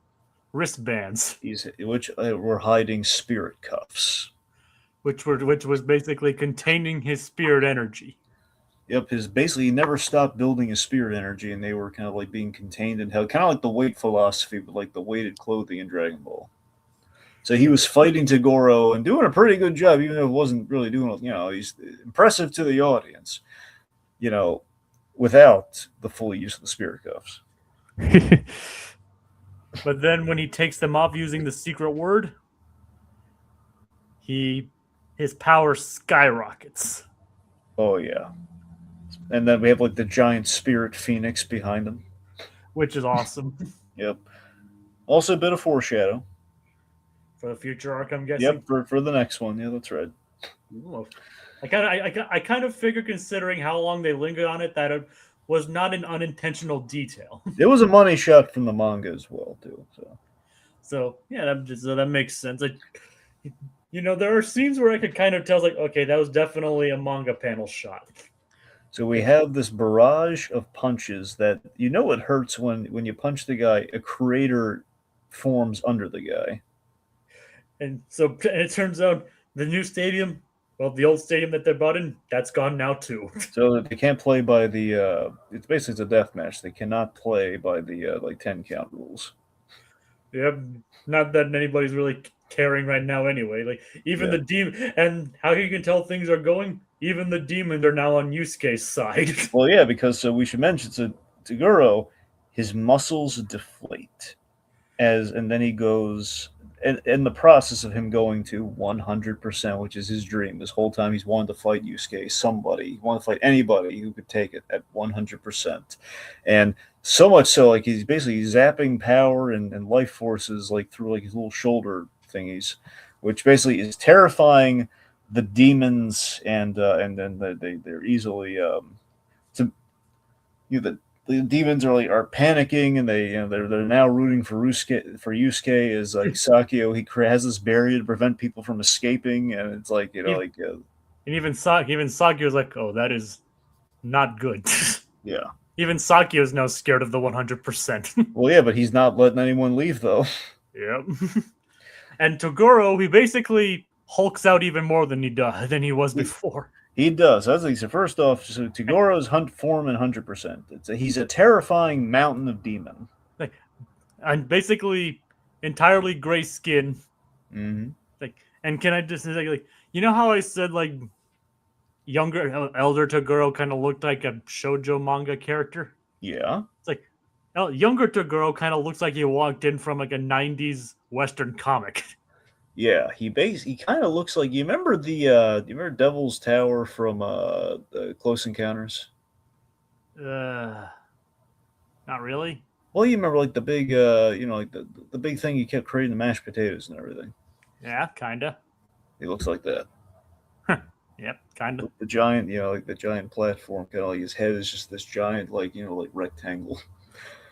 Speaker 2: wristbands,
Speaker 1: which were hiding spirit cuffs,
Speaker 2: which was basically containing his spirit energy.
Speaker 1: Yep, he never stopped building his spirit energy, and they were kind of like being contained and held, kind of like the weight philosophy, but like the weighted clothing in Dragon Ball. So he was fighting Toguro and doing a pretty good job, even though it wasn't really doing, he's impressive to the audience, without the full use of the spirit cuffs.
Speaker 2: But then when he takes them off using the secret word, his power skyrockets.
Speaker 1: Oh, yeah. And then we have like the giant spirit phoenix behind him.
Speaker 2: Which is awesome.
Speaker 1: Yep. Also a bit of foreshadow.
Speaker 2: For the future arc, I'm guessing.
Speaker 1: Yep, for the next one. Yeah, that's right.
Speaker 2: I kind of figure, considering how long they lingered on it, that it was not an unintentional detail.
Speaker 1: It was a money shot from the manga as well, too.
Speaker 2: So yeah, that makes sense. There are scenes where I could kind of tell, like, okay, that was definitely a manga panel shot.
Speaker 1: So we have this barrage of punches that it hurts when you punch the guy. A crater forms under the guy. And
Speaker 2: it turns out the new stadium, well, the old stadium that they brought in, that's gone now too.
Speaker 1: So they can't play by the. It's basically a death match. They cannot play by the 10 count rules.
Speaker 2: Yep, not that anybody's really caring right now anyway. Like even the demon, and how you can tell things are going. Even the demons are now on Yusuke's side.
Speaker 1: Well, yeah, because we should mention Toguro, his muscles deflate, and then he goes. In the process of him going to 100%, which is his dream, this whole time he's wanted to fight Yusuke, he wanted to fight anybody who could take it at 100%. And so much so, like, he's basically zapping power and life forces, like, through, like, his little shoulder thingies, which basically is terrifying the demons, and then they're easily, the demons are panicking, and they're now rooting for Yusuke as like Sakio. He has this barrier to prevent people from escaping, and it's like and
Speaker 2: even Sakio's like, oh, that is not good.
Speaker 1: Yeah.
Speaker 2: Even Sakio's now scared of the 100%.
Speaker 1: Well, yeah, but he's not letting anyone leave though.
Speaker 2: Yep. And Toguro, he basically hulks out even more than he was before.
Speaker 1: He does. That's like, so first off, so Togoro's form in 100%. He's a terrifying mountain of demon.
Speaker 2: And basically entirely gray skin.
Speaker 1: Mm-hmm.
Speaker 2: And can I just say, how I said younger elder Toguro kind of looked like a shoujo manga character?
Speaker 1: Yeah.
Speaker 2: It's like younger Toguro kind of looks like he walked in from like a 90s Western comic.
Speaker 1: Yeah, he kind of looks like, you remember the Devil's Tower from Close Encounters?
Speaker 2: Not really.
Speaker 1: Well, you remember like the big like the big thing he kept creating, the mashed potatoes and everything.
Speaker 2: Yeah, kinda.
Speaker 1: He looks like that.
Speaker 2: Yep, kinda.
Speaker 1: The giant, like the giant platform, kind of like his head is just this giant, like rectangle.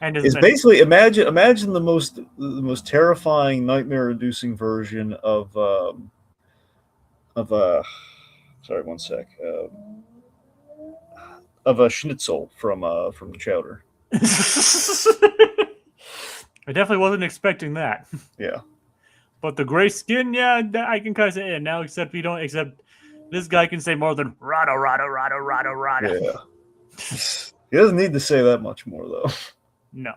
Speaker 1: And it's basically imagine the most terrifying, nightmare-inducing version of sorry, one sec, of a schnitzel from the Chowder.
Speaker 2: I definitely wasn't expecting that.
Speaker 1: Yeah.
Speaker 2: But the gray skin, yeah, I can kind of say it now, except this guy can say more than rada rada rada rada rada.
Speaker 1: Yeah. He doesn't need to say that much more though.
Speaker 2: No.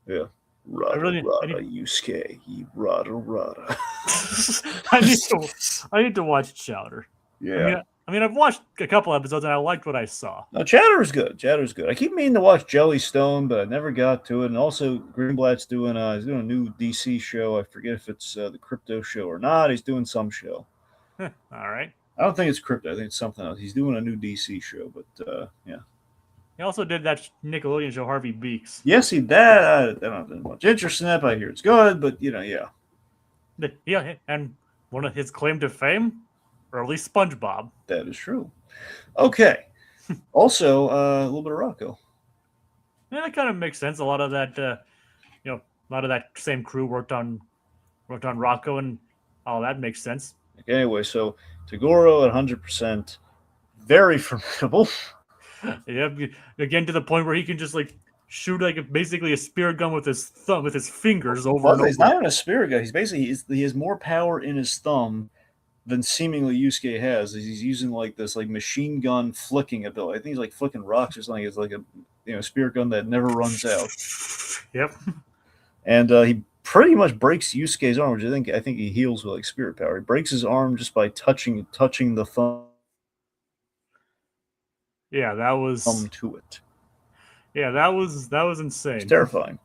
Speaker 1: Yeah.
Speaker 2: I
Speaker 1: Rada
Speaker 2: really, I
Speaker 1: rada
Speaker 2: need,
Speaker 1: Yusuke, rada rada.
Speaker 2: I need to, I need to watch Chowder. I
Speaker 1: Yeah.
Speaker 2: mean, I've watched a couple episodes and I liked what I saw.
Speaker 1: No, Chatter's good. Chatter's good. I keep meaning to watch Jellystone, but I never got to it. And also, Greenblatt's doing he's doing a new DC show. I forget if it's the crypto show or not. He's doing some show.
Speaker 2: All right.
Speaker 1: I don't think it's crypto. I think it's something else. He's doing a new DC show, but yeah.
Speaker 2: He also did that Nickelodeon show, Harvey Beaks.
Speaker 1: Yes, he that I don't have much interest in that. But I hear it's good, but yeah,
Speaker 2: Yeah, and one of his claim to fame, early SpongeBob.
Speaker 1: that is true. Okay. Also, a little bit of Rocco.
Speaker 2: Yeah, that kind of makes sense. A lot of that, a lot of that same crew worked on Rocco, and all that makes sense.
Speaker 1: Anyway, so Tagoro at 100%, very formidable.
Speaker 2: Yeah, again to the point where he can just like shoot like basically a spear gun with his thumb with his fingers over and over.
Speaker 1: He's not even a spirit guy. He's basically he has more power in his thumb than seemingly Yusuke has. He's using like this like machine gun flicking ability. I think he's like flicking rocks or something. It's like a spirit gun that never runs out.
Speaker 2: Yep.
Speaker 1: And he pretty much breaks Yusuke's arm, which I think he heals with like spirit power. He breaks his arm just by touching the thumb.
Speaker 2: Yeah, that was
Speaker 1: To it.
Speaker 2: Yeah, that was insane.
Speaker 1: It's terrifying.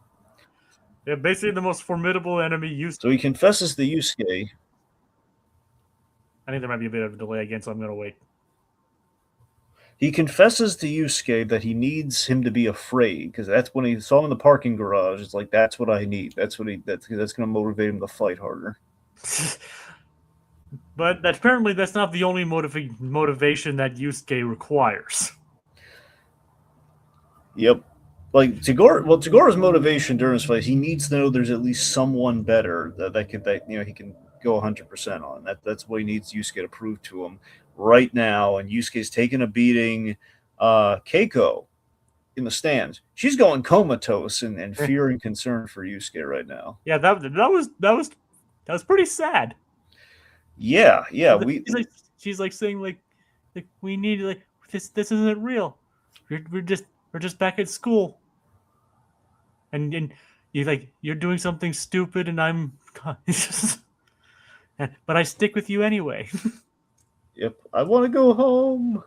Speaker 2: Yeah, basically the most formidable enemy used.
Speaker 1: So he confesses to Yusuke.
Speaker 2: I think there might be a bit of a delay again, so I'm gonna wait.
Speaker 1: He confesses to Yusuke that he needs him to be afraid because that's when he saw him in the parking garage. It's like that's what I need. That's going to motivate him to fight harder.
Speaker 2: But apparently that's not the only motivation that Yusuke requires.
Speaker 1: Yep. Like Tagoro's motivation during this fight, he needs to know there's at least someone better that he can go 100% on. That's what he needs Yusuke to prove to him right now. And Yusuke's taking a beating. Keiko in the stands, she's going comatose and fear and concern for Yusuke right now.
Speaker 2: Yeah, that was pretty sad.
Speaker 1: Yeah.
Speaker 2: She's like saying like we need like this isn't real. We're just back at school. And you're doing something stupid and I'm but I stick with you anyway.
Speaker 1: Yep. I want to go home.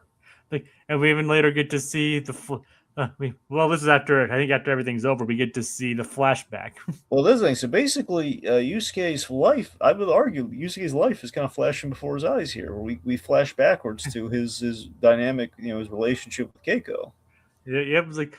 Speaker 2: And we even later get to see this is after everything's over, we get to see the flashback.
Speaker 1: Well, this thing. So basically, Yusuke's life, I would argue, Yusuke's life is kind of flashing before his eyes here. Where we flash backwards to his dynamic, his relationship with Keiko.
Speaker 2: Yeah, it was like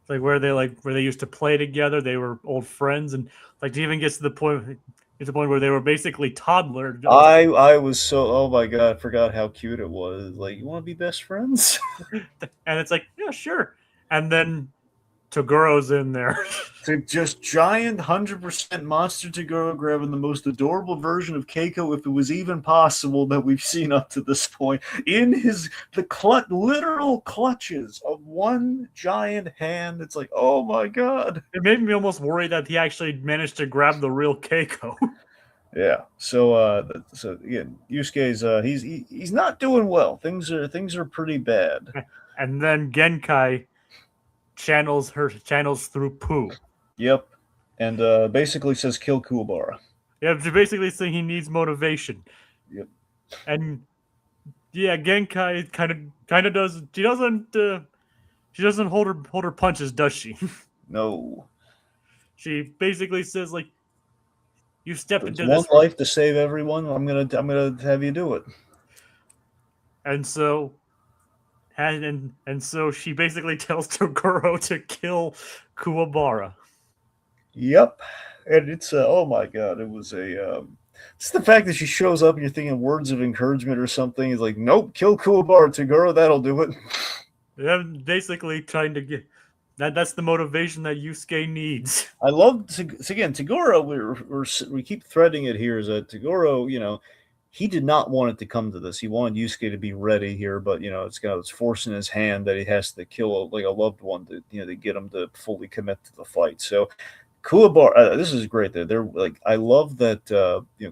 Speaker 2: where they used to play together. They were old friends, and like it even gets to the point. It's the point where they were basically toddlers.
Speaker 1: I was so, oh my god, I forgot how cute it was. Like, you want to be best friends?
Speaker 2: And it's like, yeah, sure. And then Togoro's in there.
Speaker 1: Just giant 100% monster Tagoro grabbing the most adorable version of Keiko, if it was even possible, that we've seen up to this point, in the literal clutches of one giant hand. It's like, oh my god.
Speaker 2: It made me almost worried that he actually managed to grab the real Keiko.
Speaker 1: Yeah. So again, Yusuke's he's not doing well. Things are pretty bad.
Speaker 2: And then Genkai channels through Pooh.
Speaker 1: Yep. And basically says kill Kuwabara.
Speaker 2: Yeah, basically saying he needs motivation.
Speaker 1: Yep.
Speaker 2: And yeah, Genkai kind of does. She doesn't hold her punches, does she?
Speaker 1: No.
Speaker 2: She basically says like, "You stepped
Speaker 1: It's
Speaker 2: into
Speaker 1: one
Speaker 2: this
Speaker 1: life to save everyone. I'm gonna have you do it."
Speaker 2: And so she basically tells Toguro to kill Kuwabara.
Speaker 1: Yep. And it's oh my god, it was just the fact that she shows up and you're thinking words of encouragement or something. Is like, nope, kill Kuwabara, Tagoro, that'll do it.
Speaker 2: They're basically trying to get that's the motivation that Yusuke needs.
Speaker 1: I love again Tagoro. We keep threading it here. Is that Tagoro? He did not want it to come to this. He wanted Yusuke to be ready here, but it's forcing his hand that he has to kill a loved one to get him to fully commit to the fight. So Kuwabara, this is great. They're like, I love that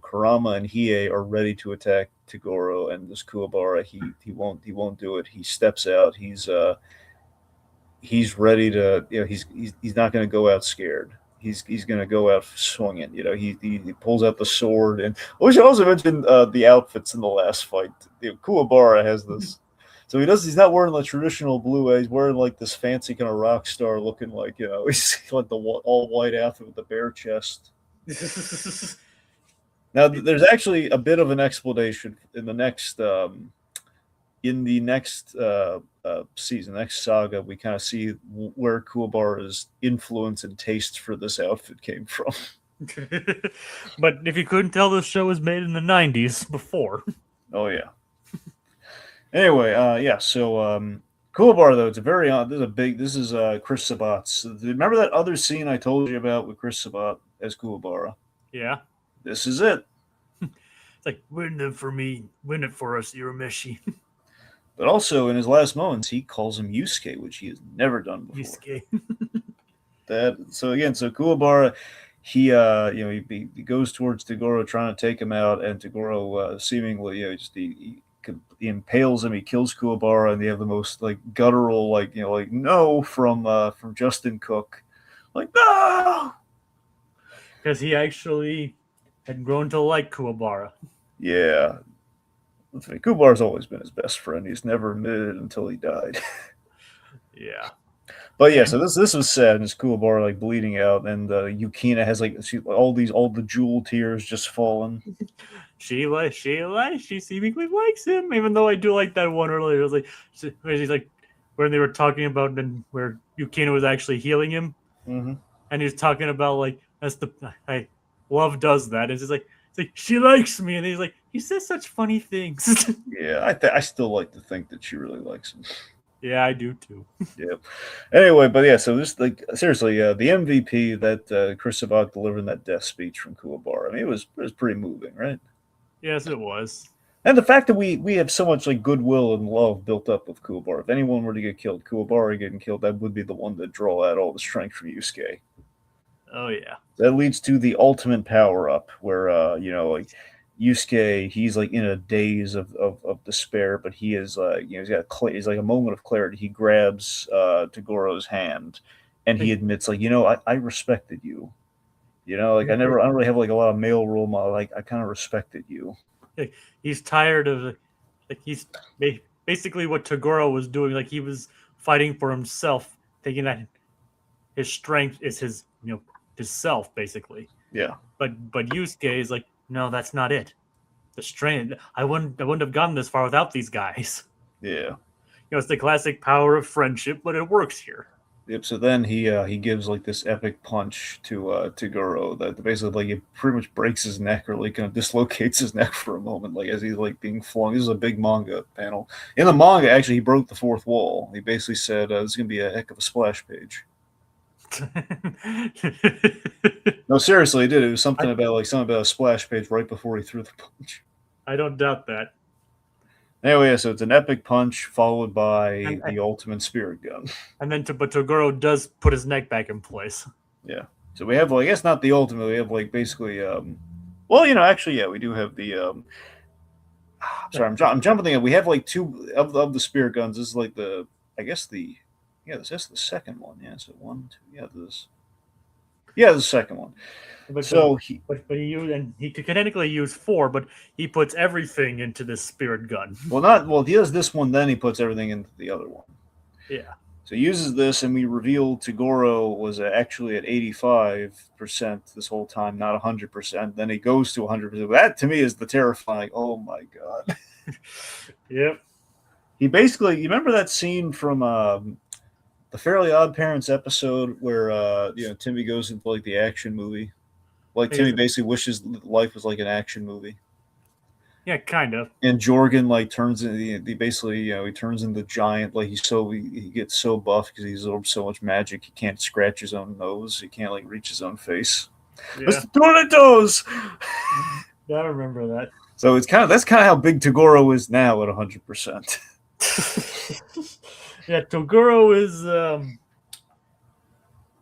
Speaker 1: Kurama and Hiei are ready to attack Tagoro, and this Kuwabara he won't do it. He steps out. he's ready to, he's not going to go out scared. He's going to go out swinging. He pulls out the sword, and we should also mention the outfits in the last fight. Kuwabara has this. So he's not wearing the traditional blue. He's wearing like this fancy kind of rock star looking, like he's like the all white outfit with the bare chest. Now there's actually a bit of an explanation in the next season, next saga. We kind of see where Kuwabara's influence and taste for this outfit came from.
Speaker 2: But if you couldn't tell, this show was made in the 90s before.
Speaker 1: Oh yeah. Anyway, yeah. So Kuwabara, though, it's a very this is Chris Sabat's. Remember that other scene I told you about with Chris Sabat as Kuwabara?
Speaker 2: Yeah.
Speaker 1: This is it.
Speaker 2: It's like, win it for me, win it for us, Urameshi.
Speaker 1: But also in his last moments, he calls him Yusuke, which he has never done before.
Speaker 2: Yusuke.
Speaker 1: So Kuwabara, he goes towards Toguro trying to take him out, and Toguro seemingly he impales him. He kills Kuwabara, and they have the most like guttural like no from Justin Cook, like no,
Speaker 2: because he actually had grown to like Kuwabara.
Speaker 1: Yeah, Kuwabara's always been his best friend. He's never admitted it until he died.
Speaker 2: Yeah.
Speaker 1: But yeah, so this was sad, and it's Kuwabara like bleeding out, and Yukina has like all the jewel tears just falling.
Speaker 2: She seemingly likes him, even though I do like that one earlier. It was like she's like when they were talking about where Yukina was actually healing him,
Speaker 1: mm-hmm.
Speaker 2: and he was talking about like love does that. It's like she likes me, and he's like he says such funny things.
Speaker 1: Yeah, I still like to think that she really likes him.
Speaker 2: Yeah, I do too.
Speaker 1: Yeah. Anyway, but yeah, so this seriously, the MVP that Chris Sabat delivering that death speech from Kuwabara. I mean, it was pretty moving, right?
Speaker 2: Yes, it was.
Speaker 1: And the fact that we have so much like goodwill and love built up with Kuwabara. If anyone were to get killed, Kuwabara getting killed, that would be the one to draw out all the strength from Yusuke.
Speaker 2: Oh yeah.
Speaker 1: That leads to the ultimate power up, where like Yusuke, he's like in a daze of despair, but he is he's like a moment of clarity. He grabs Togoro's hand, and he admits like I respected you. Like I don't really have like a lot of male role model. Like I kind of respected you.
Speaker 2: He's tired of he's basically what Toguro was doing. Like he was fighting for himself, thinking that his strength is his his self basically.
Speaker 1: Yeah.
Speaker 2: But Yusuke is like, no, that's not it. The strength. I wouldn't have gotten this far without these guys.
Speaker 1: Yeah.
Speaker 2: It's the classic power of friendship, but it works here.
Speaker 1: Yep. So then he gives like this epic punch to Toguro that basically like it pretty much breaks his neck or like kind of dislocates his neck for a moment, like as he's like being flung. This is a big manga panel. In the manga, actually, he broke the fourth wall. He basically said, "This is gonna be a heck of a splash page." No, seriously, he did. It was something about a splash page right before he threw the punch.
Speaker 2: I don't doubt that.
Speaker 1: Anyway, yeah, so it's an epic punch followed by the ultimate spirit gun.
Speaker 2: And then but Toguro does put his neck back in place.
Speaker 1: Yeah. So we have, well, I guess not the ultimate. We have like basically, well, actually, yeah, we do have the. Sorry, I'm jumping the. We have like two of the spirit guns. This is like the, I guess the, yeah, this is the second one. Yeah, so 1, 2, yeah, this. Yeah, the second one.
Speaker 2: But
Speaker 1: he
Speaker 2: could technically use 4, but he puts everything into this spirit gun.
Speaker 1: Well, he does this one, then he puts everything into the other one.
Speaker 2: Yeah.
Speaker 1: So he uses this, and we reveal Toguro was actually at 85% this whole time, not 100%. Then he goes to 100%. That to me is the terrifying. Oh my god.
Speaker 2: Yep.
Speaker 1: He basically, you remember that scene from the Fairly Odd Parents episode where Timmy goes into like the action movie, like Timmy basically wishes life was like an action movie.
Speaker 2: Yeah, kind of.
Speaker 1: And Jorgen like turns in he basically he turns into giant, like he gets so buff because he's absorbed so much magic he can't scratch his own nose, he can't like reach his own face.
Speaker 2: Yeah.
Speaker 1: Mr. Tornadoes!
Speaker 2: Yeah, I remember that.
Speaker 1: So that's kind of how big Toguro is now at 100%.
Speaker 2: Yeah, Toguro is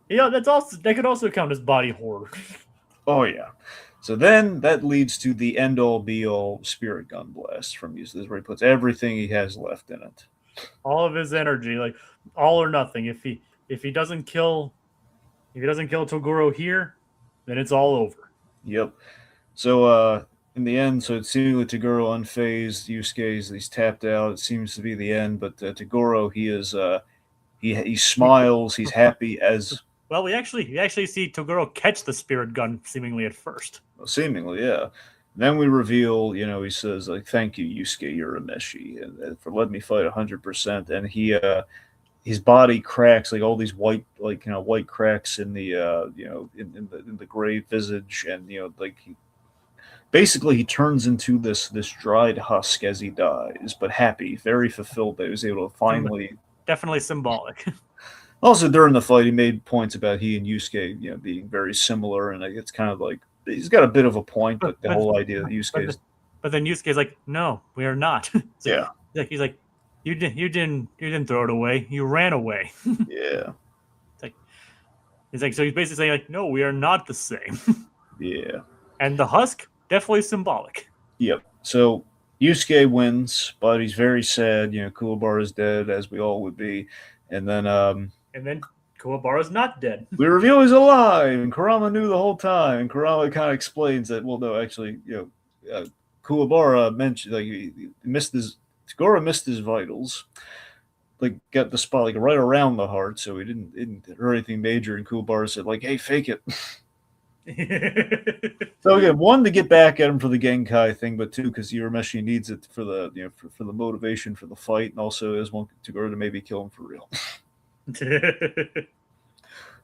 Speaker 2: that could also count as body horror.
Speaker 1: Oh yeah. So then that leads to the end all be all spirit gun blast from Yusuke, where he puts everything he has left in it.
Speaker 2: all of his energy, like all or nothing. If he doesn't kill Toguro here, then it's all over.
Speaker 1: Yep. So in the end, so it's seemingly Toguro unfazed. Yusuke he's tapped out. It seems to be the end. But Toguro, he is he smiles. He's happy as
Speaker 2: Well, we actually see Toguro catch the spirit gun seemingly at first.
Speaker 1: seemingly, yeah. Then we reveal, he says like, "Thank you, Yusuke Urameshi, and for letting me fight 100%." And his body cracks, like all these white, like white cracks in the in the gray visage, and like basically he turns into this dried husk as he dies, but happy, very fulfilled that he was able to finally.
Speaker 2: Definitely symbolic.
Speaker 1: Also, during the fight, he made points about he and Yusuke, being very similar, and it's kind of like he's got a bit of a point, but the whole idea that Yusuke.
Speaker 2: But then Yusuke's like, "No, we are not."
Speaker 1: Yeah.
Speaker 2: He's like, "You didn't throw it away. You ran away."
Speaker 1: Yeah.
Speaker 2: He's like, so he's basically saying like, "No, we are not the same."
Speaker 1: Yeah.
Speaker 2: And the husk definitely symbolic.
Speaker 1: Yep. So Yusuke wins, but he's very sad. Kuwabara is dead, as we all would be, and then
Speaker 2: Kuwabara's not dead.
Speaker 1: We reveal he's alive, and Kurama knew the whole time. And Kurama kind of explains that, well, no, actually, Kuwabara mentioned like he missed his Toguro missed his vitals, like got the spot like right around the heart, so he didn't hurt anything major. And Kuwabara said like, "Hey, fake it." So again, one, to get back at him for the Genkai thing, but two, because Urameshi needs it for the for the motivation for the fight, and also as one Toguro to maybe kill him for real.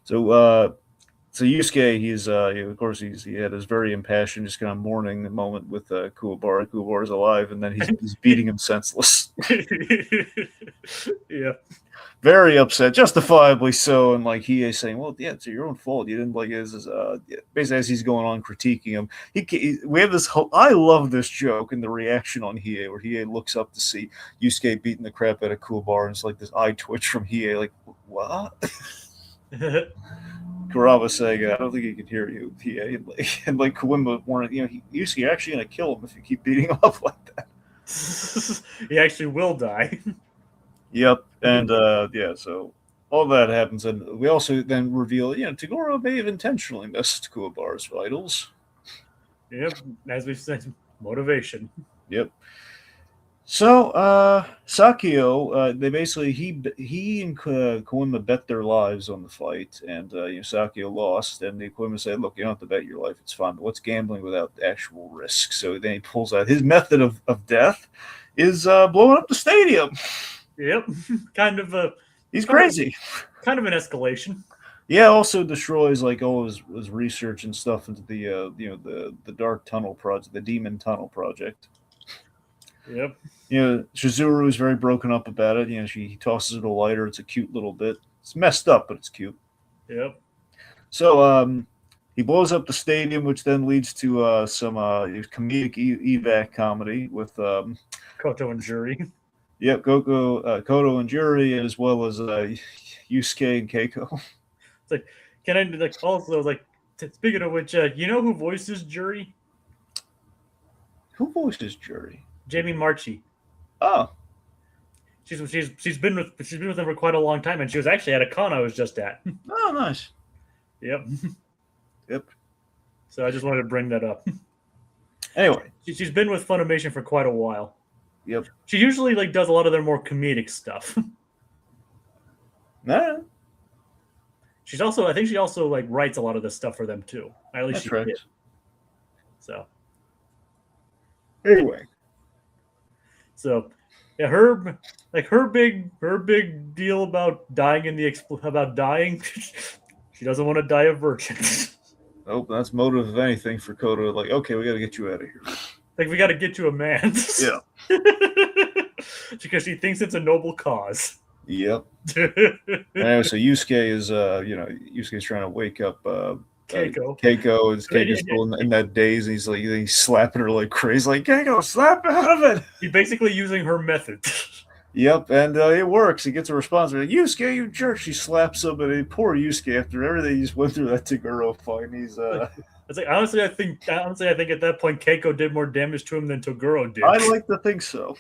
Speaker 1: So Yusuke, he's of course he had his very impassioned, just kind of mourning moment with Kuwabara. Kuwabara's alive, and then he's beating him senseless.
Speaker 2: Yeah,
Speaker 1: very upset, justifiably so. And like Hiei saying, "Well, yeah, it's your own fault. You didn't like his." Basically, as he's going on critiquing him, we have this. I love this joke and the reaction on Hiei, where Hiei looks up to see Yusuke beating the crap out of Kuwabara, and it's like this eye twitch from Hiei, like what? Kurama saying, "I don't think he can hear you, Hiei," and like Kawima warning, Yusuke, you're actually gonna kill him if you keep beating him up like that.
Speaker 2: He actually will die.
Speaker 1: Yep, and so all that happens, and we also then reveal, Toguro may have intentionally missed Kuwabara's vitals.
Speaker 2: Yep, as we've said, motivation.
Speaker 1: Yep. So Sakio, they basically he and Kawima bet their lives on the fight, and Sakio lost, and the Kawima said, "Look, you don't have to bet your life; it's fine. But what's gambling without actual risk?" So then he pulls out his method of death is blowing up the stadium.
Speaker 2: Yep, kind of a.
Speaker 1: He's crazy.
Speaker 2: Kind of an escalation.
Speaker 1: Yeah, also destroys like all his research and stuff into the the dark tunnel project, the demon tunnel project.
Speaker 2: Yep.
Speaker 1: Shizuru is very broken up about it. He tosses it a lighter. It's a cute little bit. It's messed up, but it's cute.
Speaker 2: Yep.
Speaker 1: So he blows up the stadium, which then leads to some comedic evac comedy with
Speaker 2: Koto and Juri.
Speaker 1: Yep, Koto and Juri, as well as Yusuke and Keiko.
Speaker 2: It's like, can I like also like speaking of which, you know who voices Juri?
Speaker 1: Who voices Juri?
Speaker 2: Jamie Marchi.
Speaker 1: Oh,
Speaker 2: she's been with him for quite a long time, and she was actually at a con I was just at.
Speaker 1: Oh, nice.
Speaker 2: Yep.
Speaker 1: Yep.
Speaker 2: So I just wanted to bring that up.
Speaker 1: Anyway,
Speaker 2: she's been with Funimation for quite a while.
Speaker 1: Yep.
Speaker 2: She usually like does a lot of their more comedic stuff.
Speaker 1: Nah.
Speaker 2: I think she also like writes a lot of this stuff for them too. At least she did. So
Speaker 1: anyway.
Speaker 2: So yeah, her big deal about dying about dying. She doesn't want to die a virgin.
Speaker 1: Nope, that's motive of anything for Koto. Like, okay, we got to get you out of here.
Speaker 2: Like, we got to get you a man.
Speaker 1: Yeah.
Speaker 2: Because she thinks it's a noble cause.
Speaker 1: Yep. Anyway, so Yusuke is, Yusuke's trying to wake up
Speaker 2: Keiko.
Speaker 1: Keiko's still in that daze, and he's slapping her like crazy. Like, Keiko, slap out of it!
Speaker 2: He's basically using her method.
Speaker 1: Yep, and it works. He gets a response. Like, Yusuke, you jerk! She slaps him, and poor Yusuke, after everything he just went through that Toguro fight, he's
Speaker 2: It's like honestly, I think at that point Keiko did more damage to him than Toguro did.
Speaker 1: I like to think so.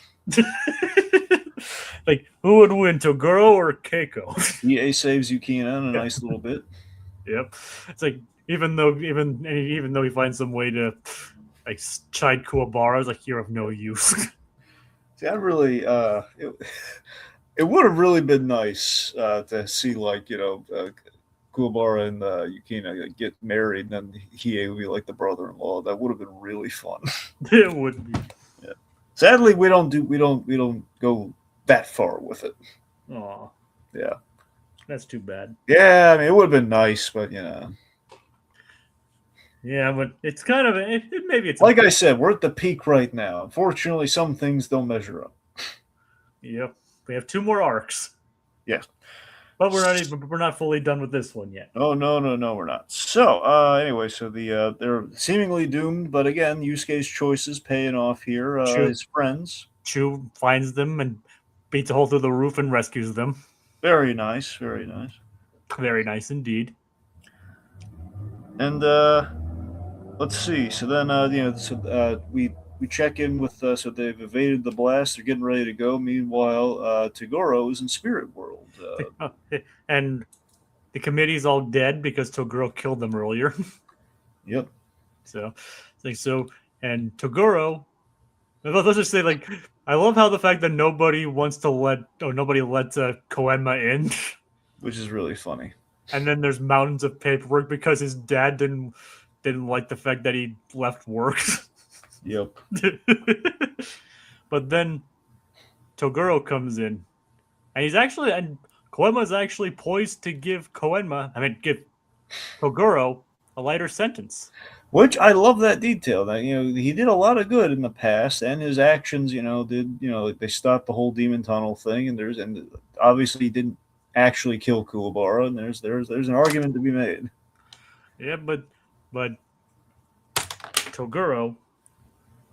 Speaker 2: Like, who would win, Toguro or Keiko?
Speaker 1: EA saves Yukina a nice little bit.
Speaker 2: Yep. It's like even though he finds some way to like chide Kuwabara, it's like you're of no use.
Speaker 1: See, I really, it would have really been nice to see, like, Kuwabara and Yukina get married, and then Hiei would be like the brother-in-law. That would have been really fun.
Speaker 2: It would be.
Speaker 1: Yeah. Sadly, we don't go that far with it.
Speaker 2: Aw,
Speaker 1: Yeah.
Speaker 2: that's too bad.
Speaker 1: Yeah, I mean, it would have been nice, but
Speaker 2: Yeah, but it's kind of maybe it's
Speaker 1: like I said, we're at the peak right now. Unfortunately, some things don't measure up.
Speaker 2: Yep. We have 2 more arcs.
Speaker 1: Yeah.
Speaker 2: But we're not fully done with this one yet.
Speaker 1: Oh no, we're not. So anyway, so they're seemingly doomed, but again, Yusuke's choices paying off here. His friends,
Speaker 2: Chu finds them and beats a hole through the roof and rescues them.
Speaker 1: very nice, very nice.
Speaker 2: Very nice indeed.
Speaker 1: And let's see. So then we check in with so they've evaded the blast. They're getting ready to go. Meanwhile, Toguro is in Spirit World.
Speaker 2: And the committee's all dead because Toguro killed them earlier.
Speaker 1: Yep.
Speaker 2: So, and Toguro. Let's just say, like, I love how the fact that nobody lets Koenma in,
Speaker 1: Which is really funny.
Speaker 2: and then there's mountains of paperwork because his dad didn't like the fact that he left work.
Speaker 1: Yep.
Speaker 2: But then Toguro comes in, and Koenma's actually poised to give Toguro a lighter sentence.
Speaker 1: Which I love that detail. That he did a lot of good in the past, and his actions, did like they stopped the whole demon tunnel thing, and obviously he didn't actually kill Kuwabara, and there's an argument to be made.
Speaker 2: Yeah, but Toguro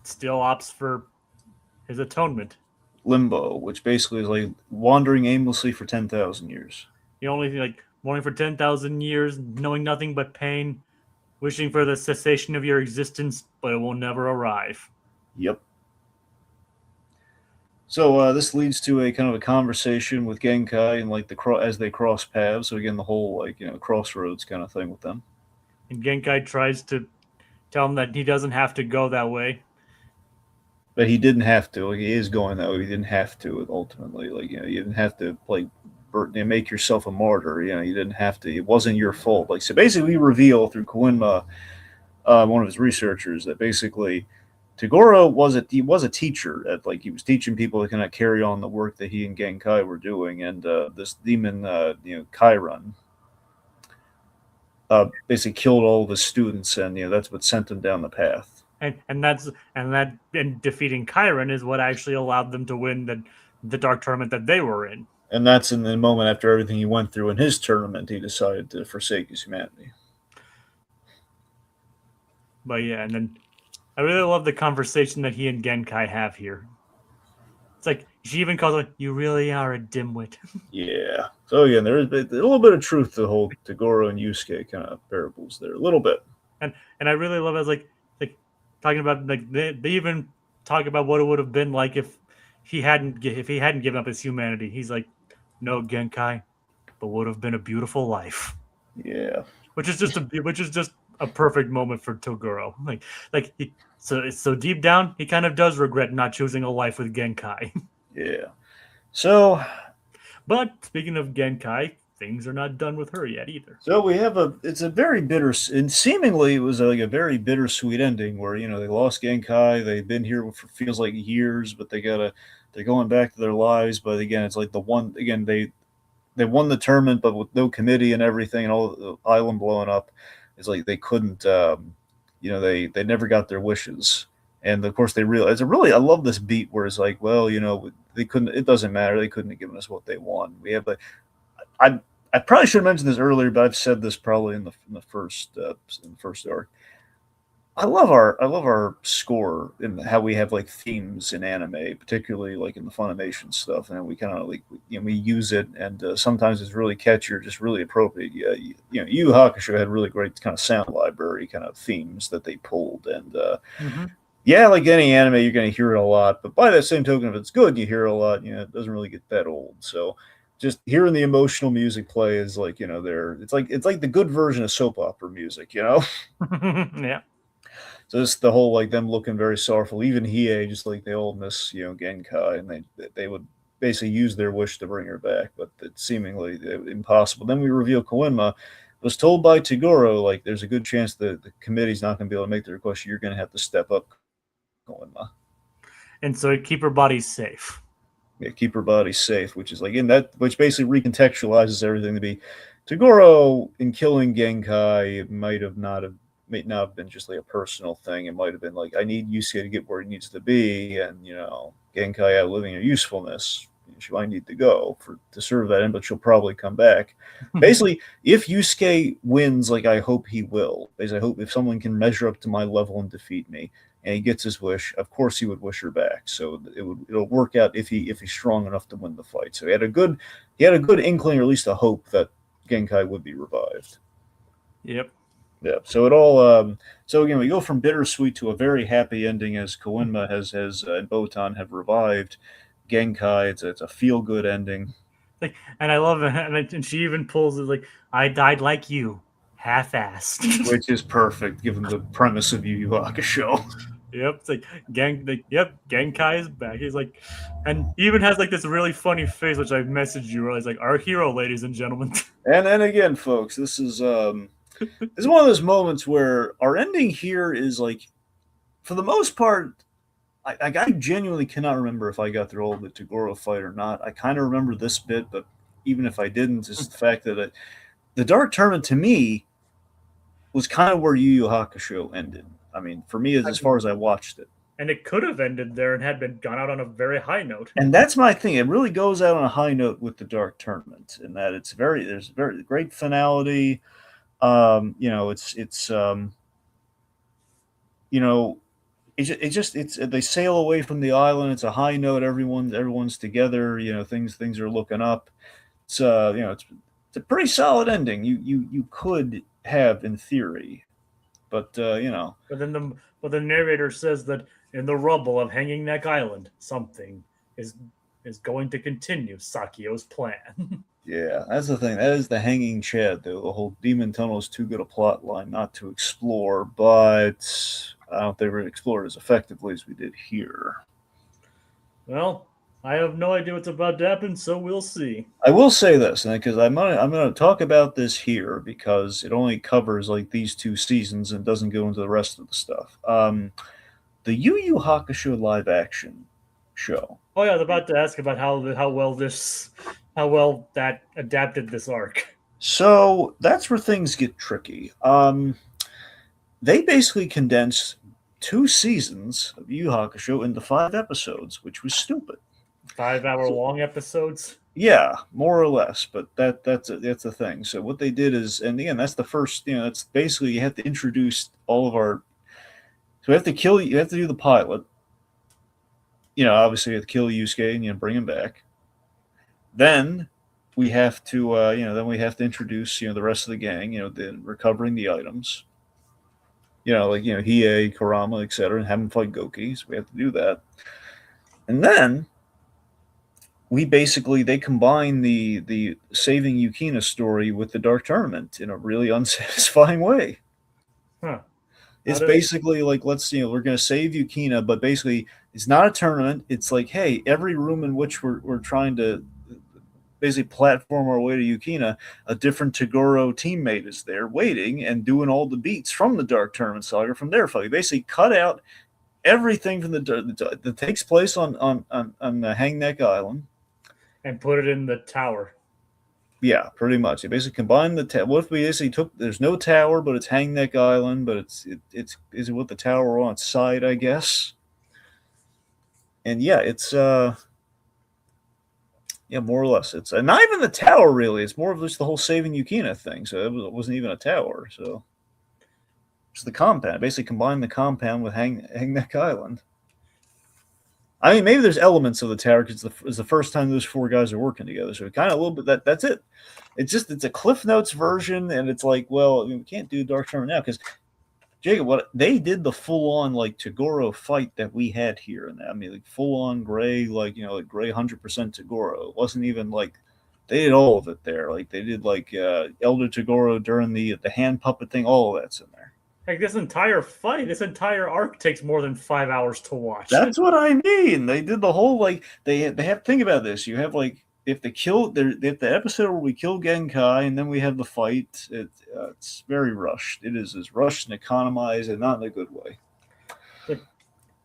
Speaker 2: still opts for his atonement.
Speaker 1: Limbo, which basically is like wandering aimlessly for 10,000 years.
Speaker 2: The only thing, like, wandering for 10,000 years, knowing nothing but pain, wishing for the cessation of your existence, but it will never arrive.
Speaker 1: Yep. So this leads to a kind of a conversation with Genkai and like as they cross paths. So again, the whole like crossroads kind of thing with them.
Speaker 2: And Genkai tries to tell him that he doesn't have to go that way.
Speaker 1: But he didn't have to. Like, he is going that way. He didn't have to. Ultimately, like you didn't have to like make yourself a martyr. You didn't have to. It wasn't your fault. Like so, basically, we reveal through Koenma, one of his researchers, that basically Toguro was a teacher at he was teaching people to kind of carry on the work that he and Genkai were doing, and this demon, Chiron, basically killed all of his students, and that's what sent him down the path.
Speaker 2: And defeating Chiron is what actually allowed them to win the dark tournament that they were in.
Speaker 1: And that's in the moment after everything he went through in his tournament, he decided to forsake his humanity.
Speaker 2: But yeah, and then I really love the conversation that he and Genkai have here. It's like she even calls him, "You really are a dimwit."
Speaker 1: Yeah. So again, there is a little bit of truth to the whole Toguro and Yusuke kind of parables there, a little bit.
Speaker 2: And I really love it. As like talking about like they even talk about what it would have been like if he hadn't given up his humanity. He's like, "No, Genkai, but would have been a beautiful life."
Speaker 1: Yeah.
Speaker 2: Which is just a perfect moment for Toguro. So deep down, he kind of does regret not choosing a life with Genkai.
Speaker 1: Yeah. So,
Speaker 2: but speaking of Genkai, things are not done with her yet either.
Speaker 1: So we have it's a very bitter, and seemingly it was like a very bittersweet ending where they lost Genkai. They've been here for feels like years, but they're going back to their lives. But again, it's like they won the tournament, but with no committee and everything, and all the island blowing up, it's like they couldn't, they never got their wishes. And of course, they realize I love this beat where it's like, well, they couldn't. It doesn't matter. They couldn't have given us what they won. We have I probably should have mentioned this earlier, but I've said this probably in the first arc. I love our score and how we have like themes in anime, particularly like in the Funimation stuff, and we kind of we use it, and sometimes it's really catchy or just really appropriate. Hakusho had really great kind of sound library kind of themes that they pulled, and Yeah, like any anime, you're going to hear it a lot. But by that same token, if it's good, you hear it a lot. It doesn't really get that old. So just hearing the emotional music play is like there. It's like the good version of soap opera music.
Speaker 2: Yeah.
Speaker 1: So it's the whole like them looking very sorrowful. Even Hiei, just like they all miss Genkai, and they would basically use their wish to bring her back, but it's seemingly impossible. Then we reveal Koenma was told by Tagoro like there's a good chance that the committee's not going to be able to make the request. You're going to have to step up, Koenma.
Speaker 2: And so keep her body safe.
Speaker 1: Yeah, keep her body safe, which is like in that, which basically recontextualizes everything to be Tagoro in killing Genkai. It may not have been just like a personal thing. It might have been like I need Yusuke to get where he needs to be, and Genkai outliving her usefulness. She might need to go to serve that end, but she'll probably come back. Basically, if Yusuke wins, like I hope he will, because I hope if someone can measure up to my level and defeat me, and he gets his wish, of course he would wish her back. So it'll work out if he's strong enough to win the fight. So he had a good inkling, or at least a hope that Genkai would be revived.
Speaker 2: Yep.
Speaker 1: Yeah. So it all. So again, we go from bittersweet to a very happy ending as Koenma and Botan have revived Genkai. It's a feel good ending.
Speaker 2: And I love it. And she even pulls it like, I died like you, half-assed.
Speaker 1: Which is perfect given the premise of Yu Yu Hakusho.
Speaker 2: Yep, it's like Genkai is back. He's like, and he even has like this really funny face, which I messaged you. Where he's like, our hero, ladies and gentlemen.
Speaker 1: And again, folks, this is one of those moments where our ending here is like, for the most part, I genuinely cannot remember if I got through all of the Tagoro fight or not. I kind of remember this bit, but even if I didn't, it's the fact that the Dark Tournament to me was kind of where Yu Yu Hakusho ended. I mean, for me, as far as I watched it.
Speaker 2: And it could have ended there and had been gone out on a very high note.
Speaker 1: And that's my thing. It really goes out on a high note with the Dark Tournament, in that there's very great finality. It's they sail away from the island. It's a high note. Everyone's together. Things are looking up. It's it's a pretty solid ending. You could have in theory, but
Speaker 2: But then the narrator says that in the rubble of Hanging Neck Island, something is going to continue Sakio's plan.
Speaker 1: Yeah, that's the thing. That is the hanging chad, though. The whole demon tunnel is too good a plot line not to explore, but I don't think we're explored as effectively as we did here.
Speaker 2: Well, I have no idea what's about to happen, so we'll see.
Speaker 1: I will say this, because I'm gonna talk about this here because it only covers like these 2 seasons and doesn't go into the rest of the stuff. The Yu Yu Hakusho live action show.
Speaker 2: Oh yeah, I was about to ask about how well that adapted this arc.
Speaker 1: So that's where things get tricky. They basically condensed 2 seasons of Yu Yu Hakusho into 5 episodes, which was stupid.
Speaker 2: 5-hour long episodes.
Speaker 1: Yeah, more or less, but that's a thing. So what they did is, and again, that's the first. That's basically you have to introduce all of our. So you have to do the pilot. Obviously you have to kill Yusuke and bring him back. Then we have to, introduce the rest of the gang. The recovering the items. Hiei, Kurama, etc., and have them fight Goki. So we have to do that, and then they combine the saving Yukina story with the Dark Tournament in a really unsatisfying way.
Speaker 2: Huh.
Speaker 1: It's basically like, we're going to save Yukina, but basically it's not a tournament. It's like, hey, every room in which we're trying to basically platform our way to Yukina, a different Tagoro teammate is there waiting and doing all the beats from the Dark Tournament saga from their fight. We basically cut out everything from that takes place on the Hang Neck Island
Speaker 2: and put it in the tower.
Speaker 1: Yeah, pretty much. They basically combined what if we basically took? There's no tower, but it's Hang Neck Island, but is it with the tower on its side? I guess. And yeah, it's more or less. It's not even the tower really. It's more of just the whole saving Yukina thing. So it wasn't even a tower. So it's the compound. Basically, combined the compound with Hang Neck Island. I mean, maybe there's elements of the tower because it's the first time those 4 guys are working together. So kind of a little bit that's it. It's a Cliff Notes version, and it's like, well, we can't do Dark Tournament now because Jacob, what they did the full on like Tagoro fight that we had here, and I mean like full on gray, like like gray 100% Tagoro. It wasn't even like they did all of it there. Like they did like Elder Tagoro during the hand puppet thing. All of that's in there.
Speaker 2: Like this entire fight, this entire arc takes more than 5 hours to watch.
Speaker 1: That's what I mean. They did the whole like they have to think about this. You have like if the episode where we kill Genkai and then we have the fight, it's very rushed. It is as rushed and economized and not in a good way.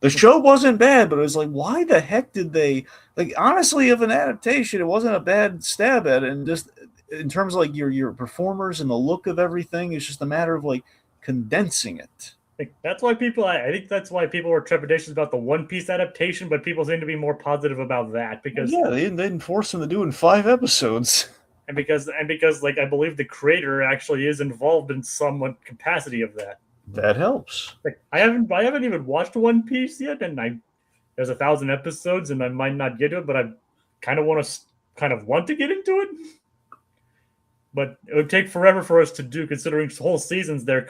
Speaker 1: The show wasn't bad, but it was like, why the heck did they like? Honestly, of an adaptation, it wasn't a bad stab at it, and just in terms of like your performers and the look of everything, it's just a matter of like condensing it.
Speaker 2: Like, that's why people. I think that's why people were trepidatious about the One Piece adaptation, but people seem to be more positive about that because
Speaker 1: they didn't force them to do it in 5 episodes.
Speaker 2: And because like I believe the creator actually is involved in some capacity of that.
Speaker 1: That helps.
Speaker 2: Like I haven't even watched One Piece yet, and there's 1,000 episodes, and I might not get to it, but I kind of want to get into it. But it would take forever for us to do, considering whole seasons there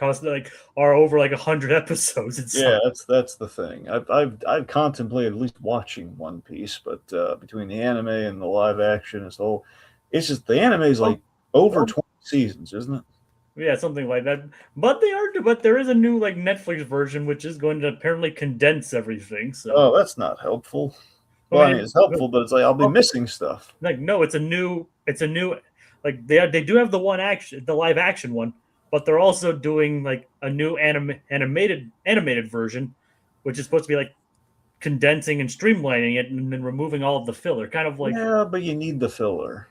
Speaker 2: are over 100 episodes.
Speaker 1: That's the thing. I've contemplated at least watching One Piece, but between the anime and the live action, it's just the anime is like over 20 seasons, isn't it?
Speaker 2: Yeah, something like that. But there is a new Netflix version which is going to apparently condense everything. So
Speaker 1: that's not helpful. Well, I mean, it's helpful, but it's like I'll be missing stuff.
Speaker 2: No, it's a new they do have the live action one, but they're also doing a new animated version, which is supposed to be condensing and streamlining it and then removing all of the filler. Kind of like
Speaker 1: but you need the filler.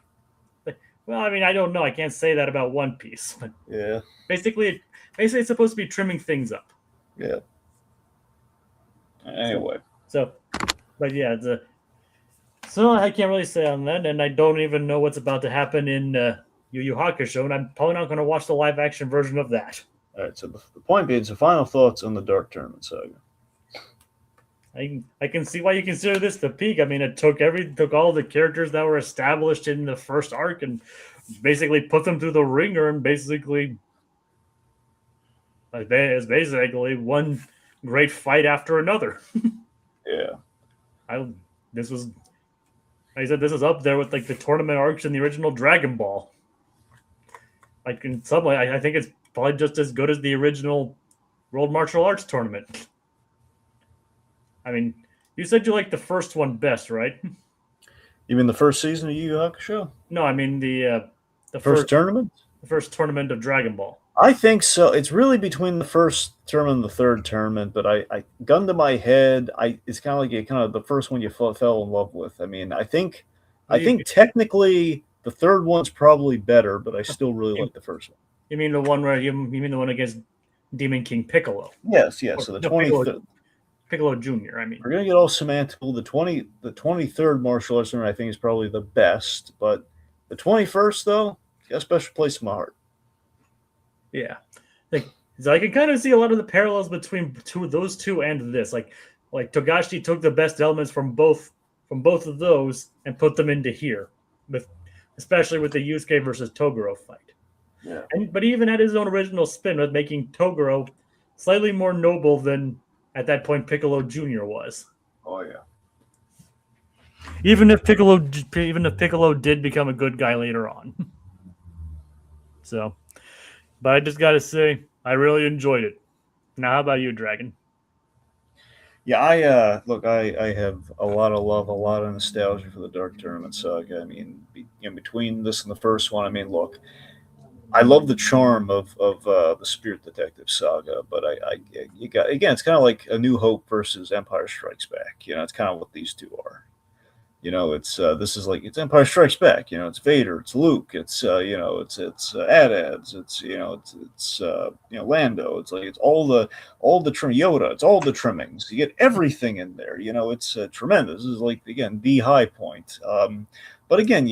Speaker 2: Well, I mean, I don't know. I can't say that about One Piece. But
Speaker 1: yeah.
Speaker 2: Basically, it's supposed to be trimming things up.
Speaker 1: Yeah. Anyway.
Speaker 2: But yeah, so I can't really say on that, and I don't even know what's about to happen in Yu Yu Hakusho, and I'm probably not going to watch the live action version of that.
Speaker 1: All right. So the point being, so final thoughts on the Dark Tournament Saga.
Speaker 2: I can see why you consider this the peak. I mean, it took all the characters that were established in the first arc and basically put them through the ringer, and basically one great fight after another.
Speaker 1: Yeah.
Speaker 2: This is up there with the tournament arcs in the original Dragon Ball. In some way, I think it's probably just as good as the original World Martial Arts Tournament. I mean, you said you liked the first one best, right?
Speaker 1: You mean the first season of Yu Yu Hakusho?
Speaker 2: No, I mean the
Speaker 1: first tournament?
Speaker 2: The first tournament of Dragon Ball.
Speaker 1: I think so. It's really between the first tournament and the third tournament, but I gun to my head, it's kind of the first one you fell in love with. I mean, I think technically the third one's probably better, but I still really like the first one.
Speaker 2: You mean the one against Demon King Piccolo?
Speaker 1: Yes. So the 23rd.
Speaker 2: Piccolo Jr. I mean,
Speaker 1: we're gonna get all semantical. The 23rd martial arts tournament I think is probably the best, but the 21st though, got a special place in my heart.
Speaker 2: Yeah, so I can kind of see a lot of the parallels between those two and this. Like Togashi took the best elements from both of those and put them into here, especially with the Yusuke versus Toguro fight.
Speaker 1: Yeah,
Speaker 2: but he even had his own original spin with making Toguro slightly more noble than at that point Piccolo Jr. was.
Speaker 1: Oh yeah.
Speaker 2: Even if Piccolo did become a good guy later on. So, but I just got to say, I really enjoyed it. Now, how about you, Dragon?
Speaker 1: Yeah, I have a lot of love, a lot of nostalgia for the Dark Tournament Saga. I mean, between this and the first one, I mean, look, I love the charm of the Spirit Detective Saga, but it's kind of like A New Hope versus Empire Strikes Back. It's kind of what these two are. It's it's Empire Strikes Back. It's Vader, it's Luke, it's it's AT-ATs, it's Lando. It's all the trim Yoda. It's all the trimmings. You get everything in there. It's tremendous. This is again the high point. But again,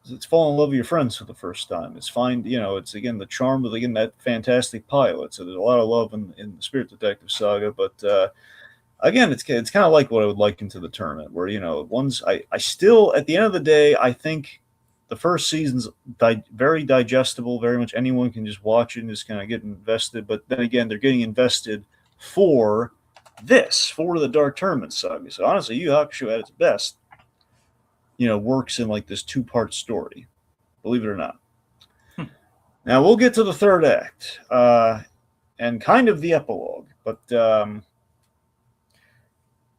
Speaker 1: it's fall in love with your friends for the first time. It's it's again the charm of that fantastic pilot. So there's a lot of love in the Spirit Detective Saga, but again, it's kind of like what I would like into the tournament, where I still at the end of the day, I think the first season's very digestible, very much anyone can just watch it and just kind of get invested. But then again, they're getting invested for for the Dark Tournament saga. So honestly, Yu Yu Hakusho at its best, works in like this 2-part story. Believe it or not. Now we'll get to the third act and kind of the epilogue, but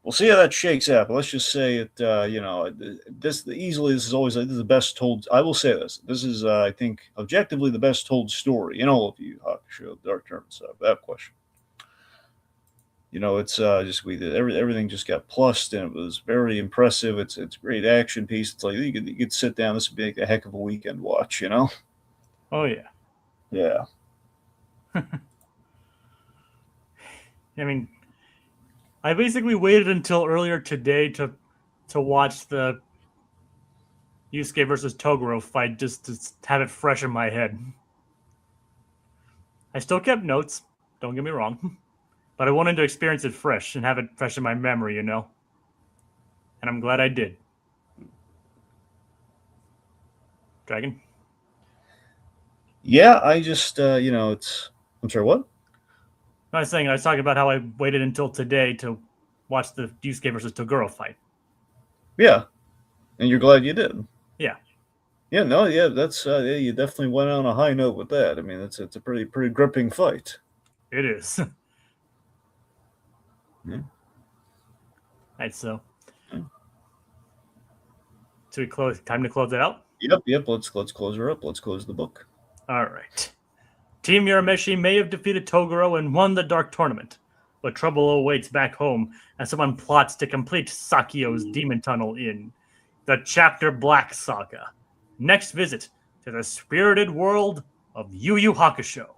Speaker 1: we'll see how that shakes out. But let's just say it. This is always this is the best told. I will say this. This is I think objectively the best told story in all of Yu Yu Hakusho, Dark Tournament saga. Without question. It's just everything just got plussed and it was very impressive. It's a great action piece. It's like you could sit down. This would be like a heck of a weekend watch.
Speaker 2: Oh yeah.
Speaker 1: Yeah.
Speaker 2: I mean, I basically waited until earlier today to watch the Yusuke versus Toguro fight just to have it fresh in my head. I still kept notes, don't get me wrong, but I wanted to experience it fresh and have it fresh in my memory, And I'm glad I did. Dragon?
Speaker 1: Yeah, I just, it's... I'm sorry, what?
Speaker 2: I was talking about how I waited until today to watch the Yusuke versus Toguro fight.
Speaker 1: Yeah, and you're glad you did.
Speaker 2: Yeah.
Speaker 1: Yeah, no, yeah, that's, you definitely went on a high note with that. I mean, it's a pretty gripping fight.
Speaker 2: It is.
Speaker 1: Yeah.
Speaker 2: Alright, so... So we close. Time to close it out?
Speaker 1: Yep, let's close her up. Let's close the book.
Speaker 2: Alright. Team Urameshi may have defeated Toguro and won the Dark Tournament, but trouble awaits back home as someone plots to complete Sakio's demon tunnel in the Chapter Black Saga. Next visit to the spirited world of Yu Yu Hakusho.